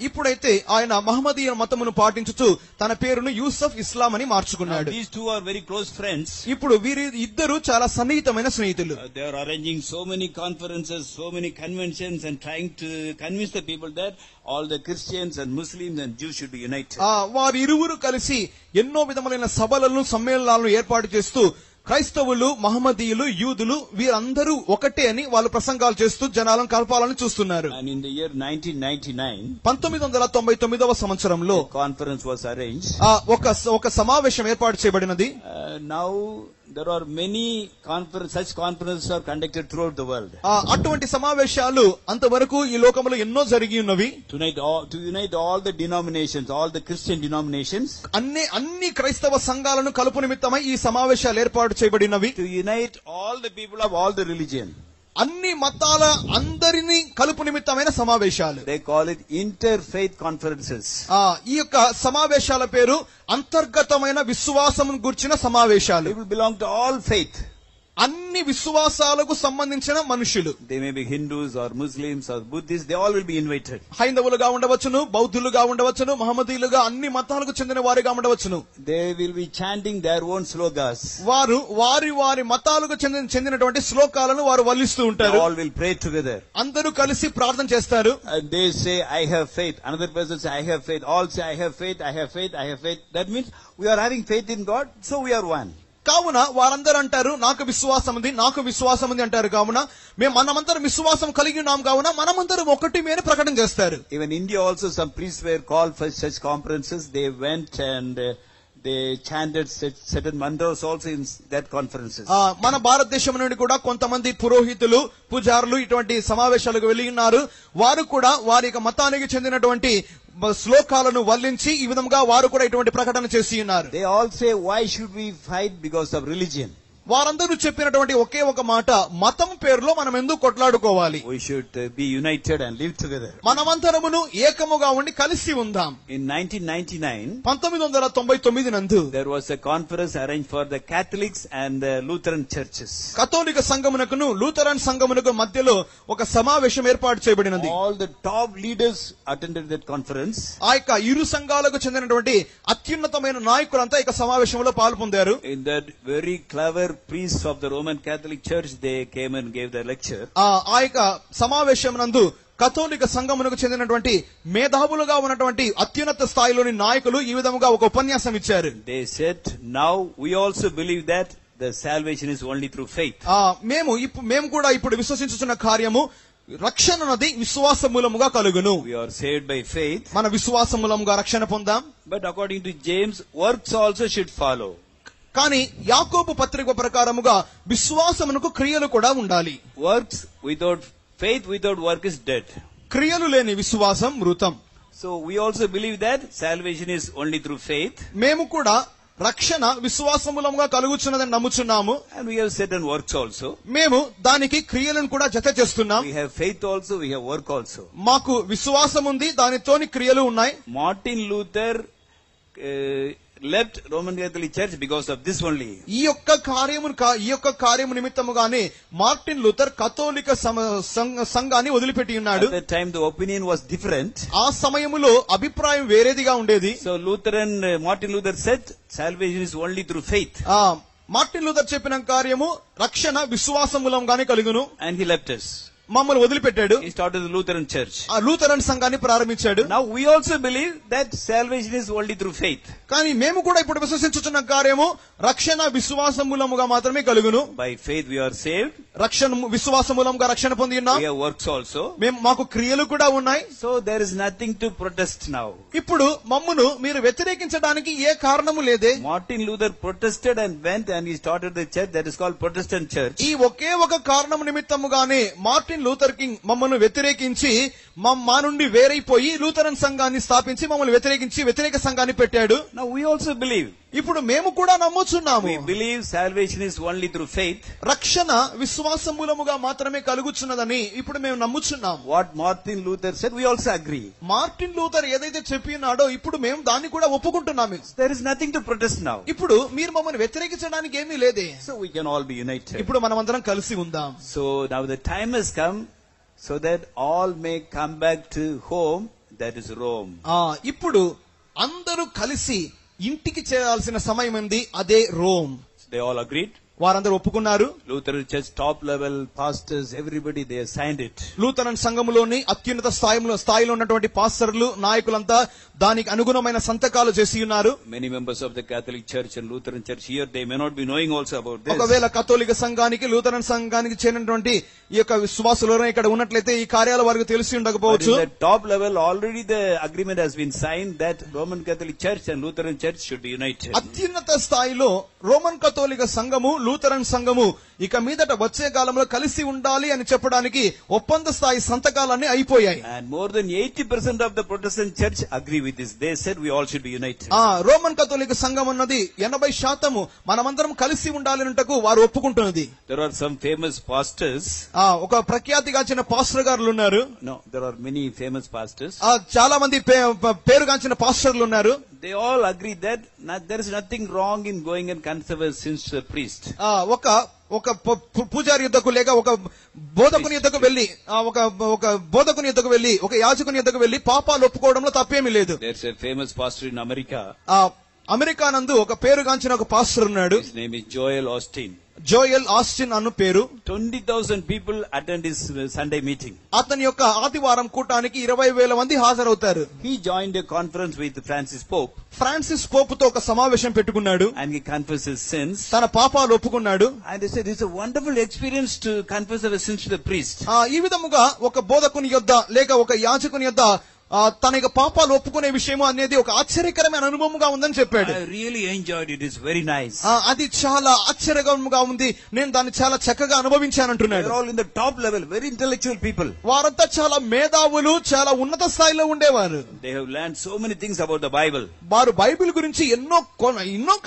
S1: ఇప్పుడైతే ఆయన మహమ్మదీయ మతమును పాటించుతూ తన పేరును యూసఫ్ ఇస్లాం అని మార్చుకున్నాడు.
S2: These two are very close friends.
S1: ఇప్పుడు వీరి ఇద్దరు చాలా సన్నిహితమైన స్నేహితులు.
S2: They are arranging so many conferences, so many conventions and trying to convince the people that all the Christians and Muslims and Jews should be united.
S1: వారు ఇరువురు కలిసి ఎన్నో విధములైన సభలను సమ్మేళనాలను ఏర్పాటు చేస్తూ క్రైస్తవులు మహమ్మదీయులు యూదులు వీరందరూ ఒకటే అని వాళ్ళు ప్రసంగాలు చేస్తూ జనాలను కలపాలని చూస్తున్నారు.
S2: And in the year 1999,
S1: 1999వ సంవత్సరంలో
S2: conference was arranged.
S1: ఒక సమావేశం ఏర్పాటు చేయబడినది.
S2: Now There are many such conferences are conducted throughout the world.
S1: అటువంటి సమావేశాలు అంతవరకు ఈ లోకంలో ఎన్నో జరిగి ఉన్నవి.
S2: To unite all the denominations, all the Christian denominations.
S1: అన్ని క్రైస్తవ సంఘాలను కలుపు నిమిత్తమై ఈ సమావేశాలు ఏర్పాటు చేయబడినవి.
S2: To unite all the people of all the religion.
S1: అన్ని మతాల అందరినీ కలుపు నిమిత్తమైన సమావేశాలు.
S2: They call it interfaith conferences.
S1: ఈ యొక్క సమావేశాల పేరు అంతర్గతమైన విశ్వాసం గురించిన సమావేశాలు.
S2: People belong to all faith.
S1: అన్ని విశ్వాసాలకు సంబంధించిన మనుషులు.
S2: They may be Hindus or Muslims or Buddhists, they all will be invited.
S1: హైందవులుగా ఉండవచ్చును, బౌద్ధులుగా ఉండవచ్చును, మహమ్మదీయులుగా, అన్ని మతాలకు చెందిన వారిగా ఉండవచ్చును.
S2: They will be chanting their own slogas.
S1: వారు వారి మతాలకు చెందినటువంటి శ్లోకాలను వారు వల్లిస్తూ ఉంటారు.
S2: They all will pray together.
S1: అందరూ కలిసి ప్రార్థన చేస్తారు.
S2: And they say, I have faith. Another person say, I have faith. All say, I have faith, I have faith, I have faith. That means we are having faith in God, so we are one.
S1: కావున వారందరూ అంటారు, నాకు విశ్వాసం ఉంది అంటారు. కావున మనమందరం విశ్వాసం కలిగి ఉన్నాం, కావున మనమందరం ఒకటి అని ప్రకటన చేస్తారు.
S2: Even India also, some priests were called for such conferences. They went and they chanted certain mantras also in that conferences.
S1: మన భారతదేశం నుండి కూడా కొంతమంది పురోహితులు, పూజారులు ఇటువంటి సమావేశాలకు వెళ్లి ఉన్నారు. వారు కూడా వారి మతానికి చెందినటువంటి శ్లోకాలను వల్లించి ఈ విధంగా వారు కూడా ఇటువంటి ప్రకటన చేసి ఉన్నారు.
S2: They all say, why should we fight because of religion?
S1: వారందరూ చెప్పినటువంటి ఒకే ఒక మాట, మతం పేరులో మనం ఎందుకు కొట్లాడుకోవాలి?
S2: We should be united and live together.
S1: మనమంతరమును ఏకముగా ఉండి కలిసి ఉందాం.
S2: In 1999,
S1: 1999 నందు
S2: there was a conference arranged for the Catholics and the Lutheran churches.
S1: కథోలిక సంఘమునకును లూథరన్ సంఘమునకు మధ్యలో ఒక సమావేశం ఏర్పాటు చేయబడినది.
S2: All the top leaders attended that conference.
S1: ఆ యొక్క ఇరు సంఘాలకు చెందినటువంటి అత్యున్నతమైన నాయకులంతా ఈ సమావేశంలో పాల్గొందారు.
S2: In that very clever priests of the Roman Catholic Church, they came and gave their lecture.
S1: ఆ యొక్క సమావేశం నందు కథోలిక సంఘమునకు చెందినటువంటి మేధావులుగా ఉన్నటువంటి అత్యున్నత స్థాయిలోని నాయకులు ఈ విధంగా ఒక ఉపన్యాసం ఇచ్చారు.
S2: They said, now we also believe that the salvation is only through faith.
S1: మేము కూడా ఇప్పుడు విశ్వసించుచున్న కార్యము రక్షణ నది విశ్వాస మూలముగా కలుగును.
S2: We are saved by faith.
S1: మన విశ్వాస మూలముగా రక్షణ పొందాం.
S2: But according to James, works also should follow.
S1: కానీ యాకోబు పత్రిక ప్రకారముగా విశ్వాసమునకు క్రియలు కూడా ఉండాలి.
S2: Works without faith, without work is dead.
S1: క్రియలు లేని విశ్వాసం మృతం.
S2: So we also believe that salvation is only through faith.
S1: మేము కూడా రక్షణ విశ్వాసమూలంగా కలుగుచున్నదని నమ్ముచున్నాము.
S2: And we have certain works also.
S1: మేము దానికి క్రియలను కూడా జత చేస్తున్నాం.
S2: We have faith also, we have work also.
S1: మాకు విశ్వాసం ఉంది, దానితోని క్రియలు ఉన్నాయి.
S2: Martin Luther left Roman Catholic Church because of this only.
S1: ఈ యొక్క కార్యము నిమిత్తముగానే మార్టిన్ లూథర్ కథోలిక సంఘాన్ని వదిలిపెట్టి ఉన్నాడు.
S2: At that time the opinion was different.
S1: ఆ సమయములో అభిప్రాయం వేరేదిగా ఉండేది.
S2: So Martin Luther said salvation is only through faith.
S1: Martin Luther చెప్పిన కార్యము రక్షణ విశ్వాసమూలంగానే కలుగును.
S2: And he left us.
S1: మమ్మల్ని వదిలిపెట్టాడు.
S2: He started the Lutheran church.
S1: ఆ లూథరన్ సంఘాన్ని ప్రారంభించాడు.
S2: Now we also believe that salvation is only through faith.
S1: కానీ మేము కూడా ఇప్పుడు విశ్వసించుచున్న కార్యము రక్షణ విశ్వాసమూలముగా మాత్రమే కలుగును.
S2: By faith we are saved.
S1: రక్షణ విశ్వాసమూలంగా రక్షణ పొంది ఉన్నాం.
S2: We have works also.
S1: మాకు క్రియలు కూడా ఉన్నాయి.
S2: So there is nothing to protest now.
S1: ఇప్పుడు మమ్మును మీరు వ్యతిరేకించడానికి ఏ కారణము లేదే.
S2: Martin Luther protested and went and he started the church that is called Protestant Church.
S1: ఈ ఒకే ఒక కారణము నిమిత్తముగానే మార్టిన్ లూథర్ కింగ్ మమ్మల్ని వ్యతిరేకించి మా నుండి వేరైపోయి లూథరన్ సంఘాన్ని స్థాపించి మమ్మల్ని వ్యతిరేక సంఘాన్ని పెట్టాడు.
S2: Now we also believe.
S1: ఇప్పుడు మేము కూడా నమ్ముచున్నాము.
S2: We believe salvation is only through faith.
S1: రక్షణ విశ్వాస మూలముగా మాత్రమే కలుగుచున్నదని ఇప్పుడు మేము నమ్ముచున్నాము.
S2: What Martin Luther said, we also agree.
S1: Martin Luther ఏదైతే చెప్పినాడో ఇప్పుడు మేము దాన్ని కూడా ఒప్పుకుంటున్నాము.
S2: There is nothing to protest now.
S1: ఇప్పుడు మీరు మమ్మల్ని వ్యతిరేకించడానికి ఏమీ లేదే.
S2: So we can all be united.
S1: ఇప్పుడు మనమందరం కలిసి ఉందాం.
S2: So now the time has come so that all may come back to home, that is Rome.
S1: ఇప్పుడు అందరూ కలిసి ఇంటికి చేరాల్సిన సమయం ఉంది, అదే రోమ్.
S2: They all agreed.
S1: వారందరూ ఒప్పుకున్నారు.
S2: Lutheran Church top level pastors, everybody, they signed it.
S1: Lutheran సంఘములోని అత్యున్నత స్థాయిలో ఉన్నటువంటి పాస్టర్లు, నాయకులంతా దానికి అనుగుణమైన సంతకాలు చేసి ఉన్నారు.
S2: Many members of the Catholic Church and Lutheran Church here, they may not be knowing also about this.
S1: ఒకవేళ కథోలిక సంఘానికి, లూథరన్ సంఘానికి చెందినటువంటి ఈ యొక్క విశ్వాసులు ఇక్కడ ఉన్నట్లయితే ఈ కార్యాలు వారికి తెలిసి ఉండకపోవచ్చు.
S2: But in the top level, already the agreement has been signed that Roman Catholic Church and Lutheran Church should be united.
S1: అత్యున్నత స్థాయిలో రోమన్ కథోలిక సంఘము, లూథరన్ సంఘము ఇక మీదట వచ్చే కాలంలో కలిసి ఉండాలి అని చెప్పడానికి ఒప్పంద స్థాయి సంతకాలన్నీ అయిపోయాయి.
S2: And more than 80% of the Protestant Church agree with this. They said we all should be united.
S1: Roman కథోలిక సంఘం అన్నది 80% మనమందరం కలిసి ఉండాలన్నటకు వారు ఒప్పుకుంటున్నది.
S2: There are some famous pastors.
S1: ఒక ప్రఖ్యాతిగాంచిన పాస్టర్ గారులు ఉన్నారు.
S2: No, there are many famous pastors.
S1: చాలా మంది పేరుగాంచిన పాస్టర్లు ఉన్నారు.
S2: They all agree that there is nothing wrong in going and confess our sins to a priest.
S1: ఒక పూజారి యుద్ధకు లేక ఒక బోధకుని యుద్ధకు వెళ్లి ఒక యాజకుని యుద్ధకు వెళ్లి పాపాలు ఒప్పుకోవడంలో తప్పేమీ లేదు.
S2: There's a famous pastor in America.
S1: America నందు ఒక పేరుగాంచిన ఒక పాస్టర్ ఉన్నాడు.
S2: His name is Joel Osteen.
S1: Joel Osteen అను పేరు.
S2: 20,000 people attend his Sunday meeting.
S1: అతని యొక్క ఆదివారం కూటానికి 20,000 మంది హాజరవుతారు.
S2: He joined a conference with Francis Pope.
S1: Francis Pope తో ఒక సమావేశం పెట్టుకున్నాడు.
S2: And he confessed his sins.
S1: తన పాపాలు ఒప్పుకున్నాడు.
S2: And they said it's a wonderful experience to confess our sins to the priest.
S1: ఈ విధముగా ఒక బోధకుని యొద్ద లేక ఒక యాజకుని యొద్ద తన యొక్క పాపాలు ఒప్పుకునే విషయం అనేది ఒక ఆశ్చర్యకరమైన అనుభవంగా ఉందని చెప్పాడు.
S2: I really enjoyed it. It's very nice.
S1: అది చాలా ఆశ్చర్యకరంగా ఉంది, నేను దాన్ని చాలా చక్కగా అనుభవించానంటున్నాడు.
S2: They're all in the top level, very intellectual people.
S1: వారంతా చాలా మేధావులు, చాలా ఉన్నత స్థాయిలో ఉండేవారు.
S2: They have learned so many things about the Bible.
S1: వారు బైబిల్ గురించి ఎన్నో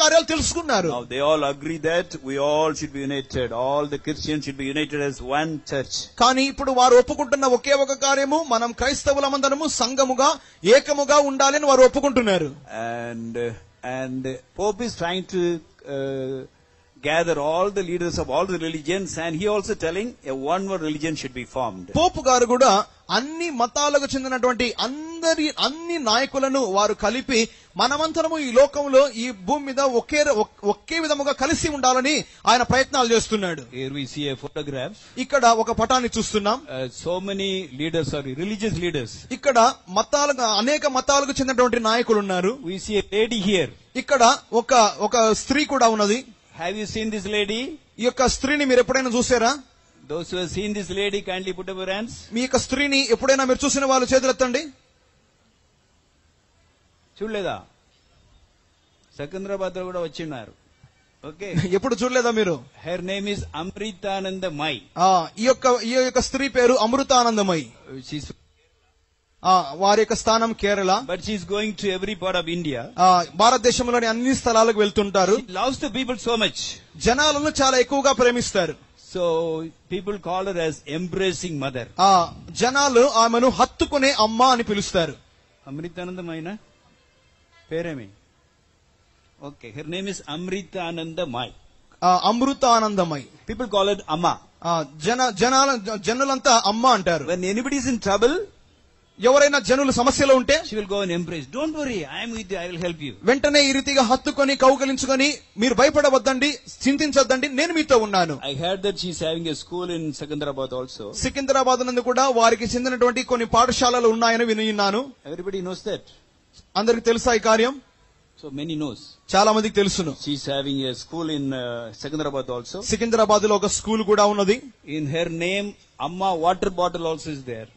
S1: కార్యాలు తెలుసుకున్నారు.
S2: Now they all agree that we all should be united. All the Christians should be united as one church.
S1: కానీ ఇప్పుడు వారు ఒప్పుకుంటున్న ఒకే ఒక కార్యము, మనం క్రైస్తవులమందరము సంఘముగా ఏకముగా ఉండాలని వారు ఒప్పుకుంటున్నారు.
S2: And Pope is trying to gather all the leaders of all the religions, and he also telling a one more religion should be formed.
S1: పోపు గారు కూడా అన్ని మతాలకు చెందినటువంటి అన్ని నాయకులను వారు కలిపి మనమంతరము ఈ లోకంలో ఈ భూమి మీద ఒకే విధముగా కలిసి ఉండాలని ఆయన ప్రయత్నాలు చేస్తున్నాడు.
S2: Here we see a photograph.
S1: ఇక్కడ ఒక పటాన్ని చూస్తున్నాం.
S2: So many leaders are religious leaders.
S1: ఇక్కడ అనేక మతాలకు చెందినటువంటి నాయకులు ఉన్నారు.
S2: We see a lady here.
S1: ఇక్కడ ఒక స్త్రీ కూడా ఉన్నది.
S2: Have you seen this lady?
S1: ఈ యొక్క స్త్రీని మీరు ఎప్పుడైనా చూసారా?
S2: Those who have seen this lady, kindly put up your hands.
S1: మీ యొక్క స్త్రీని ఎప్పుడైనా మీరు చూసిన వాళ్ళు చేతులెత్తండి.
S2: చూడలేదా? సికింద్రాబాద్ లో కూడా వచ్చిన్నారు. ఓకే,
S1: ఎప్పుడు చూడలేదా మీరు?
S2: Her name is Amritanandamayi.
S1: ఈ యొక్క స్త్రీ పేరు అమృతానందమయి. వారి యొక్క స్థానం Kerala.
S2: But she is going to every part of India.
S1: భారతదేశంలోని అన్ని స్థలాలకు వెళ్తుంటారు.
S2: She loves the people so much.
S1: జనాలను చాలా ఎక్కువగా ప్రేమిస్తారు.
S2: So people call her as embracing mother.
S1: జనాలు ఆమెను హత్తుకునే అమ్మ అని పిలుస్తారు.
S2: అమృతానందమైన పేరేమి? Okay, her name is Amritanandamayi.
S1: Amritanandamayi.
S2: People call it amma.
S1: జనులంతా అమ్మ అంటారు.
S2: When anybody is in trouble,
S1: ఎవరైనా జనులు సమస్యలో ఉంటే
S2: she will go and embrace. Don't worry, I am with you, I will help you.
S1: వెంటనే ఈ రీతిగా హత్తుకొని కౌగలించుకొని, మీరు భయపడవద్దండి, చింతించొద్దండి, నేను మీతో ఉన్నాను.
S2: I heard that she is having a school in Secunderabad also.
S1: Secunderabad నందు కూడా వారికి చెందినటువంటి కొన్ని పాఠశాలలు ఉన్నాయని విన్నాను.
S2: Everybody knows that.
S1: అందరికి తెలుసా ఈ కార్యం?
S2: So many knows.
S1: చాలా మందికి తెలుసును.
S2: She is having a school in Secunderabad also.
S1: Secunderabad లో ఒక స్కూల్ కూడా ఉన్నది.
S2: In her name, Amma water bottle also is there.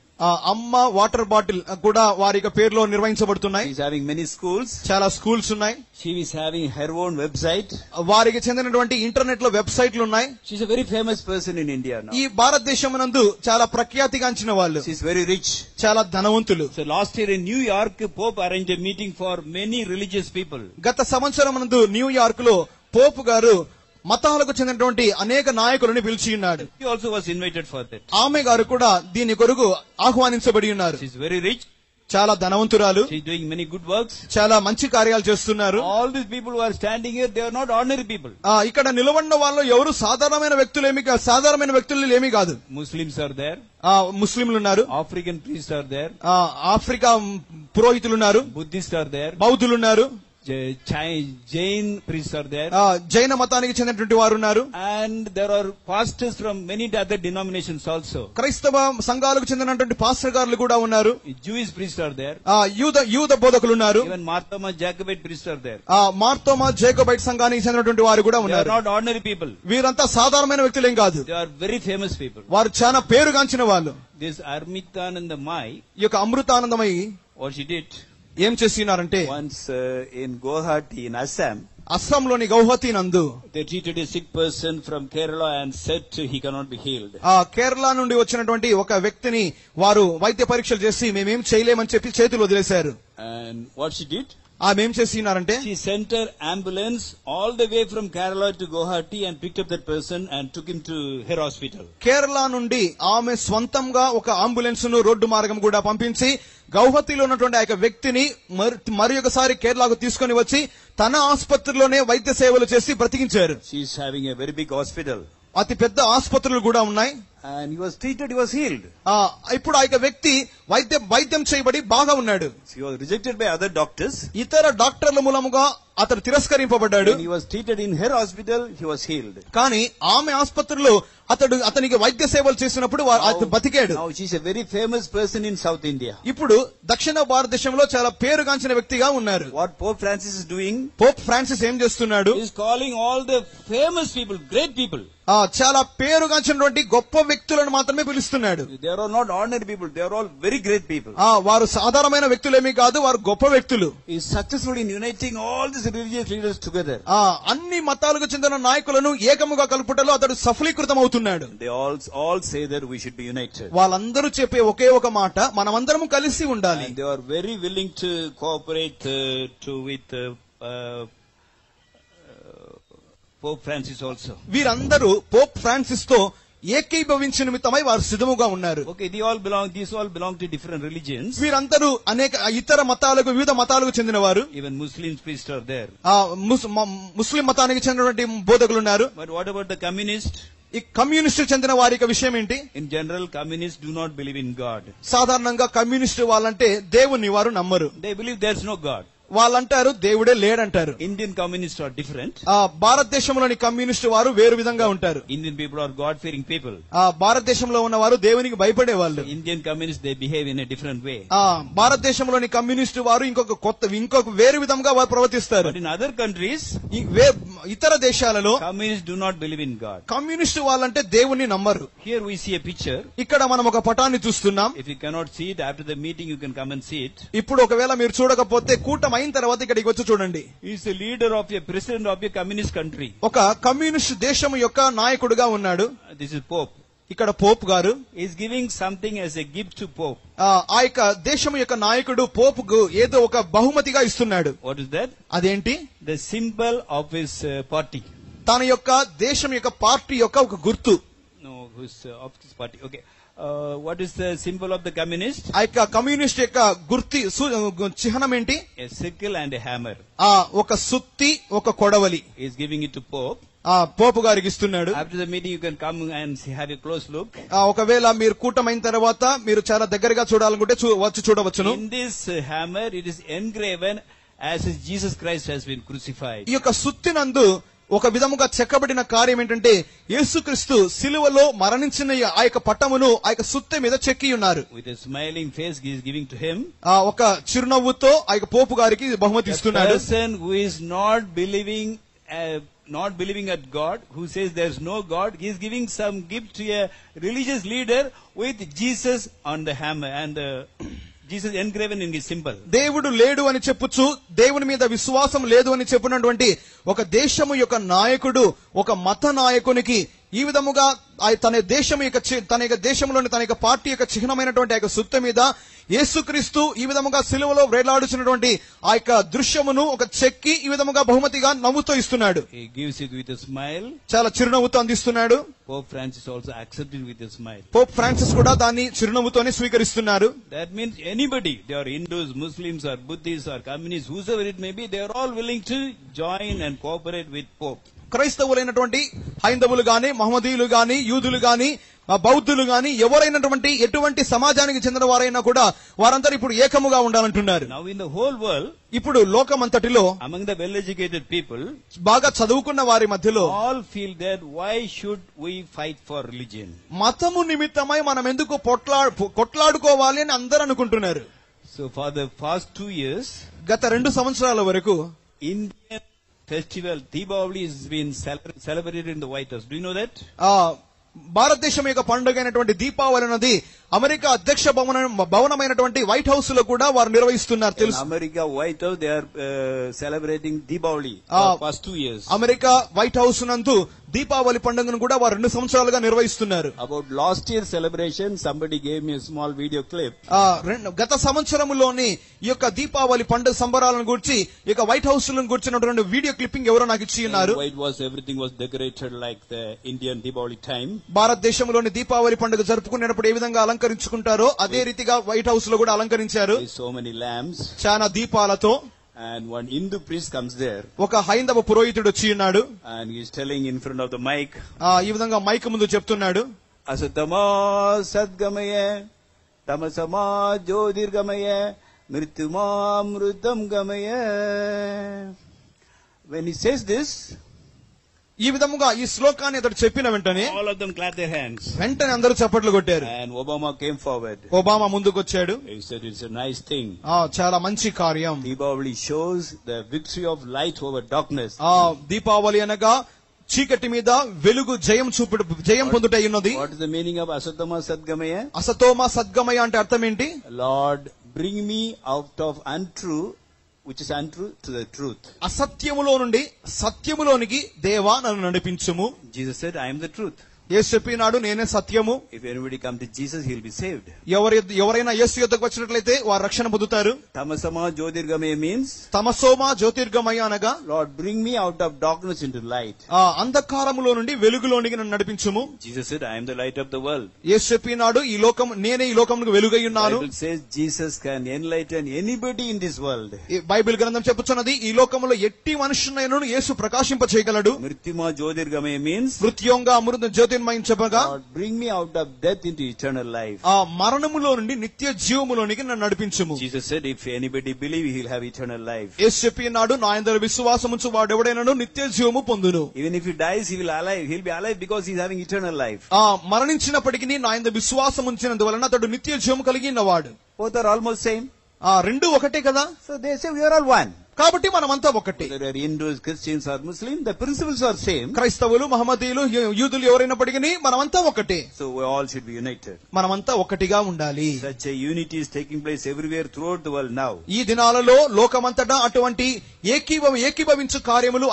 S1: అమ్మ వాటర్ బాటిల్ కూడా వారి పేరులో నిర్వహించబడుతున్నాయి.
S2: She is having many schools.
S1: చాలా స్కూల్స్ ఉన్నాయి.
S2: She is having her own website.
S1: వారికి చెందినటువంటి ఇంటర్నెట్ లో వెబ్సైట్లు ఉన్నాయి.
S2: She is a very famous person in India now.
S1: ఈ భారతదేశం నందు చాలా ప్రఖ్యాతిగాంచిన వాళ్ళు.
S2: She is very rich.
S1: చాలా ధనవంతులు.
S2: So last year in New York, Pope arranged a meeting for many religious people.
S1: గత సంవత్సరం నందు న్యూయార్క్ లో పోపు గారు మతాలకు చెందినటువంటి అనేక నాయకులను పిలిచి ఉన్నాడు.
S2: He also was invited for that.
S1: ఆమె గారు కూడా దీని కొరకు ఆహ్వానించబడి ఉన్నారు.
S2: She is very rich.
S1: చాలా ధనవంతురాలు.
S2: She is doing many good works.
S1: చాలా మంచి కార్యాలు చేస్తున్నారు.
S2: All these people who are standing here, they are not ordinary people.
S1: ఇక్కడ నిలబడిన వాళ్ళు ఎవరు సాధారణమైన వ్యక్తులు ఏమీ కాదు.
S2: Muslims are there.
S1: ముస్లింలు ఉన్నారు.
S2: African priests are there.
S1: Africa పురోహితులు ఉన్నారు.
S2: Buddhists are there.
S1: బౌద్ధులు ఉన్నారు.
S2: Jain priests are there.
S1: జైన మతానికి చెందినటువంటి వారు ఉన్నారు.
S2: And there are pastors from many other denominations also.
S1: క్రైస్తవ సంఘాలకు చెందినటువంటి పాస్టర్ గారులు కూడా ఉన్నారు.
S2: Jewish priests are there.
S1: యూద బోధకులు ఉన్నారు.
S2: Even Marthoma Jacobite priests are there.
S1: Marthoma జేకోబైట్ సంఘానికి చెందినటువంటి వారు కూడా
S2: They are
S1: ఉన్నారు.
S2: not ordinary people.
S1: వీరంతా సాధారణమైన వ్యక్తులేం కాదు.
S2: They are very famous people.
S1: వారు చాలా పేరుగాంచిన వాళ్ళు.
S2: This Amritanandamai,
S1: ఈ యొక్క అమృతానందమయ్యి
S2: what she did
S1: ఏం చేస్తున్నారంటే,
S2: once in Guwahati in Assam,
S1: అస్సాంలోని గౌహతి నందు
S2: they treated a sick person from Kerala and said he cannot be healed.
S1: Kerala నుండి వచ్చినటువంటి ఒక వ్యక్తిని వారు వైద్య పరీక్షలు చేసి మేమేం చేయలేమని చెప్పి చేతులు వదిలేశారు.
S2: And what she did?
S1: ఆమె ఏం చేస్తున్నారంటే,
S2: She sent her ambulance all the way from Kerala to Guwahati and picked up that person and took him to her hospital.
S1: Kerala నుండి ఆమె స్వంతంగా ఒక అంబులెన్స్ ను రోడ్డు మార్గం కూడా పంపించి గౌహతిలో ఉన్నటువంటి ఆ యొక్క వ్యక్తిని మరి ఒకసారి కేరళకు తీసుకొని వచ్చి తన ఆసుపత్రిలోనే వైద్య సేవలు చేసి బ్రతికించారు.
S2: She is having a very big hospital.
S1: అతి పెద్ద ఆసుపత్రులు కూడా ఉన్నాయి.
S2: And he was treated, he was healed.
S1: ఇప్పుడు ఆ యొక్క వ్యక్తి వైద్యం చేయబడి బాగా ఉన్నాడు.
S2: He was rejected by other doctors.
S1: ఇతర డాక్టర్ల మూలముగా అతడు తిరస్కరింపబడ్డాడు.
S2: When he was treated in her hospital, he was healed.
S1: కానీ ఆమె ఆసుపత్రిలో అతనికి వైద్య సేవలు చేసినప్పుడు అతను బతికాడు.
S2: Now she is a very famous person in South India.
S1: ఇప్పుడు దక్షిణ భారతదేశంలో చాలా పేరుగాంచిన వ్యక్తిగా ఉన్నారు.
S2: What Pope Francis is doing?
S1: Pope Francis ఏం చేస్తున్నాడు?
S2: He is calling all the famous people, great people.
S1: చాలా పేరుగాంచినటువంటి గొప్ప వ్యక్తులను మాత్రమే పిలుస్తున్నాడు.
S2: They are all not ordinary people, they are all very great people.
S1: వారు సాధారణమైన వ్యక్తులేమీ కాదు, వారు గొప్ప వ్యక్తులు.
S2: He is successful in uniting all these religious leaders together.
S1: అన్ని మతాలకు చెందిన నాయకులను ఏకముగా కలుపుటలో అతడు సఫలీకృతం అవుతున్నాడు.
S2: They all say that we should be united.
S1: వాళ్ళందరూ చెప్పే ఒకే ఒక మాట, మనమందరం కలిసి ఉండాలి.
S2: And they are very willing to cooperate with Pope Francis also.
S1: వీరందరూ పోప్ ఫ్రాన్సిస్ తో ఏకీభవించిన నిమిత్తమై వారు సిద్ధముగా ఉన్నారు.
S2: Okay, these all belong to different religions.
S1: వీరందరూ అనేక ఇతర మతాలకు, వివిధ మతాలకు చెందిన వారు.
S2: Even Muslim priests are there.
S1: ముస్లిం మతానికి చెందినటువంటి బోధకులు ఉన్నారు.
S2: But what about the communist?
S1: ఈ కమ్యూనిస్టు చెందిన వారి యొక్క విషయం ఏంటి?
S2: In general, communists do not believe in God.
S1: సాధారణంగా కమ్యూనిస్టు వాళ్ళంటే దేవుణ్ణి వారు నమ్మరు.
S2: They believe there is no God.
S1: వాళ్ళంటారు దేవుడే లేడంటారు.
S2: Indian communists are different.
S1: భారతదేశంలోని కమ్యూనిస్టు వారు వేరు విధంగా ఉంటారు.
S2: Indian people are God-fearing people.
S1: భారతదేశంలో ఉన్న వారు దేవునికి భయపడే వాళ్ళు.
S2: Indian communists, they behave in a different way.
S1: భారతదేశంలోని కమ్యూనిస్టు వారు ఇంకొక వేరు విధంగా వారు ప్రవర్తిస్తారు.
S2: But in other countries,
S1: ఇతర దేశాలలో
S2: communists do not believe in God.
S1: Communist వాళ్ళంటే దేవుణ్ణి నమ్మరు.
S2: Here we see a picture.
S1: ఇక్కడ మనం ఒక పటాన్ని చూస్తున్నాం.
S2: If you cannot see it, after the meeting you can come and see it.
S1: ఇప్పుడు ఒకవేళ మీరు చూడకపోతే కూటమి అయిన తర్వాత ఇక్కడికి వచ్చి చూడండి.
S2: He is the leader of a president of a communist country.
S1: ఒక కమ్యూనిస్ట్ దేశం యొక్క నాయకుడుగా ఉన్నాడు.
S2: This is Pope.
S1: ఇక్కడ పోప్ గారు
S2: is giving something as a gift to Pope.
S1: ఆ యొక్క దేశం యొక్క నాయకుడు పోపుకు ఏదో ఒక బహుమతిగా ఇస్తున్నాడు.
S2: What is that?
S1: అదేంటి?
S2: The symbol of his party.
S1: తన యొక్క దేశం యొక్క పార్టీ యొక్క ఒక గుర్తు.
S2: No, of his party. Okay. What is the symbol of the communist?
S1: ఆ యొక్క కమ్యూనిస్ట్ యొక్క గుర్తి చిహ్నం ఏంటి?
S2: A sickle and a hammer.
S1: ఒక సుత్తి, ఒక కొడవలి.
S2: He is giving it to Pope.
S1: పోపు గారికి ఇస్తున్నాడు.
S2: After the meeting you can come and have a close look.
S1: ఒకవేళ మీరు కూటమైన తర్వాత మీరు చాలా దగ్గరగా చూడాలనుకుంటే వచ్చి చూడవచ్చును.
S2: In this hammer it is engraven as Jesus Christ has been crucified.
S1: ఈ యొక్క సుత్తినందు ఒక విధముగా చెక్కబడిన కార్యం ఏంటంటే యేసుక్రీస్తు సిలువలో మరణించిన ఆ యొక్క పట్టమును ఆ యొక్క సుత్తె మీద చెక్కి ఉన్నారు.
S2: With a smiling face he is giving to him.
S1: ఒక చిరునవ్వుతో ఆ యొక్క పోపు గారికి బహుమతి ఇస్తున్నాడు.
S2: The person who is not believing at God, who says there is no God, he is giving some gift to a religious leader with Jesus on the hammer and Jesus engraven in his symbol.
S1: దేవుడు లేడు అని చెప్పుచు దేవుని మీద విశ్వాసం లేదు అని చెప్పినటువంటి ఒక దేశము యొక్క నాయకుడు ఒక మత నాయకునికి ఈ విధముగా తన యొక్క దేశంలోని తన యొక్క పార్టీ యొక్క చిహ్నమైనటువంటి ఆ యొక్క సుత్త మీద యేసుక్రీస్తు ఈ విధముగా సిలువలో వేలాడుచున్నటువంటి ఆ యొక్క దృశ్యమును ఒక చెక్కి ఈ విధముగా బహుమతిగా నవ్వుతో ఇస్తున్నాడు.
S2: He gives it with a smile.
S1: చాలా చిరునవ్వుతో అందిస్తున్నాడు.
S2: Pope Francis also accepted with a smile.
S1: Pope Francis కూడా దాన్ని చిరునవ్వుతోనే స్వీకరిస్తున్నారు.
S2: That means anybody, they are Hindus, Muslims or Buddhists or communists, whosoever it may be, they are all willing to join and cooperate with Pope.
S1: క్రైస్తవులైనటువంటి హైందవులు గాని, మహమ్మదీయులు గాని, యూదులు గాని, బౌద్ధులు గాని ఎవరైనటువంటి ఎటువంటి సమాజానికి చెందిన వారైనా కూడా వారందరూ ఇప్పుడు ఏకముగా ఉండాలంటున్నారు.
S2: Now in the whole world,
S1: ఇప్పుడు లోకమంతటిలో
S2: among the well-educated people,
S1: బాగా చదువుకున్న వారి మధ్యలో
S2: all feel that why should we fight for religion?
S1: మతము నిమిత్తమై మనం ఎందుకు కొట్లాడుకోవాలి అని అందరూ అనుకుంటున్నారు.
S2: So for the past 2 years,
S1: గత 2 సంవత్సరాల వరకు
S2: Indian festival Deepavali has been celebrated in the White House. Do you know that?
S1: భారతదేశం యొక్క పండుగ అయినటువంటి దీపావళి అనేది అమెరికా అధ్యక్ష భవనమైనటువంటి వైట్ హౌస్ లో కూడా వారు నిర్వహిస్తున్నారు తెలుసు.
S2: America white house they are celebrating Deepavali for past 2 years.
S1: America white house నందు దీపావళి పండుగను కూడా వారు 2 సంవత్సరాలుగా నిర్వహిస్తున్నారు.
S2: About last year celebration somebody gave me small video clip.
S1: గత సంవత్సరంలోని ఈ యొక్క దీపావళి పండుగ సంబరాలను గురించి ఈ యొక్క వైట్ హౌస్ లను గురించినటువంటి వీడియో క్లిప్పింగ్ ఎవరో నాకు ఇచ్చి ఉన్నారు.
S2: Everything was decorated like the Indian Deepavali time.
S1: భారతదేశంలోని దీపావళి పండుగ జరుపుకునేటప్పుడు ఏ విధంగా అలంకరించుకుంటారో అదే రీతిగా వైట్ హౌస్ లో కూడా అలంకరించారు.
S2: So many lamps.
S1: చాలా దీపాలతో.
S2: And one Hindu priest comes there.
S1: ఒక హైందవ పురోహితుడు వచ్చి ఉన్నాడు.
S2: And he is telling in front of the mic.
S1: ఈ విధంగా మైక్ ముందు చెప్తున్నాడు.
S2: అసతమా సద్గమయ తమసమా జ్యోతిర్గమయ మృత్యుమా మృతం గమయ. When he says this,
S1: ఈ విధముగా ఈ శ్లోకాన్ని అతడు చెప్పిన వెంటనే
S2: all of them clap their hands.
S1: వెంటనే అందరూ చప్పట్లు కొట్టారు.
S2: And Obama came forward.
S1: Obama ముందుకొచ్చాడు.
S2: He said it's a nice thing.
S1: చాలా మంచి కార్యం.
S2: Deepavali shows the victory of light over darkness.
S1: Deepavali అనగా చీకటి మీద వెలుగు జయం పొందుటై ఉన్నది.
S2: What is the meaning of asatama sadgamaya?
S1: అసతోమ సద్గమయ అంటే అర్థం ఏంటి?
S2: Lord, bring me out of untrue, which is untrue, to the truth.
S1: అసత్యములో నుండి సత్యములోనికి దేవా నన్ను నడిపించుము.
S2: Jesus said, I am the truth.
S1: యేసు చెప్పినాడు నేనే సత్యము.
S2: If anybody come to Jesus, he will be saved.
S1: ఎవరైనా యేసు యొద్దకు వచ్చినట్లయితే వారు రక్షణ పొందుతారు.
S2: Tamasama Jyotirgamaya means
S1: తమసోమ జ్యోతిర్గమయ అనగా
S2: Lord, bring me out of darkness into light.
S1: అంధకారములో నుండి వెలుగులోనికి నన్ను నడిపించుము.
S2: Jesus said, I am the light of the world.
S1: యేసు చెప్పినాడు నేనే ఈ లోకమునకు వెలుగై ఉన్నాను.
S2: Bible says Jesus can enlighten anybody in this world.
S1: Bible గ్రంథం చెప్పుచున్నది ఈ లోకములో ఎట్టి మనుషునైనను యేసు ప్రకాశింప చేయగలడు.
S2: Mrityuma Jyotirgamaya means
S1: మృత్యోంగా అమృత జ్యోతిర్మయం చెప్పగా
S2: Lord, bring me out of death into eternal life.
S1: మరణములో నుండి నిత్య జీవములోనికి నన్ను నడిపించుము.
S2: Jesus said, if anybody believe, he will have eternal life.
S1: యేసు చెప్పినాడు నా యందు విశ్వాసముంచు వాడెవడైనను నిత్య జీవము పొందును.
S2: Even if he dies, he will alive. He'll be alive because he's having eternal life.
S1: మరణించినప్పటికీ నా యందు విశ్వాసం ఉంచినందువలన అతడు నిత్య జీవము కలిగి ఉన్నవాడు.
S2: Both are almost same.
S1: రెండు ఒకటే కదా.
S2: So they say we are all one.
S1: కాబట్టి మనమంతా ఒకటి.
S2: Whether they are Hindus, Christians or Muslims, the principles are same.
S1: క్రైస్తవులు మహమ్మదీయులు యూదులు ఎవరైనప్పటికీ మనమంతా ఒకటే.
S2: So we all should be united.
S1: మనమంతా ఒకటిగా ఉండాలి.
S2: Such a unity is taking place everywhere throughout the world now.
S1: ఈ దినాలలో లోకమంతటా అటువంటి ఏకీభవించు కార్యములు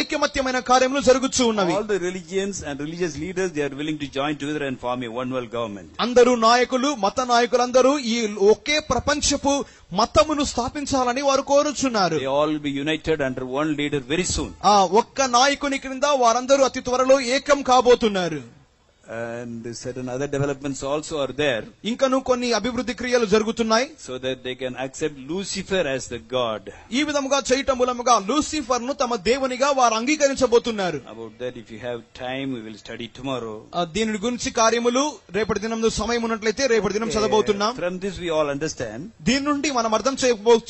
S1: ఐకమత్యమైన కార్యములు జరుగుతూ ఉన్నవి.
S2: All the religions and religious leaders, they are willing to join together and form a one world government.
S1: అందరూ నాయకులు మత నాయకులందరూ ఈ ఒకే ప్రపంచపు మతమును స్థాపించాలని వారు కోరుచున్నారు.
S2: They all will be united under one leader very soon.
S1: ఒక్క నాయకుని క్రింద వారందరూ అతి త్వరలో ఏకం కాబోతున్నారు.
S2: And certain other developments also are there.
S1: ఇంకను కొన్ని అభివృద్ధి క్రియలు జరుగుతున్నాయి.
S2: So that they can accept Lucifer as the god.
S1: ఈ విధముగా చేయటం మూలముగా లూసిఫర్ ను తమ దేవునిగా వారు అంగీకరించబోతున్నారు.
S2: About that, if you have time, we will study tomorrow.
S1: దీని గురించి కార్యములు రేపటి దినం సమయం ఉన్నట్లయితే రేపటి దినం చదవబోతున్నాం.
S2: From this we all understand.
S1: దీని నుండి మనం అర్థం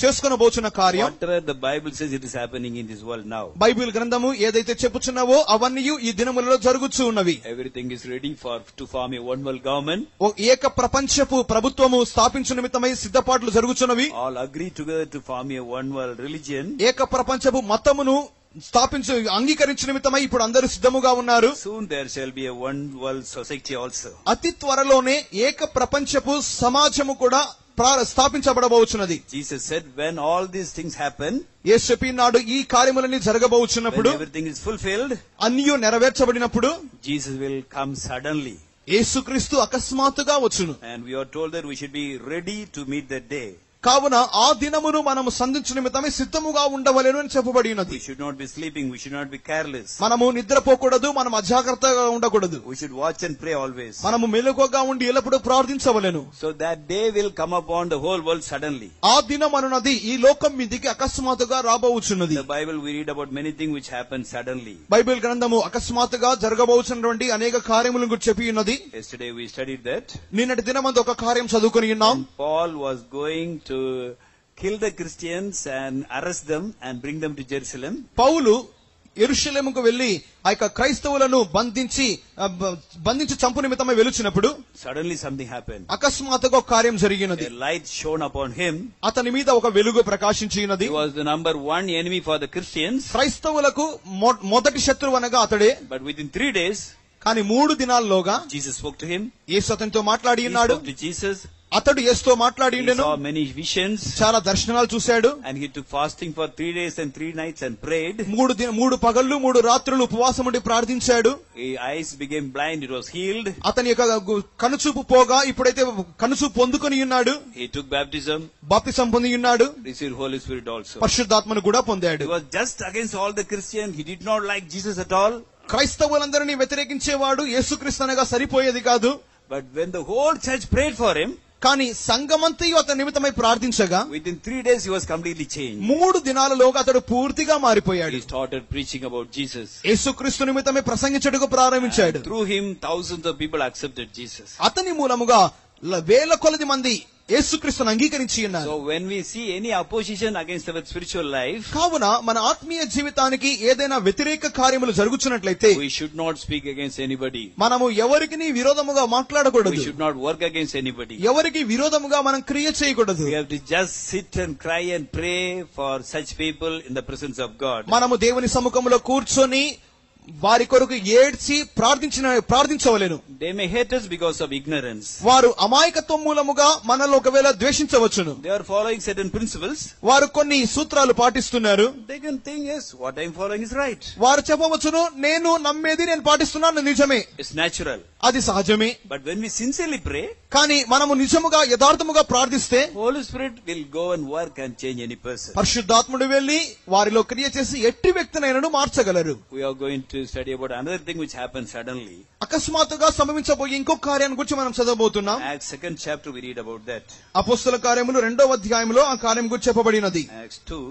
S1: చేసుకొనబోతున్న కార్యం
S2: whatever the Bible says it is happening in this world now.
S1: Bible గ్రంథము ఏదైతే చెప్పుచున్నావో అవన్నీ ఈ దినములలో జరుగుతూ ఉన్నవి.
S2: Everything is ready to form a one world government.
S1: ఏక ప్రపంచపు ప్రభుత్వము స్థాపించు నిమిత్తమై సిద్ధపాట్లు జరుగుచున్నవి.
S2: All agree together to form a one world religion.
S1: ఏక ప్రపంచపు మతమును అంగీకరించిన నిమిత్తమై ఇప్పుడు అందరూ సిద్ధముగా ఉన్నారు.
S2: Soon there shall be a one world society also.
S1: అతి త్వరలోనే ఏక ప్రపంచపు సమాజము కూడా స్థాపించబడబోచున్నది.
S2: Jesus said, when all these things happen,
S1: యేసు చెప్పినాడు ఈ కార్యములన్నీ జరగబోచున్నప్పుడు,
S2: everything is fulfilled,
S1: అన్నీ నెరవేర్చబడినప్పుడు
S2: Jesus will come suddenly.
S1: యేసుక్రీస్తు అకస్మాత్తుగా వచ్చును.
S2: And we are told that we should be ready to meet that day.
S1: కావున ఆ దినమును మనము సంధించు నిమిత్తమే సిద్ధముగా ఉండవలెను అని చెప్పబడి ఉన్నది.
S2: We should not be sleeping. We should not be careless.
S1: మనము నిద్రపోకూడదు, మనం అజాగ్రత్తగా ఉండకూడదు.
S2: We should watch and pray always.
S1: మనము మెలకువగా ఉండి ఎల్లప్పుడూ ప్రార్థించవలెను.
S2: So that day will come upon the whole world suddenly.
S1: ఆ దినం అనున్నది ఈ లోకం మీదికి అకస్మాత్తుగా రాబోచున్నది.
S2: In the Bible we read about many things which happen suddenly.
S1: Bible గ్రంథము అకస్మాత్తుగా జరగబోచున్నటువంటి అనేక కార్యములను గురించి చెప్పి ఉన్నది.
S2: Yesterday we studied that.
S1: నిన్నటి దినమందు ఒక కార్యం చదువుకొని ఉన్నాం.
S2: Paul was going to kill the Christians and arrest them and bring them to Jerusalem.
S1: పౌలు యెరూషలేముకు వెళ్లి ఆ యొక్క క్రైస్తవులను బంధించి చంపు నిమిత్తమై వెలుచినప్పుడు
S2: Suddenly something happened.
S1: అకస్మాత్తుగా ఒక కార్యం జరిగినది.
S2: A light shone upon him.
S1: అతని మీద ఒక వెలుగు ప్రకాశించినది.
S2: He was the number one enemy for the Christians.
S1: క్రైస్తవులకు మొదటి శత్రువు అనగా అతడే.
S2: But within 3 days,
S1: కానీ 3 దినాల్లోగా
S2: Jesus spoke to him.
S1: యేసు అతనితో మాట్లాడి
S2: He
S1: ఉన్నాడు.
S2: spoke to Jesus.
S1: అతడు యేసుతో మాట్లాడి
S2: He
S1: ఉండెను.
S2: saw many visions.
S1: చాలా దర్శనాలు చూశాడు.
S2: And he took fasting for 3 days and 3 nights and prayed.
S1: 3 పగళ్ళు 3 రాత్రులు ఉపవాసం ఉండి ప్రార్థించాడు.
S2: His eyes became blind. It was healed.
S1: అతని యొక్క కనుచూపు పోగా ఇప్పుడైతే కనుచూపు పొందుకొని ఉన్నాడు.
S2: He took baptism.
S1: బాప్తిసం పొంది ఉన్నాడు.
S2: Received Holy Spirit also.
S1: పరిశుద్ధాత్మను కూడా పొందాడు.
S2: He was just against all the Christians. He did not like Jesus at all.
S1: క్రైస్తవులందరినీ వ్యతిరేకించేవాడు యేసుక్రీస్తు అనగా సరిపోయేది కాదు.
S2: But when the whole church prayed for him,
S1: కానీ సంఘమంతయు అతని నిమిత్తమై ప్రార్థించగా
S2: within 3 days he was completely changed.
S1: 3 దినాలలోగా అతడు పూర్తిగా మారిపోయాడు.
S2: He started preaching about Jesus.
S1: యేసుక్రీస్తు నిమిత్తమే ప్రసంగించుటకు ప్రారంభించాడు.
S2: Through him, thousands of people accepted Jesus.
S1: అతని మూలముగా వేల కొలది మంది యేసుక్రీస్తును అంగీకరించి ఉన్నారు.
S2: So when we see any opposition against our spiritual life,
S1: కావున మన ఆత్మీయ జీవితానికి ఏదైనా వ్యతిరేక కార్యములు జరుగుతున్నట్లయితే
S2: we should not speak against anybody.
S1: మనము ఎవరికి విరోధముగా మాట్లాడకూడదు.
S2: We should not work against anybody.
S1: ఎవరికి విరోధముగా మనం క్రియ చేయకూడదు.
S2: We have to just sit and cry and pray for such people in the presence of God.
S1: మనము దేవుని సముఖంలో కూర్చొని వారి కొరకు ఏడ్చి ప్రార్థించవలెను.
S2: They may hate us because of ignorance.
S1: వారు అమాయకత్వం మూలముగా మనలో ఒకవేళ ద్వేషించవచ్చును.
S2: They are following certain principles.
S1: వారు కొన్ని సూత్రాలు పాటిస్తున్నారు.
S2: They can think, yes, what I am following is right.
S1: వారు చెప్పవచ్చును, నేను నమ్మేది నేను పాటిస్తున్నాను నిజమే,
S2: It's natural.
S1: అది సహజమే.
S2: But when we sincerely pray,
S1: కానీ మనము నిజముగా యథార్థముగా ప్రార్థిస్తే
S2: Holy Spirit will go and work and change any person.
S1: పరిశుద్ధాత్ముడు వెళ్లి వారిలో క్రియ చేసి ఎట్టి వ్యక్తినైనను మార్చగలరు.
S2: We are going to study about another thing which happened suddenly.
S1: అకస్మాత్తుగా సంభవించబోయే ఇంకొక కార్యాన్ని గురించి మనం చదవబోతున్నాం.
S2: Acts 2nd chapter we read about that.
S1: అపోస్తుల కార్యములు 2వ అధ్యాయంలో ఆ కార్యం గురించి చెప్పబడినది.
S2: Acts 2,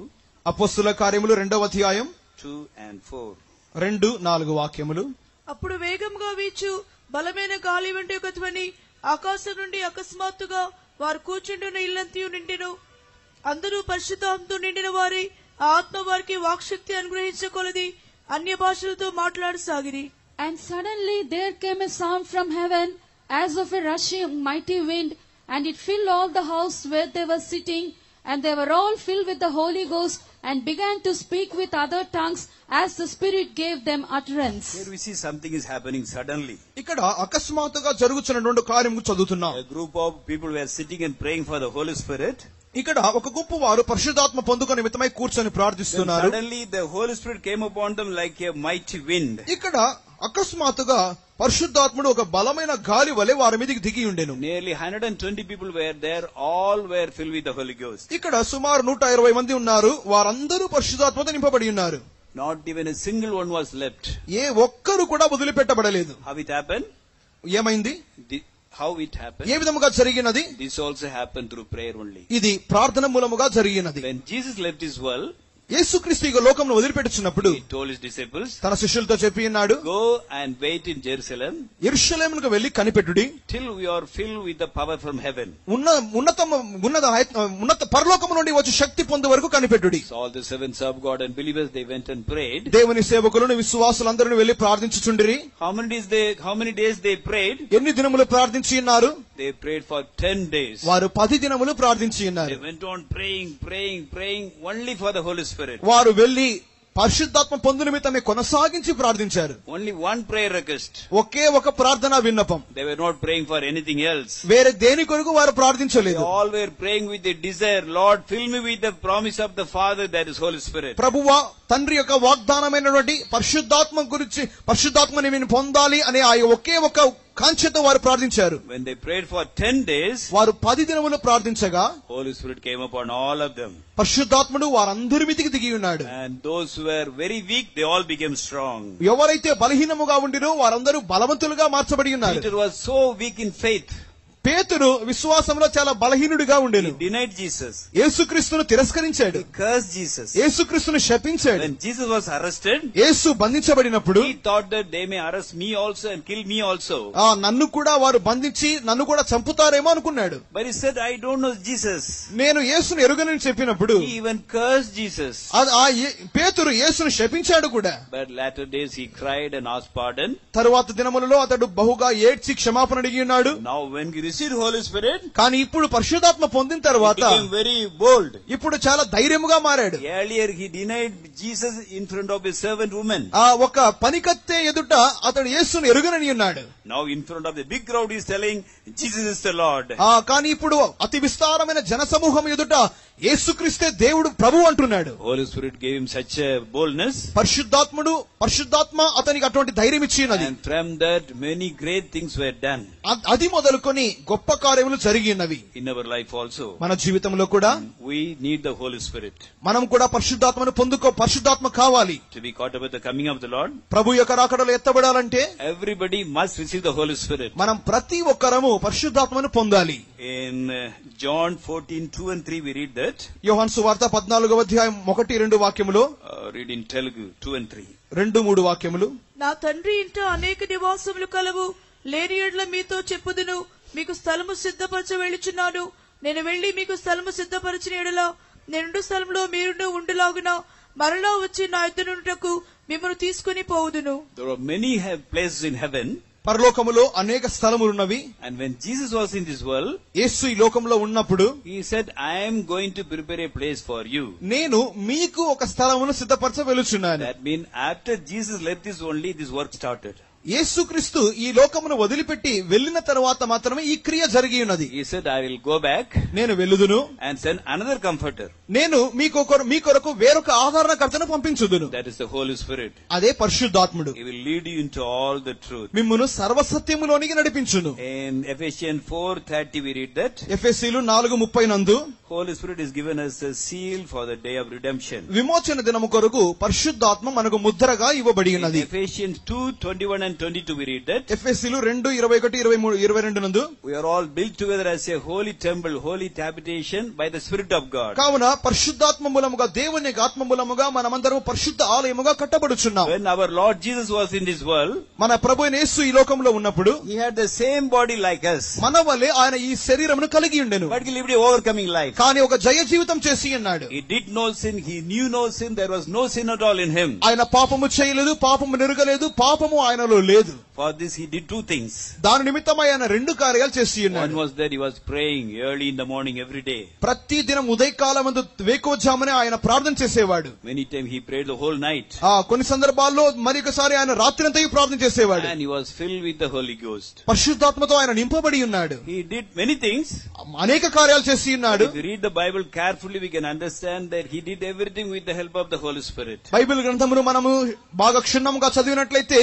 S1: అపోస్తుల కార్యములు 2వ అధ్యాయం
S2: 2 and 4.
S1: 2-4 వాక్యములు.
S3: అప్పుడు వేగంగా వీచు బలమైన గాలి వంటి ఒక ధ్వని ఆకాశం నుండి అకస్మాత్తుగా వారు కూర్చుంటున్న ఇల్లంతయు నిండెను. అందరూ పరిశుద్ధాత్మతో నిండిన వారి ఆత్మ వారికి వాక్శక్తి అనుగ్రహించకొలది అన్య భాషలతో మాట్లాడసాగిరి.
S4: And suddenly there came a sound from heaven as of a rushing mighty wind, and it filled all the house where they were sitting, and they were all filled with the Holy Ghost and began to speak with other tongues as the Spirit gave them utterance.
S2: Here we see something is happening suddenly.
S1: ఇక్కడ అకస్మాత్తుగా జరుగుతున్నటువంటి కార్యం చదువుతున్నాం.
S2: A group of people were sitting and praying for the Holy Spirit.
S1: ఇక్కడ ఒక గుంపు వారు పరిశుద్ధాత్మ పొందుకొని నిమిత్తమై కూర్చొని ప్రార్థిస్తున్నారు.
S2: Suddenly the Holy Spirit came upon them like a mighty wind.
S1: ఇక్కడ అకస్మాత్తుగా పరిశుద్ధాత్ముడు ఒక బలమైన గాలి వలె వారి మీదకి దిగి ఉండెను.
S2: Nearly 120 people were there. All were filled with the Holy Ghost.
S1: ఇక్కడ సుమారు 120 మంది ఉన్నారు. వారందరూ పరిశుద్ధాత్మతో నింపబడి ఉన్నారు.
S2: Not even a single one was left.
S1: ఏ ఒక్కరు కూడా వదిలిపెట్టబడలేదు.
S2: How it happened?
S1: ఏమైంది?
S2: How it happened?
S1: ఏ విధముగా జరిగినది?
S2: This also happened through prayer only.
S1: ఇది ప్రార్థన మూలముగా జరిగినది.
S2: When Jesus left his world,
S1: యేసుక్రీస్తు ఈ లోకంలో వదిలిపెట్టుచున్నప్పుడు
S2: he told his disciples,
S1: తన శిష్యులతో చెప్పి ఉన్నాడు,
S2: go and wait in Jerusalem
S1: యెరూషలేమునకు వెళ్లి కనిపెట్టుడి
S2: till we are filled with the power from heaven.
S1: ఉన్నత పరలోకము నుండి వచ్చి శక్తి పొందే వరకు కనిపెట్టుడి.
S2: So all the servants of God and believers, they went and prayed.
S1: దేవుని సేవకులను విశ్వాసులందరూ వెళ్లి ప్రార్థించుచుండిరి.
S2: How many days they prayed?
S1: ఎన్ని దినములు ప్రార్థించి ఉన్నారు?
S2: They prayed for 10 days.
S1: వారు 10 దినములు ప్రార్థించి ఉన్నారు.
S2: They went on praying only for the Holy Spirit.
S1: వారు వెళ్లి పరిశుద్ధాత్మ పొందు నిమిత్తమే కొనసాగించి ప్రార్థించారు.
S2: Only one prayer request.
S1: ఒకే ఒక ప్రార్థనా విన్నపం.
S2: They were not praying for anything else.
S1: వేరే దేని కొరకు వారు ప్రార్థించలేదు.
S2: They all were praying with a desire, Lord, fill me with the promise of the Father, that is Holy Spirit.
S1: ప్రభువా, తండ్రి యొక్క వాగ్దానమైనటువంటి పరిశుద్ధాత్మ గురించి, పరిశుద్ధాత్మని నేను పొందాలి అనే ఆ ఒకే ఒక కాంక్షతో వారు ప్రార్థించారు.
S2: When they prayed for 10 days,
S1: వారు 10 దినములు ప్రార్థించగా
S2: Holy Spirit came upon all of them.
S1: పరిశుద్ధాత్ముడు వారందరి మీదికి దిగి ఉన్నాడు.
S2: And those who were very weak, they all became strong.
S1: ఎవరైతే బలహీనముగా ఉండిరో వారందరూ బలవంతులుగా మార్చబడి ఉన్నారు.
S2: Peter was so weak in faith.
S1: పేతురు విశ్వాసంలో చాలా బలహీనుడిగా ఉండేను.
S2: He denied Jesus.
S1: యేసుక్రీస్తును తిరస్కరించాడు.
S2: He cursed Jesus.
S1: యేసుక్రీస్తును శపించాడు.
S2: When Jesus was arrested,
S1: Yesu బంధించబడినప్పుడు
S2: he thought that they may arrest me also and kill me also.
S1: నన్ను కూడా వారు బంధించి నన్ను కూడా చంపుతారేమో అనుకున్నాడు.
S2: But he said, I don't know Jesus.
S1: నేను యేసును ఎరుగనని చెప్పినప్పుడు
S2: He even cursed Jesus.
S1: పేతురు యేసును శపించాడు కూడా.
S2: But latter days he cried and asked pardon.
S1: తరువాత దినములలో అతడు బహుగా ఏడ్చి క్షమాపణ అడిగి ఉన్నాడు.
S2: Now when he received Holy Spirit,
S1: కానీ ఇప్పుడు పరిశుద్ధాత్మ పొందిన తర్వాత
S2: he became very bold.
S1: ఇప్పుడు చాలా ధైర్యముగా మారాడు.
S2: Earlier he denied Jesus in front of his servant woman.
S1: ఒక పనికత్తె ఎదుట అతడు యేసును ఎరుగనని ఉన్నాడు.
S2: Now in front of the big crowd he is telling Jesus is the Lord.
S1: కానీ ఇప్పుడు అతి విస్తారమైన జనసమూహం ఎదుట యేసుక్రీస్తే దేవుడు ప్రభు అంటున్నాడు.
S2: Holy Spirit gave him such a boldness.
S1: పరిశుద్ధాత్మ అతనికి అటువంటి ధైర్యం ఇచ్చినది.
S2: And from that many great things were done.
S1: అది మొదలుకొని గొప్ప కార్యములు జరిగినవి.
S2: In our life also.
S1: మన జీవితంలో కూడా
S2: we need the Holy Spirit.
S1: మనం కూడా పరిశుద్ధాత్మను పరిశుద్ధాత్మ కావాలి.
S2: To be caught up with the coming of the Lord.
S1: ప్రభు యొక్క రాకడలో ఎత్తబడాలంటే
S2: everybody must receive the Holy Spirit.
S1: మనం ప్రతి ఒక్కరము పరిశుద్ధాత్మను పొందాలి.
S2: In John 14:2 and 3 we read that.
S1: యోహాను సువార్త 14వ అధ్యాయం 1-2 వాక్యములో
S2: read in Telugu 2 and 3.
S1: 2-3 వాక్యములు.
S3: నా తండ్రి ఇంట అనేక నివాసములు కలవు, లేని యెడల మీతో చెప్పుదును, మీకు స్థలము సిద్ధపరచ వెళ్ళుచున్నాను. నేను వెళ్లి మీకు స్థలము సిద్ధపరచిన యెడల నేనుండు స్థలంలో మీరును ఉండులాగున మరలా వచ్చి నా యొద్ద నుండుటకు మిమ్మల్ని తీసుకుని పోవుదును.
S2: There are many places in heaven.
S1: పరలోకములో అనేక స్థలములున్నవి.
S2: And when Jesus was in this world,
S1: యేసు ఈ లోకంలో ఉన్నప్పుడు
S2: he said, I am going to prepare a place for you.
S1: నేను మీకు ఒక స్థలమును సిద్ధపరచ వెలుచున్నాను.
S2: That means after Jesus left this only this work started.
S1: యేసుక్రీస్తు ఈ లోకమును వదిలిపెట్టి వెళ్లిన తరువాత మాత్రమే ఈ క్రియ జరిగి ఉన్నది.
S2: He said, I will go back.
S1: నేను వెలుదును.
S2: And send another comforter.
S1: నేను మీ కొరకు వేరొక ఆదరణకర్తను పంపించుదును.
S2: That is the Holy Spirit.
S1: అదే పరిశుద్ధాత్ముడు.
S2: He will lead you into all the truth.
S1: మిమ్మును సర్వసత్యములోనికి నడిపించును.
S2: In Ephesians 4:30 we read that.
S1: ఎఫెసీయులు 4:30 నందు
S2: Holy Spirit is given us a seal for the day of redemption.
S1: విమోచన దినము కొరకు పరిశుద్ధాత్మ మనకు ముద్రగా ఇవ్వబడి ఉన్నది.
S2: Ephesians 2:21 and 22 we read that.
S1: ఎఫెసీయులు 2:21-22 నందు
S2: We are all built together as a holy temple, holy habitation by the Spirit of God.
S1: కావున పరిశుద్ధాత్మ మూలముగా దేవుని ఆత్మ మూలముగా మనమందరం పరిశుద్ధ ఆలయముగా కట్టబడుచున్నాం.
S2: When our Lord Jesus was in this world,
S1: మన ప్రభువైన యేసు ఈ లోకంలో ఉన్నప్పుడు
S2: he had the same body like us.
S1: మన వలె ఆయన ఈ శరీరమును కలిగి ఉండెను.
S2: But he lived an overcoming life.
S1: కానీ ఒక జయ జీవితం చేసి ఉన్నాడు.
S2: He did no sin, he knew no sin, there was no sin at all in him.
S1: ఆయన పాపము చేయలేదు, పాపము నెరగలేదు, పాపము ఆయనలో లేదు.
S2: For this he did two things.
S1: దాని నిమిత్తమై ఆయన 2 కార్యాలు చేసి ఉన్నాడు.
S2: One was that he was praying early in the morning every day.
S1: ప్రతి దినం ఉదయకాలమందు వేకువజామునే ఆయన ప్రార్థన చేసేవాడు.
S2: Many times he prayed the whole night.
S1: కొన్ని సందర్భాల్లో మరొకసారి ఆయన రాత్రంతా ప్రార్థన చేసేవాడు.
S2: And he was filled with the Holy Ghost.
S1: పరిశుద్ధాత్మతో ఆయన నింపబడి ఉన్నాడు.
S2: He did many things.
S1: అనేక కార్యాలు చేసి ఉన్నాడు.
S2: If we read the Bible carefully, we can understand that he did everything with the help of the Holy Spirit.
S1: Bible గ్రంథమును మనము బాగా క్షుణ్ణంగా చదివినట్లయితే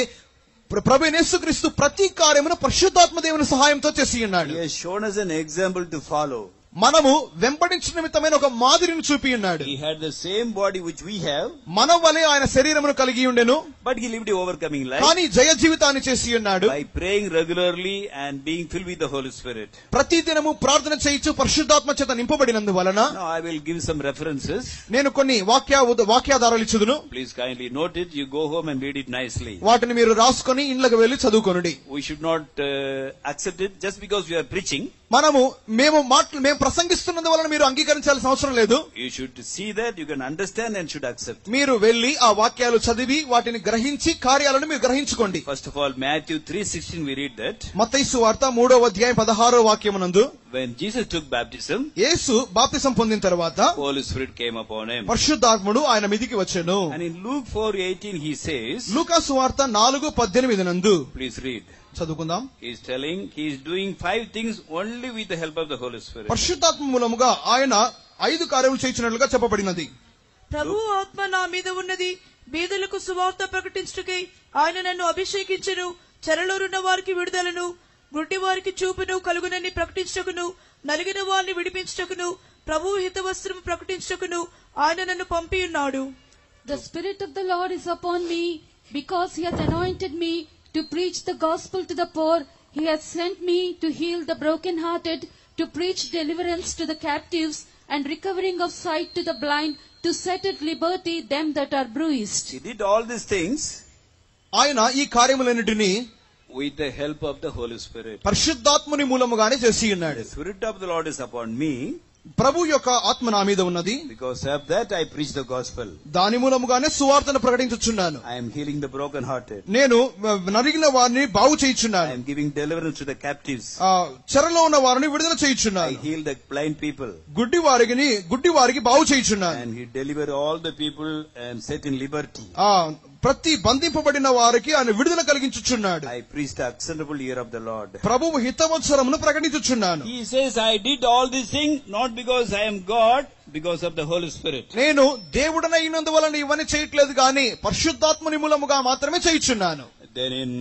S1: ప్రభువైన యేసుక్రీస్తు ప్రతి కార్యమును పరిశుద్ధాత్మ దేవుని సహాయంతో చేసి ఉన్నాడు.
S2: He has shown us an example to follow.
S1: మనము వెంబడించిన నిమిత్తమైన ఒక మాదిరిని చూపి ఉన్నాడు.
S2: He had the same body which we have.
S1: మన వలె ఆయన శరీరమును కలిగి ఉండెను.
S2: But he lived an overcoming life.
S1: కానీ జయ జీవితాన్ని చేసి ఉన్నాడు.
S2: By praying regularly and being filled with the Holy Spirit.
S1: ప్రతి దినము ప్రార్థన చేయించు పరిశుద్ధాత్మ చేత నింపబడినందువలన.
S2: Now I will give some references.
S1: నేను కొన్ని వాక్యాధారాలు ఇచ్చుదును.
S2: Please kindly note it. You go home and read it nicely.
S1: వాటిని మీరు రాసుకొని ఇంట్లోకి వెళ్లి చదువుకొనుడి.
S2: We should not accept it just because we are preaching.
S1: మేము ప్రసంగిస్తున్నందువలన మీరు అంగీకరించాల్సిన అవసరం లేదు.
S2: You should see that, you can understand and should accept.
S1: మీరు వెళ్లి ఆ వాక్యాలు చదివి వాటిని గ్రహించి కార్యాలను మీరు గ్రహించుకోండి.
S2: First of all, Matthew 3:16 we read that.
S1: మత్తయి సువార్త 3వ అధ్యాయం 16వ వాక్యమునందు
S2: When Jesus took baptism,
S1: యేసు బాప్తిసం పొందిన తర్వాత
S2: Holy Spirit came upon him.
S1: పరిశుద్ధాత్ముడు ఆయన మీదికి వచ్చెను.
S2: And in Luke 4:18 he says,
S1: లూకా సువార్త 4:18 నందు
S2: please read.
S1: చదువుకుందాం.
S2: He is telling he is doing 5 things only with the help of the Holy Spirit.
S1: పరిశుద్ధాత్మ మూలముగా ఆయన 5 కార్యములు చేయించినట్లుగా చెప్పబడినది.
S3: ప్రభువు ఆత్మ నా మీద ఉన్నది, బీదలకు సువార్త ప్రకటించుటకై ఆయన నన్ను అభిషేకించెను, చెరలోనున్న వారికి విడుదలను, గుడ్డి వారికి చూపును కలుగునని ప్రకటించుటకును, నలిగిన వారిని విడిపించుటకును, ప్రభువు హితవస్త్రము ప్రకటించుటకును ఆయన నన్ను పంపియున్నాడు.
S4: The Spirit of the Lord is upon me, because He hath anointed me to preach the gospel to the poor. He hath sent me to heal the brokenhearted, to preach deliverance to the captives, and recovering of sight to the blind, to set at liberty them that are bruised.
S2: He did all these things
S1: ఆయన ఈ కార్యములన్నిటినీ
S2: with the help of the Holy Spirit.
S1: పరిశుద్ధాత్ముని మూలముగానే చేసి ఉన్నాడు.
S2: The Spirit of the Lord is upon me.
S1: ప్రభు యొక్క ఆత్మ నా మీద ఉన్నది.
S2: Because of that I preach the gospel.
S1: దాని మూలముగానే సువార్తను ప్రకటించుచున్నాను.
S2: I am healing the brokenhearted.
S1: నేను నలిగిన వారిని బాగు
S2: I
S1: చేయుచున్నాను.
S2: am giving deliverance to the captives.
S1: చెరలో ఉన్న వారిని విడుదల
S2: I
S1: చేయుచున్నాను.
S2: heal the blind people.
S1: గుడ్డి వారికి బాగు చేయుచున్నాను.
S2: And He deliver all the people and set in liberty.
S1: ప్రతి బంధింపబడిన వారికి ఆయన విడుదల కలిగించుచున్నాడు.
S2: I preach the acceptable year of the Lord.
S1: ప్రభువు హితవత్సరమును ప్రకటించుచున్నాను.
S2: He says, I did all these things not because I am God, because of the Holy Spirit.
S1: నేను దేవుడనైనందువలన ఇవన్నీ చేయట్లేదు కానీ పరిశుద్ధాత్మని మూలముగా మాత్రమే చేయుచున్నాను.
S2: Then in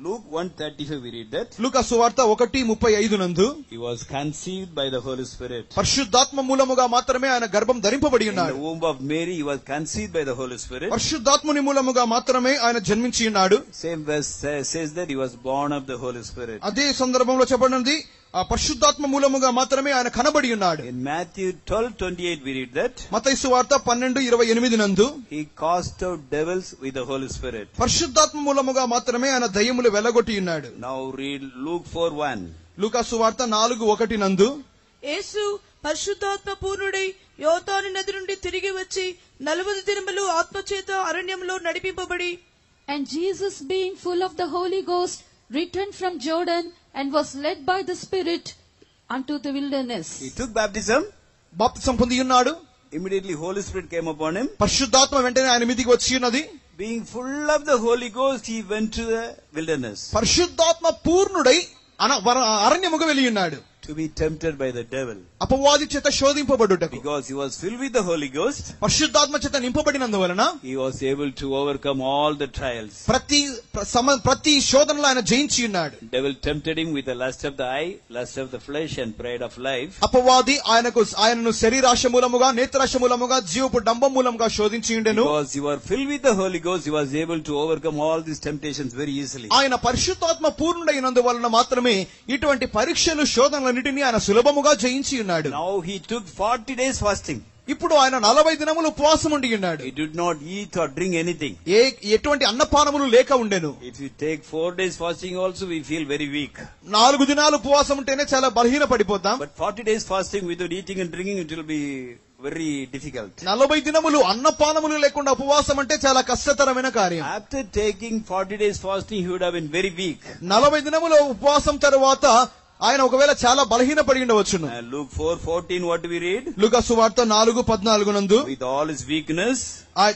S2: Luke 1:35 we read that
S1: లూకా సువార్త 1:35 నందు
S2: He was conceived by the Holy Spirit.
S1: పరిశుద్ధాత్మ మూలముగా మాత్రమే ఆయన గర్భం ధరింపబడి
S2: In the
S1: ఉన్నాడు.
S2: womb of Mary He was conceived by the Holy Spirit.
S1: పరిశుద్ధాత్ముని మూలముగా మాత్రమే ఆయన జన్మించి ఉన్నాడు.
S2: Same verse says that He was born of the Holy Spirit.
S1: అదే సందర్భంలో చెప్పబడినది ఆ పరిశుద్ధాత్మ మూలముగా మాత్రమే ఆయన కనబడి ఉన్నాడు.
S2: In Matthew 12:28 we read that
S1: మత్తయి సువార్త 12:28 నందు
S2: He cast out devils with the Holy Spirit.
S1: పరిశుద్ధాత్మ మూలముగా మాత్రమే ఆయన దయ్యములు వెలగొట్టి ఉన్నాడు.
S2: Now read Luke 4:1.
S1: లూకా సువార్త 4:1 నందు
S3: యేసు పరిశుద్ధాత్మ పూర్ణుడై యోర్దాను నది నుండి తిరిగి వచ్చి 40 దినములు ఆత్మచేత అరణ్యంలో నడిపింపబడి,
S4: And Jesus, being full of the Holy Ghost, returned from Jordan, and was led by the Spirit unto the wilderness.
S2: He took baptism.
S1: బాప్తిసం పొంది ఉన్నాడు.
S2: Immediately Holy Spirit came upon him.
S1: పరిశుద్ధాత్మ వెంటనే ఆయన మీదికి వచ్చి ఉన్నది.
S2: Being full of the Holy Ghost, He went to the wilderness
S1: పరిశుద్ధాత్మ పూర్ణుడై అరణ్యముగా వెళ్ళి ఉన్నాడు.
S2: to be tempted by the devil.
S1: అపవాది చేత శోధింపబడుటకు.
S2: Because he was filled with the Holy Ghost,
S1: పరిశుద్ధాత్మ చేత నింపబడినందువలన
S2: he was able to overcome all the trials.
S1: ప్రతి శోధనలో ఆయన జయించి ఉన్నాడు.
S2: Devil tempted him with the lust of the eye, lust of the flesh, and pride of life.
S1: అపవాది ఆయనను శరీరాశ మూలముగా, నేత్రాశ మూలముగా, జీవపు డంబం మూలముగా శోధించి ఉండెను.
S2: Because you are filled with the Holy Ghost, he was able to overcome all these temptations very easily.
S1: ఆయన పరిశుద్ధాత్మ పూర్ణుడైనందువలన మాత్రమే ఇటువంటి పరీక్షలు, శోధనలన్నిటినీ ఆయన సులభముగా జయించి ఉన్నాడు.
S2: Now he took 40 days fasting.
S1: ఇప్పుడు ఆయన 40 దినములు ఉపవాసం ఉండి ఉన్నాడు.
S2: He did not eat or drink anything.
S1: ఎటువంటి అన్నపానములు లేక ఉండెను.
S2: If you take 4 days fasting also, we feel very weak.
S1: 4 దినాలు ఉపవాసం ఉంటేనే చాలా బలహీన పడిపోతాం.
S2: But 40 days fasting without eating and drinking, it will be very difficult.
S1: 40 దినములు అన్నపానములు లేకుండా ఉపవాసం అంటే చాలా కష్టతరమైన కార్యం.
S2: After taking 40 days fasting, he would have been very weak.
S1: 40 దినముల ఉపవాసం తరువాత ఆయన ఒకవేళ చాలా బలహీన పడి ఉండవచ్చును.
S2: Luke 4:14, what do we read?
S1: లూకా సువార్త 4:14 నందు
S2: With all his weakness,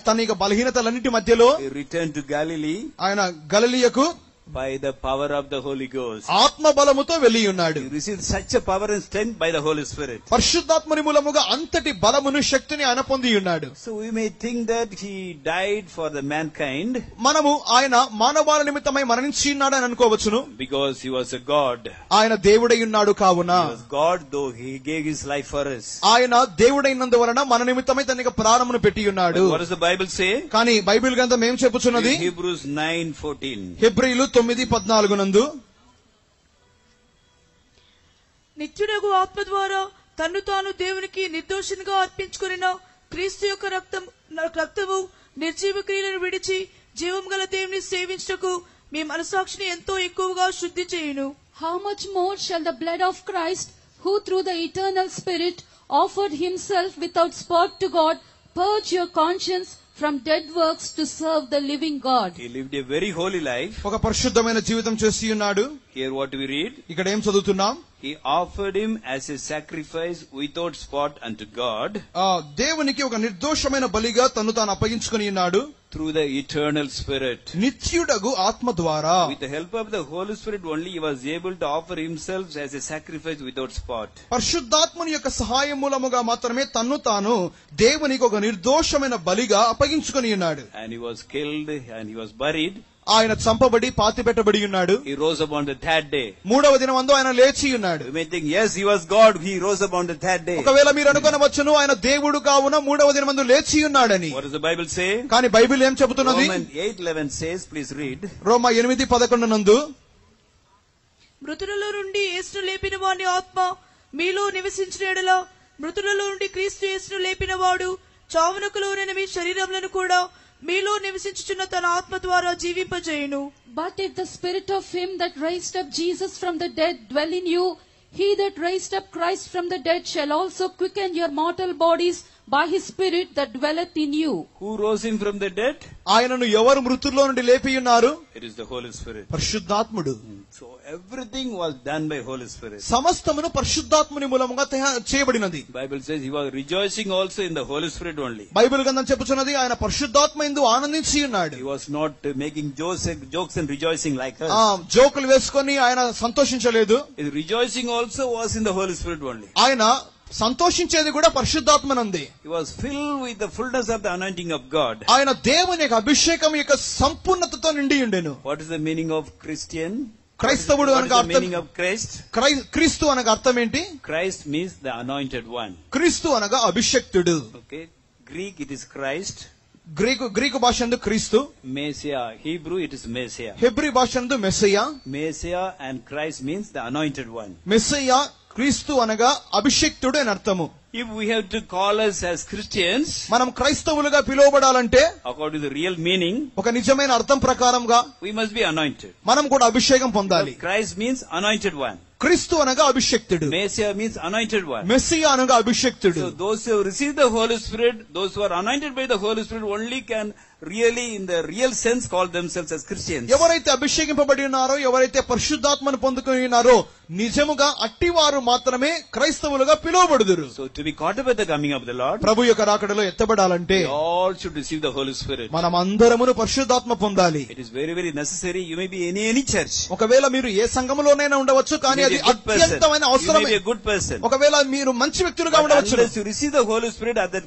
S1: తన యొక్క బలహీనతలన్నిటి మధ్యలో
S2: he returned to Galilee
S1: ఆయన గలిలయకు
S2: by the power of the Holy Ghost.
S1: ఆత్మ బలముతో వెళ్లి ఉన్నాడు.
S2: He received such a power and strength by the Holy Spirit.
S1: పరిశుద్ధాత్మని మూలముగా అంతటి బలమును, శక్తిని ఆయన పొంది ఉన్నాడు.
S2: So we may think that he died for the mankind
S1: మనము ఆయన మానవాళి నిమిత్తమై మరణించి ఉన్నాడని అనుకోవచ్చును.
S2: because he was a God.
S1: ఆయన దేవుడై ఉన్నాడు కావున.
S2: He was God, though he gave his life for us.
S1: ఆయన దేవుడైనందువలన మన నిమిత్తమై తన యొక్క ప్రాణమును పెట్టి ఉన్నాడు.
S2: What does the Bible say?
S1: కానీ బైబిల్ గ్రంథం ఏం చెప్పుచున్నది?
S2: Hebrews 9:14.
S1: హెబ్రీయులు 9:14 నందు
S3: నిత్యుడగు ఆత్మ ద్వారా తన్ను తాను దేవునికి నిర్దోషినిగా అర్పించుకున్న క్రీస్తు యొక్క రక్తము నిర్జీవ క్రియలను విడిచి జీవం గల దేవుని సేవించుటకు మీ మనసాక్షిని ఎంతో ఎక్కువగా శుద్ధి చేయును.
S4: How much more shall the blood of Christ, who through the eternal Spirit offered himself without spot to God, purge your conscience from dead works to serve the living God.
S2: He lived a very holy life.
S1: ఒక పరిశుద్ధమైన జీవితం చేసి ఉన్నాడు.
S2: Here what we read?
S1: ఇక్కడ ఏం చదువుతున్నాం?
S2: He offered him as a sacrifice without spot unto God.
S1: దేవునికి ఒక నిర్దోషమైన బలిగా తను తాను అప్పగించుకొని ఉన్నాడు.
S2: Through the eternal Spirit.
S1: నిత్యుడగు ఆత్మ ద్వారా.
S2: With the help of the Holy Spirit only, he was able to offer himself as a sacrifice without spot.
S1: పరిశుద్ధాత్మని యొక్క సహాయం మూలముగా మాత్రమే తన్ను తాను దేవునికి ఒక నిర్దోషమైన బలిగా అప్పగించుకొని ఉన్నాడు.
S2: And he was killed and he was buried.
S1: ఆయన చంపబడి పాతిపెట్టబడి ఉన్నాడు.
S2: He rose up on the third day.
S1: మూడవ దినమందు ఆయన లేచి ఉన్నాడు.
S2: You may think, yes, he was God. He rose up on the third day.
S1: ఒకవేళ మీరు అనుకొనవచ్చును ఆయన దేవుడు కావున మూడవ దినమందు లేచి ఉన్నాడని.
S2: What does the Bible say?
S1: కానీ బైబిల్ ఏం చెబుతున్నది?
S2: Romans 8:11 says, please read.
S1: రోమా 8:11 నందు,
S3: మృతులలో నుండి యేసును లేపిన వాని ఆత్మ మీలో నివసించిన యెడల మృతులలో నుండి క్రీస్తు యేసును లేపిన వాడు చావునకు లోనైన మీ శరీరములను కూడా మీలో నివసించుచున్న తన ఆత్మ ద్వారా జీవింపజేయును.
S4: But if the spirit of him that raised up Jesus from the dead dwell in you, he that raised up Christ from the dead shall also quicken your mortal bodies by his spirit that dwelleth in you.
S2: Who rose him from the dead?
S1: ఆయనను ఎవరు మృతుల్లో నుండి లేపి ఉన్నారు?
S2: It is the Holy Spirit.
S1: పరిశుద్ధాత్ముడు.
S2: So everything was done by Holy Spirit.
S1: సమస్తమును పరిశుద్ధాత్ముని మూలముగా చేయబడినది.
S2: Bible says he was rejoicing also in the Holy Spirit only.
S1: Bible గ్రంథం చెప్పుచున్నది ఆయన పరిశుద్ధాత్మ యందు ఆనందించి ఉన్నాడు.
S2: He was not making jokes and rejoicing like us.
S1: జోకులు వేసుకొని ఆయన సంతోషించలేదు.
S2: His rejoicing also was in the Holy Spirit only.
S1: ఆయన సంతోషించేది కూడా పరిశుద్ధాత్మనందే.
S2: He was filled with the fullness of the anointing of God.
S1: ఆయన దేవుని యొక్క అభిషేకం యొక్క సంపూర్ణతతో నిండి ఉండెను.
S2: What is the meaning of Christian?
S1: క్రైస్తవుడు
S2: What is
S1: అనగా
S2: the
S1: అర్థం,
S2: meaning of Christ?
S1: క్రీస్తు అనగా అర్థం ఏంటి?
S2: Christ means the anointed one.
S1: క్రీస్తు అనగా అభిషేక్తుడు.
S2: Okay. Greek it is Christ.
S1: Greek భాష యందు క్రీస్తు.
S2: Messiah. Hebrew it is Messiah.
S1: Hebrew భాష యందు Messiah.
S2: Messiah and Christ means the anointed one.
S1: Messiah క్రీస్తు అనగా అభిషేక్తుడు అని అర్థము.
S2: If we have to call us as Christians,
S1: మనం క్రైస్తవులుగా పిలువబడాలంటే
S2: according to the real meaning,
S1: ఒక నిజమైన అర్థం ప్రకారంగా
S2: we must be anointed.
S1: మనం కూడా అభిషేకం పొందాలి.
S2: Christ means anointed one.
S1: క్రీస్తు అనగా అభిషేక్తుడు.
S2: Messiah means anointed one.
S1: Messiah అనగా అభిషేక్తుడు.
S2: So those who have received the Holy Spirit, those who are anointed by the Holy Spirit only can really in the real sense call themselves as Christians.
S1: ఎవరైతే అభిషేకింపబడి ఉన్నారో, ఎవరైతే పరిశుద్ధాత్మను పొందుకొని ఉన్నారో నిజముగా అట్టివారు మాత్రమే క్రైస్తవులుగా పిలువబడుదురు.
S2: So to be caught up at the coming of the Lord,
S1: ప్రభు యొక్క రాకడలో ఎత్తబడాలంటే
S2: we all should receive the Holy Spirit.
S1: మనం అందరమును పరిశుద్ధాత్మ పొందాలి.
S2: It is very, very necessary. You may be in any church.
S1: ఒకవేళ మీరు ఏ సంఘములోనైనా ఉండవచ్చు, కానీ అది అత్యంతమైన
S2: You may
S1: అవసరమే.
S2: be a good person.
S1: ఒకవేళ మీరు మంచి వ్యక్తులుగా
S2: But
S1: ఉండవచ్చు,
S2: unless you receive the Holy Spirit at the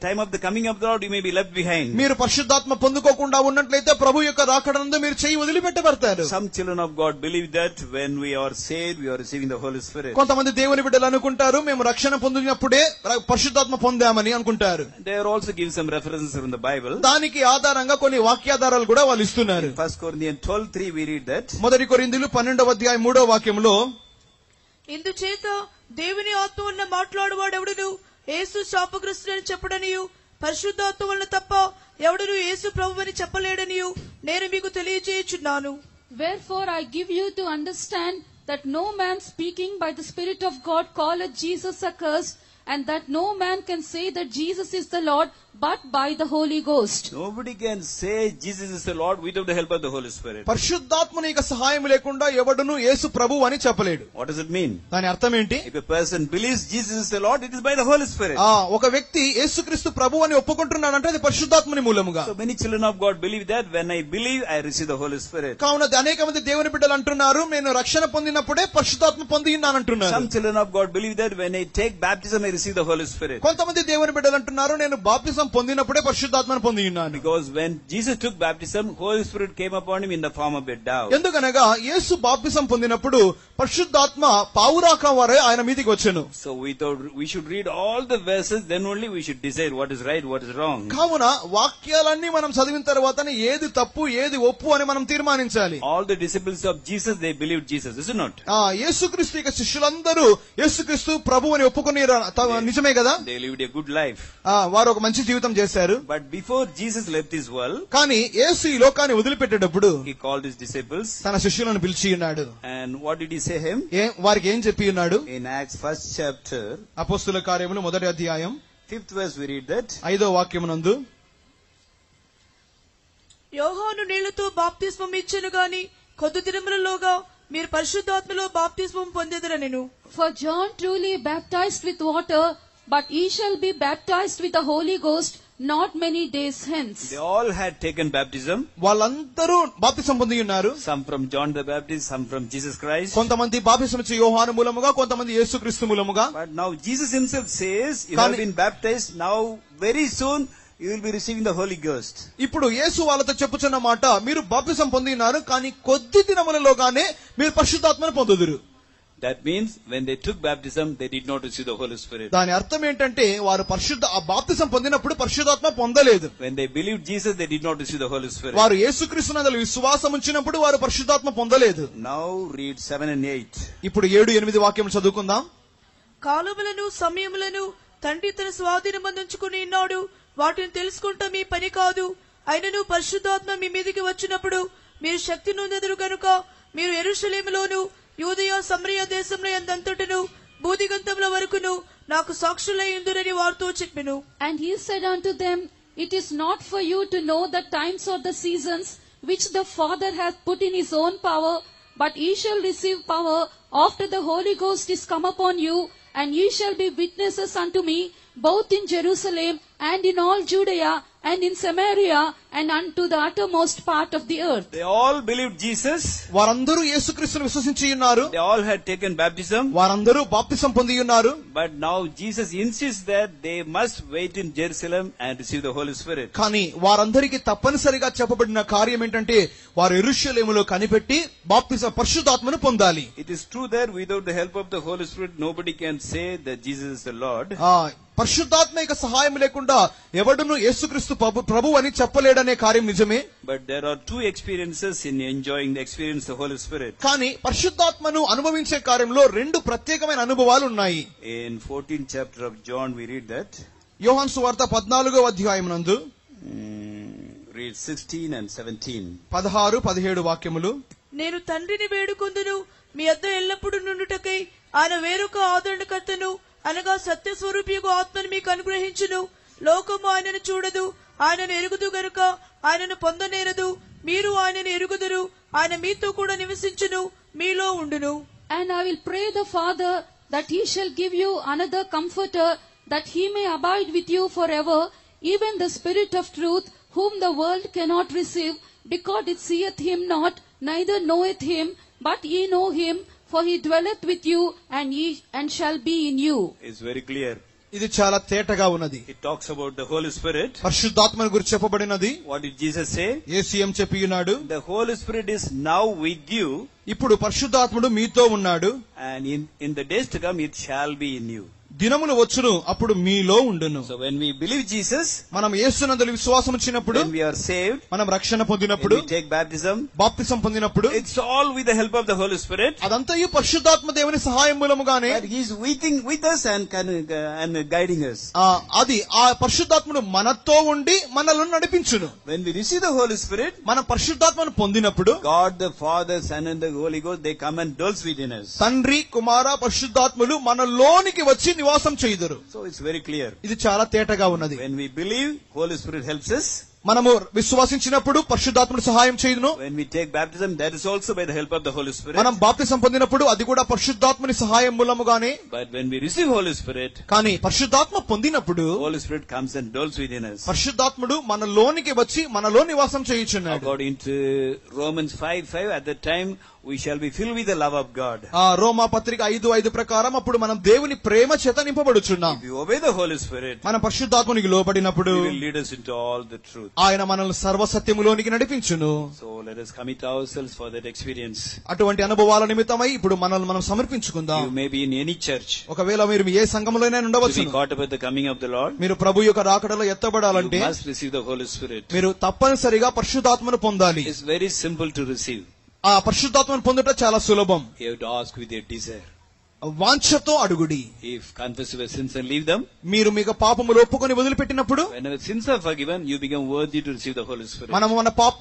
S2: time of the coming of the Lord, you may be left behind.
S1: మీరు పరిశుద్ధాత్మ పొందుకోకుండా ఉన్నట్లయితే ప్రభు యొక్క రాకడందు మీరు చెయ్యి వదిలిపెట్టబడతారు.
S2: Some children of God believe that when we are saved, we are receiving the Holy Spirit.
S1: కొంతమంది దేవుని బిడ్డలు అనుకుంటారు మేము రక్షణ పొందినప్పుడే పరిశుద్ధాత్మ పొందామని అనుకుంటారు.
S2: They are also give some references from the Bible.
S1: దానికి ఆధారంగా కొన్ని వాక్యాధారాలు కూడా వాళ్ళు ఇస్తున్నారు.
S2: 1 Corinthians 12:3 we read that.
S1: మొదటి కొరింథీయులు 12:3
S3: ఇందుచేత దేవుని ఆత్మ వలన మాట్లాడువాడెవడును యేసు శాపగ్రస్తుడని చెప్పడనియు పరిశుద్ధాత్మ వలన తప్ప ఎవడును యేసు ప్రభువని చెప్పలేడనియు నేను మీకు తెలియజేయుచున్నాను.
S4: Wherefore I give you to understand that no man speaking by the Spirit of God calleth Jesus accursed, and that no man can say that Jesus is the Lord but by the Holy Ghost.
S2: Nobody can say Jesus is the Lord without the help of the Holy Spirit.
S1: పరిశుద్ధాత్మని యొక్క సహాయం లేకుండా ఎవడును యేసు ప్రభువు అని చెప్పలేడు.
S2: What does it mean?
S1: దాని అర్థం ఏంటి?
S2: If a person believes Jesus is the Lord, it is by the Holy Spirit.
S1: ఒక వ్యక్తి యేసుక్రీస్తు ప్రభువు అని ఒప్పుకుంటున్నాడంటే అది పరిశుద్ధాత్మని మూలముగా.
S2: So many children of God believe that when I believe, I receive the Holy Spirit.
S1: కావున అనేక మంది దేవుని బిడ్డలు అంటున్నారు నేను రక్షణ పొందినప్పుడే పరిశుద్ధాత్మ పొంది ఉన్నానంటున్నారు.
S2: Some children of God believe that when I take baptism, I receive the Holy Spirit.
S1: కొంతమంది దేవుని బిడ్డలు అంటున్నారు నేను బాప్తిజం పొందినప్పుడే పరిశుద్ధాత్మను పొంది ఉన్నాను.
S2: Because when Jesus took baptism, Holy Spirit came upon him in the form of a dove.
S1: ఎందుకనగా యేసు బాప్తిజం పొందినప్పుడు పరిశుద్ధాత్మ పావురాక వారే ఆయన మీదికి వచ్చెను.
S2: So we should read all the verses, then only we should decide what is right, what is wrong.
S1: కావున వాక్యాలన్నీ మనం చదివిన తర్వాతనే ఏది తప్పు ఏది ఒప్పు అని మనం తీర్మానించాలి.
S2: All the disciples of Jesus, they believed Jesus, is it not?
S1: యేసుక్రీస్తు యొక్క శిష్యులందరూ యేసుక్రీస్తు ప్రభువు అని ఒప్పుకొని నిజమే కదా.
S2: They lived a good life.
S1: వారు ఒక మంచి జీవితం చేశారు.
S2: But before Jesus left this world,
S1: కానీ యేసు ఈ లోకాన్ని వదిలిపెట్టేటప్పుడు
S2: he called his disciples.
S1: తన శిష్యులను పిలిచి ఉన్నాడు.
S2: And what did he say him?
S1: వారికి ఏం చెప్పి ఉన్నాడు?
S2: In Acts 1st chapter,
S1: అపోస్తుల కార్యములు 1వ అధ్యాయం
S2: 5th verse we read that.
S1: 5వ వాక్యమునందు
S3: యోహాను నీళ్లతో బాప్తిస్మం ఇచ్చెను గాని కొద్ది దినములలోగా మీరు పరిశుద్ధాత్మలో బాప్తిస్మం పొందెదరనెను.
S4: For John truly baptized with water, but ye shall be baptized with the Holy Ghost not many days hence.
S2: They all had taken baptism.
S1: వాళ్ళందరూ బాప్తిసం పొంది ఉన్నారు.
S2: Some from John the Baptist, some from Jesus Christ.
S1: కొంతమంది బాప్తిసం ఇచ్చే యోహాను మూలముగా, కొంతమంది యేసుక్రీస్తు మూలముగా.
S2: But now Jesus himself says, you have been baptized, now very soon you will be receiving the Holy Ghost.
S1: ఇప్పుడు యేసు వాళ్ళతో చెప్పుచున్న మాట, మీరు బాప్తిసం పొందినారు కానీ కొద్ది దినములలోగానే మీరు పరిశుద్ధాత్మను పొందుదురు.
S2: That means when they took baptism, they did not receive the Holy Spirit.
S1: దాని అర్థం ఏంటంటే వారు బాప్తిసం పొందినప్పుడు పరిశుద్ధాత్మ పొందలేదు.
S2: When they believed Jesus, they did not receive the Holy Spirit.
S1: వారు యేసుక్రీస్తునందు విశ్వాసం ఉంచినప్పుడు వారు పరిశుద్ధాత్మ పొందలేదు.
S2: Now read 7 and 8.
S1: ఇప్పుడు 7-8 వాక్యం చదువుకుందాం.
S3: కాలములను సమయములను తండ్రి తన స్వాధీనమందుంచుకుని ఉన్నాడు, వాటిని తెలుసుకుంటా మీ పని కాదు. అయినను పరిశుద్ధాత్మ మీ మీదికి వచ్చినప్పుడు మీరు శక్తి నొందెదరు గనుక మీరు యెరూషలేములోను యూదయ సమరయ దేశంలో యందంతటను భూదిగంతముల వరకును నాకు సాక్షులై ఉందురని వారితో చెప్పెను.
S4: And he said unto them, It is not for you to know the times or the seasons which the Father hath put in his own power, but ye shall receive power after the Holy Ghost is come upon you, and ye shall be witnesses unto me, both in Jerusalem and in all Judea and in Samaria and unto the uttermost part of the earth.
S2: They all believed Jesus.
S1: వారందరూ యేసుక్రీస్తును విశ్వసించి ఉన్నారు.
S2: They all had taken baptism.
S1: వారందరూ బాప్తిసం పొంది ఉన్నారు.
S2: But now Jesus insists that they must wait in Jerusalem and receive the Holy Spirit.
S1: కానీ వారందరికీ తప్పనిసరిగా చెప్పబడిన కార్యం ఏంటంటే వారు యెరూషలేములో కనిపెట్టి పరిశుద్ధాత్మను పొందాలి.
S2: It is true that without the help of the Holy Spirit, nobody can say that Jesus is the Lord.
S1: పరిశుద్ధాత్మ యొక్క సహాయం లేకుండా ఎవడును యేసుక్రీస్తు ప్రభు అని చెప్పలేడనే కార్యం నిజమే.
S2: But there are two experiences in enjoying the experience of the Holy Spirit.
S1: కానీ పరిశుద్ధాత్మను అనుభవించే కార్యంలో రెండు ప్రత్యేకమైన అనుభవాలు ఉన్నాయి.
S2: In 14th chapter of John we read that.
S1: యోహాను సువార్త 14వ అధ్యాయం నందు
S2: read 16 and 17.
S1: 16-17 వాక్యములు.
S3: నేను తండ్రిని వేడుకొందును, మీ వద్ద ఎల్లప్పుడూ నుండుటకై ఆయన వేరొక ఆదరణకర్తను అనగా సత్యస్వరూపియగు ఆత్మను మీకు అనుగ్రహించును. లోకము ఆయనను చూడదు, ఆయనను ఎరుగుదు గనుక ఆయనను పొందనేరదు. మీరు ఆయనను ఎరుగుదురు, ఆయన మీతో కూడా నివసించును, మీలో ఉండును.
S4: And I will pray the Father that he shall give you another comforter, that he may abide with you forever, even the Spirit of truth, whom the world cannot receive, because it seeth him not, neither knoweth him, but ye know him, for he dwelleth with you and shall be in you.
S2: It's very clear.
S1: ఇది చాలా తేటగా ఉన్నది.
S2: It talks about the Holy Spirit.
S1: పరిశుద్ధాత్మను గురించి చెప్పబడినది.
S2: What did Jesus say?
S1: యేసు ఏం చెప్పి ఉన్నాడు?
S2: The Holy Spirit is now with you.
S1: ఇప్పుడు పరిశుద్ధాత్ముడు మీతో ఉన్నాడు.
S2: And in the days to come it shall be in you.
S1: దినములు వచ్చును, అప్పుడు మీలో ఉండును.
S2: So when we believe Jesus,
S1: మనం యేసునందు విశ్వాసం ఉంచినప్పుడు,
S2: when we are saved,
S1: మనం రక్షణ పొందినప్పుడు,
S2: when we take baptism,
S1: బాప్తిసం పొందినప్పుడు,
S2: it's all with the help of the Holy Spirit.
S1: అదంతయు పరిశుద్ధాత్మ దేవుని సహాయం మూలముగానే.
S2: But he is with us and guiding us.
S1: అది ఆ పరిశుద్ధాత్మను మనతో ఉండి మనల్ని నడిపించును.
S2: When we receive the Holy Spirit,
S1: మనం పరిశుద్ధాత్మను పొందినప్పుడు
S2: God the Father, Son and the Holy Ghost, they come and dwells within us.
S1: తండ్రి, కుమార, పరిశుద్ధాత్ములు మనలోనికి వచ్చి నివాసం చేయుదురు.
S2: So it's very clear.
S1: ఇది చాలా తేటగా ఉన్నది.
S2: When we believe, Holy Spirit helps us.
S1: మనము విశ్వాసించినప్పుడు పరిశుద్ధాత్ముడు సహాయం చేయును.
S2: When we take baptism, that is also by the help of the Holy Spirit.
S1: మనం బాప్తిసం పొందినప్పుడు అది కూడా పరిశుద్ధాత్మని సహాయం మూలముగానే.
S2: But when we receive Holy Spirit,
S1: కానీ పరిశుద్ధాత్మ పొందినప్పుడు
S2: Holy Spirit comes and dwells within us.
S1: పరిశుద్ధాత్ముడు మనలోనికి వచ్చి మనలో నివాసం చేయుచున్నాడు.
S2: According to Romans 5:5, at that time we shall be filled with the love of God.
S1: రోమా పత్రిక 5:5 ప్రకారం అప్పుడు మనం దేవుని ప్రేమ చేత నింపబడుచున్నాం.
S2: If you obey the Holy Spirit,
S1: మనం పరిశుద్ధాత్మనికి లోబడినప్పుడు
S2: He will lead us into all the truth.
S1: ఆయన మనల్ని సర్వసత్యములోనికి నడిపించును.
S2: So let us commit ourselves for that experience.
S1: అటువంటి అనుభవాల నిమిత్తమై ఇప్పుడు మనల్ని మనం సమర్పించుకుందాం.
S2: You may be in any church.
S1: ఒకవేళ మీరు ఏ సంఘములోనే
S2: To
S1: ఉండవచ్చు.
S2: be caught up at the coming of the Lord,
S1: మీరు ప్రభు యొక్క రాకడలో ఎత్తబడాలంటే
S2: you must receive the Holy Spirit.
S1: మీరు తప్పనిసరిగా పరిశుద్ధాత్మను పొందాలి.
S2: It's very simple to receive.
S1: ఆ పరిశుద్ధాత్మను పొందుట చాలా సులభం.
S2: You have to ask with your desire.
S1: వాంఛతో అడుగుడి.
S2: If confess your sins and leave them,
S1: మీరు మీకు పాపములు ఒప్పుకొని వదిలిపెట్టినప్పుడు,
S2: whenever sins are forgiven, you become worthy to receive the Holy Spirit.
S1: మనము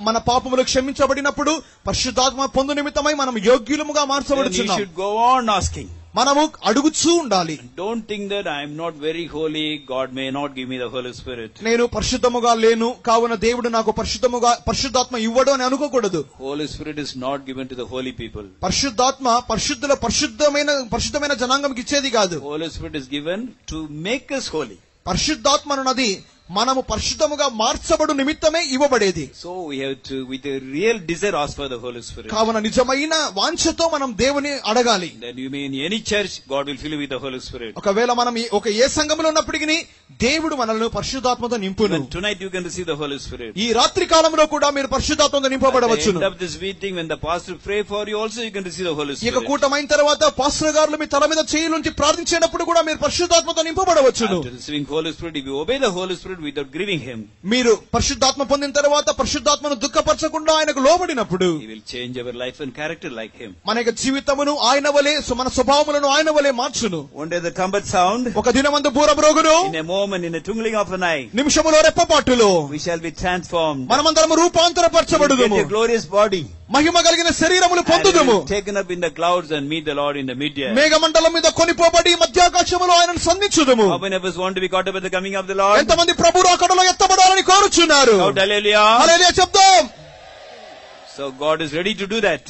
S1: మన పాపములు క్షమించబడినప్పుడు పరిశుద్ధాత్మ పొందు నిమిత్తమై మనం యోగ్యులముగా
S2: Then you
S1: మార్చబడుచున్నాం.
S2: should go on asking.
S1: మనము అడుగుచూ ఉండాలి.
S2: Don't think that I am not very holy, God may not give me the Holy Spirit.
S1: నేను పరిశుద్ధముగా లేను కావున దేవుడు నాకు పరిశుద్ధాత్మ ఇవ్వడు అని అనుకోకూడదు.
S2: Holy Spirit is not given to the holy people.
S1: పరిశుద్ధాత్మ పరిశుద్ధమైన జనాంగంకి ఇచ్చేది కాదు.
S2: Holy Spirit is given to make us holy.
S1: పరిశుద్ధాత్మ అన్నది మనము పరిశుద్ధముగా మార్చబడు నిమిత్తమే ఇవ్వబడేది.
S2: So we have to, with a real desire, ask for the Holy Spirit.
S1: కావున నిజమైన వాంఛతో మనం దేవుని అడగాలి.
S2: Then you may in any church, God will fill you with the Holy Spirit.
S1: ఒకవేళ మనం ఒక ఏ సంఘములో ఉన్నప్పటికీ దేవుడు మనల్ని పరిశుద్ధాత్మతో నింపును.
S2: Even tonight you can receive the Holy Spirit.
S1: ఈ రాత్రి కాలంలో కూడా మీరు పరిశుద్ధాత్మతో నింపబడవచ్చును.
S2: At the end of this meeting, when the pastor pray for you, also you can receive the Holy
S1: ఇక
S2: Spirit.
S1: కూటమైన తర్వాత పాస్టర్ గారు మీ తల మీద చేయిలుంచి ప్రార్థించేటప్పుడు కూడా మీరు పరిశుద్ధాత్మతో నింపబడవచ్చును.
S2: After receiving Holy Spirit, if you obey the Holy Spirit without grieving Him,
S1: మీరు పరిశుద్ధాత్మ పొందిన తర్వాత పరిశుద్ధాత్మను దుఃఖపరచకుండా ఆయనకు లోబడినప్పుడు
S2: He will change our life and character like Him.
S1: మన యొక్క జీవితమును ఆయన వలె, మన స్వభావములను ఆయన వలె మార్చును.
S2: One day the trumpet sound,
S1: ఒక దినమందు బూరబ్రోగును,
S2: in a moment, in a twinkling of an eye,
S1: నిమిషములో రెప్పపాటులో
S2: we shall be transformed.
S1: మనమందరము
S2: We
S1: రూపాంతరపరచబడుదుము.
S2: get a glorious body.
S1: మహిమ కలిగిన శరీరములు
S2: And we
S1: పొందుదుము.
S2: will taken up in the clouds and meet the Lord in the mid-air.
S1: మేఘమండలం మీద కొనిపోబడి మధ్యాకాశములో ఆయనను సంధించుదుము.
S2: How many of us want to be caught up at the coming of the Lord?
S1: ఎంతమంది ప్రభు రాకడలో ఎత్తబడాలని కోరుచున్నారు?
S2: Shout hallelujah.
S1: హల్లెలూయా చెప్దాం.
S2: So God is ready to do that.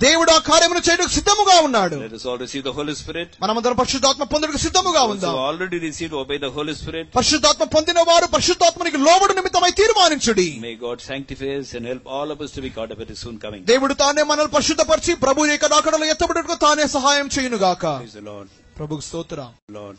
S1: దేవుడు ఆ కార్యమును చేయడానికి సిద్ధముగా ఉన్నాడు.
S2: Let us all receive the Holy Spirit.
S1: మనమందరం పరిశుద్ధాత్మ పొందుటకు సిద్ధముగా
S2: So
S1: ఉందాం.
S2: already received, obey the Holy Spirit.
S1: పరిశుద్ధాత్మ పొందిన వారు పరిశుద్ధాత్మనికి లోబడు నిమిత్తమై తీర్మానించుడి.
S2: May God sanctify us and help all of us to be caught up at His soon coming.
S1: దేవుడు తానే మనల్ని పరిశుద్ధపరిచి ప్రభు యొక్క రాకడలో ఎత్తబడుటకు తానే సహాయం చేయునుగాక.
S2: Praise the Lord.
S1: ప్రభుకు స్తోత్రం.
S2: Lord.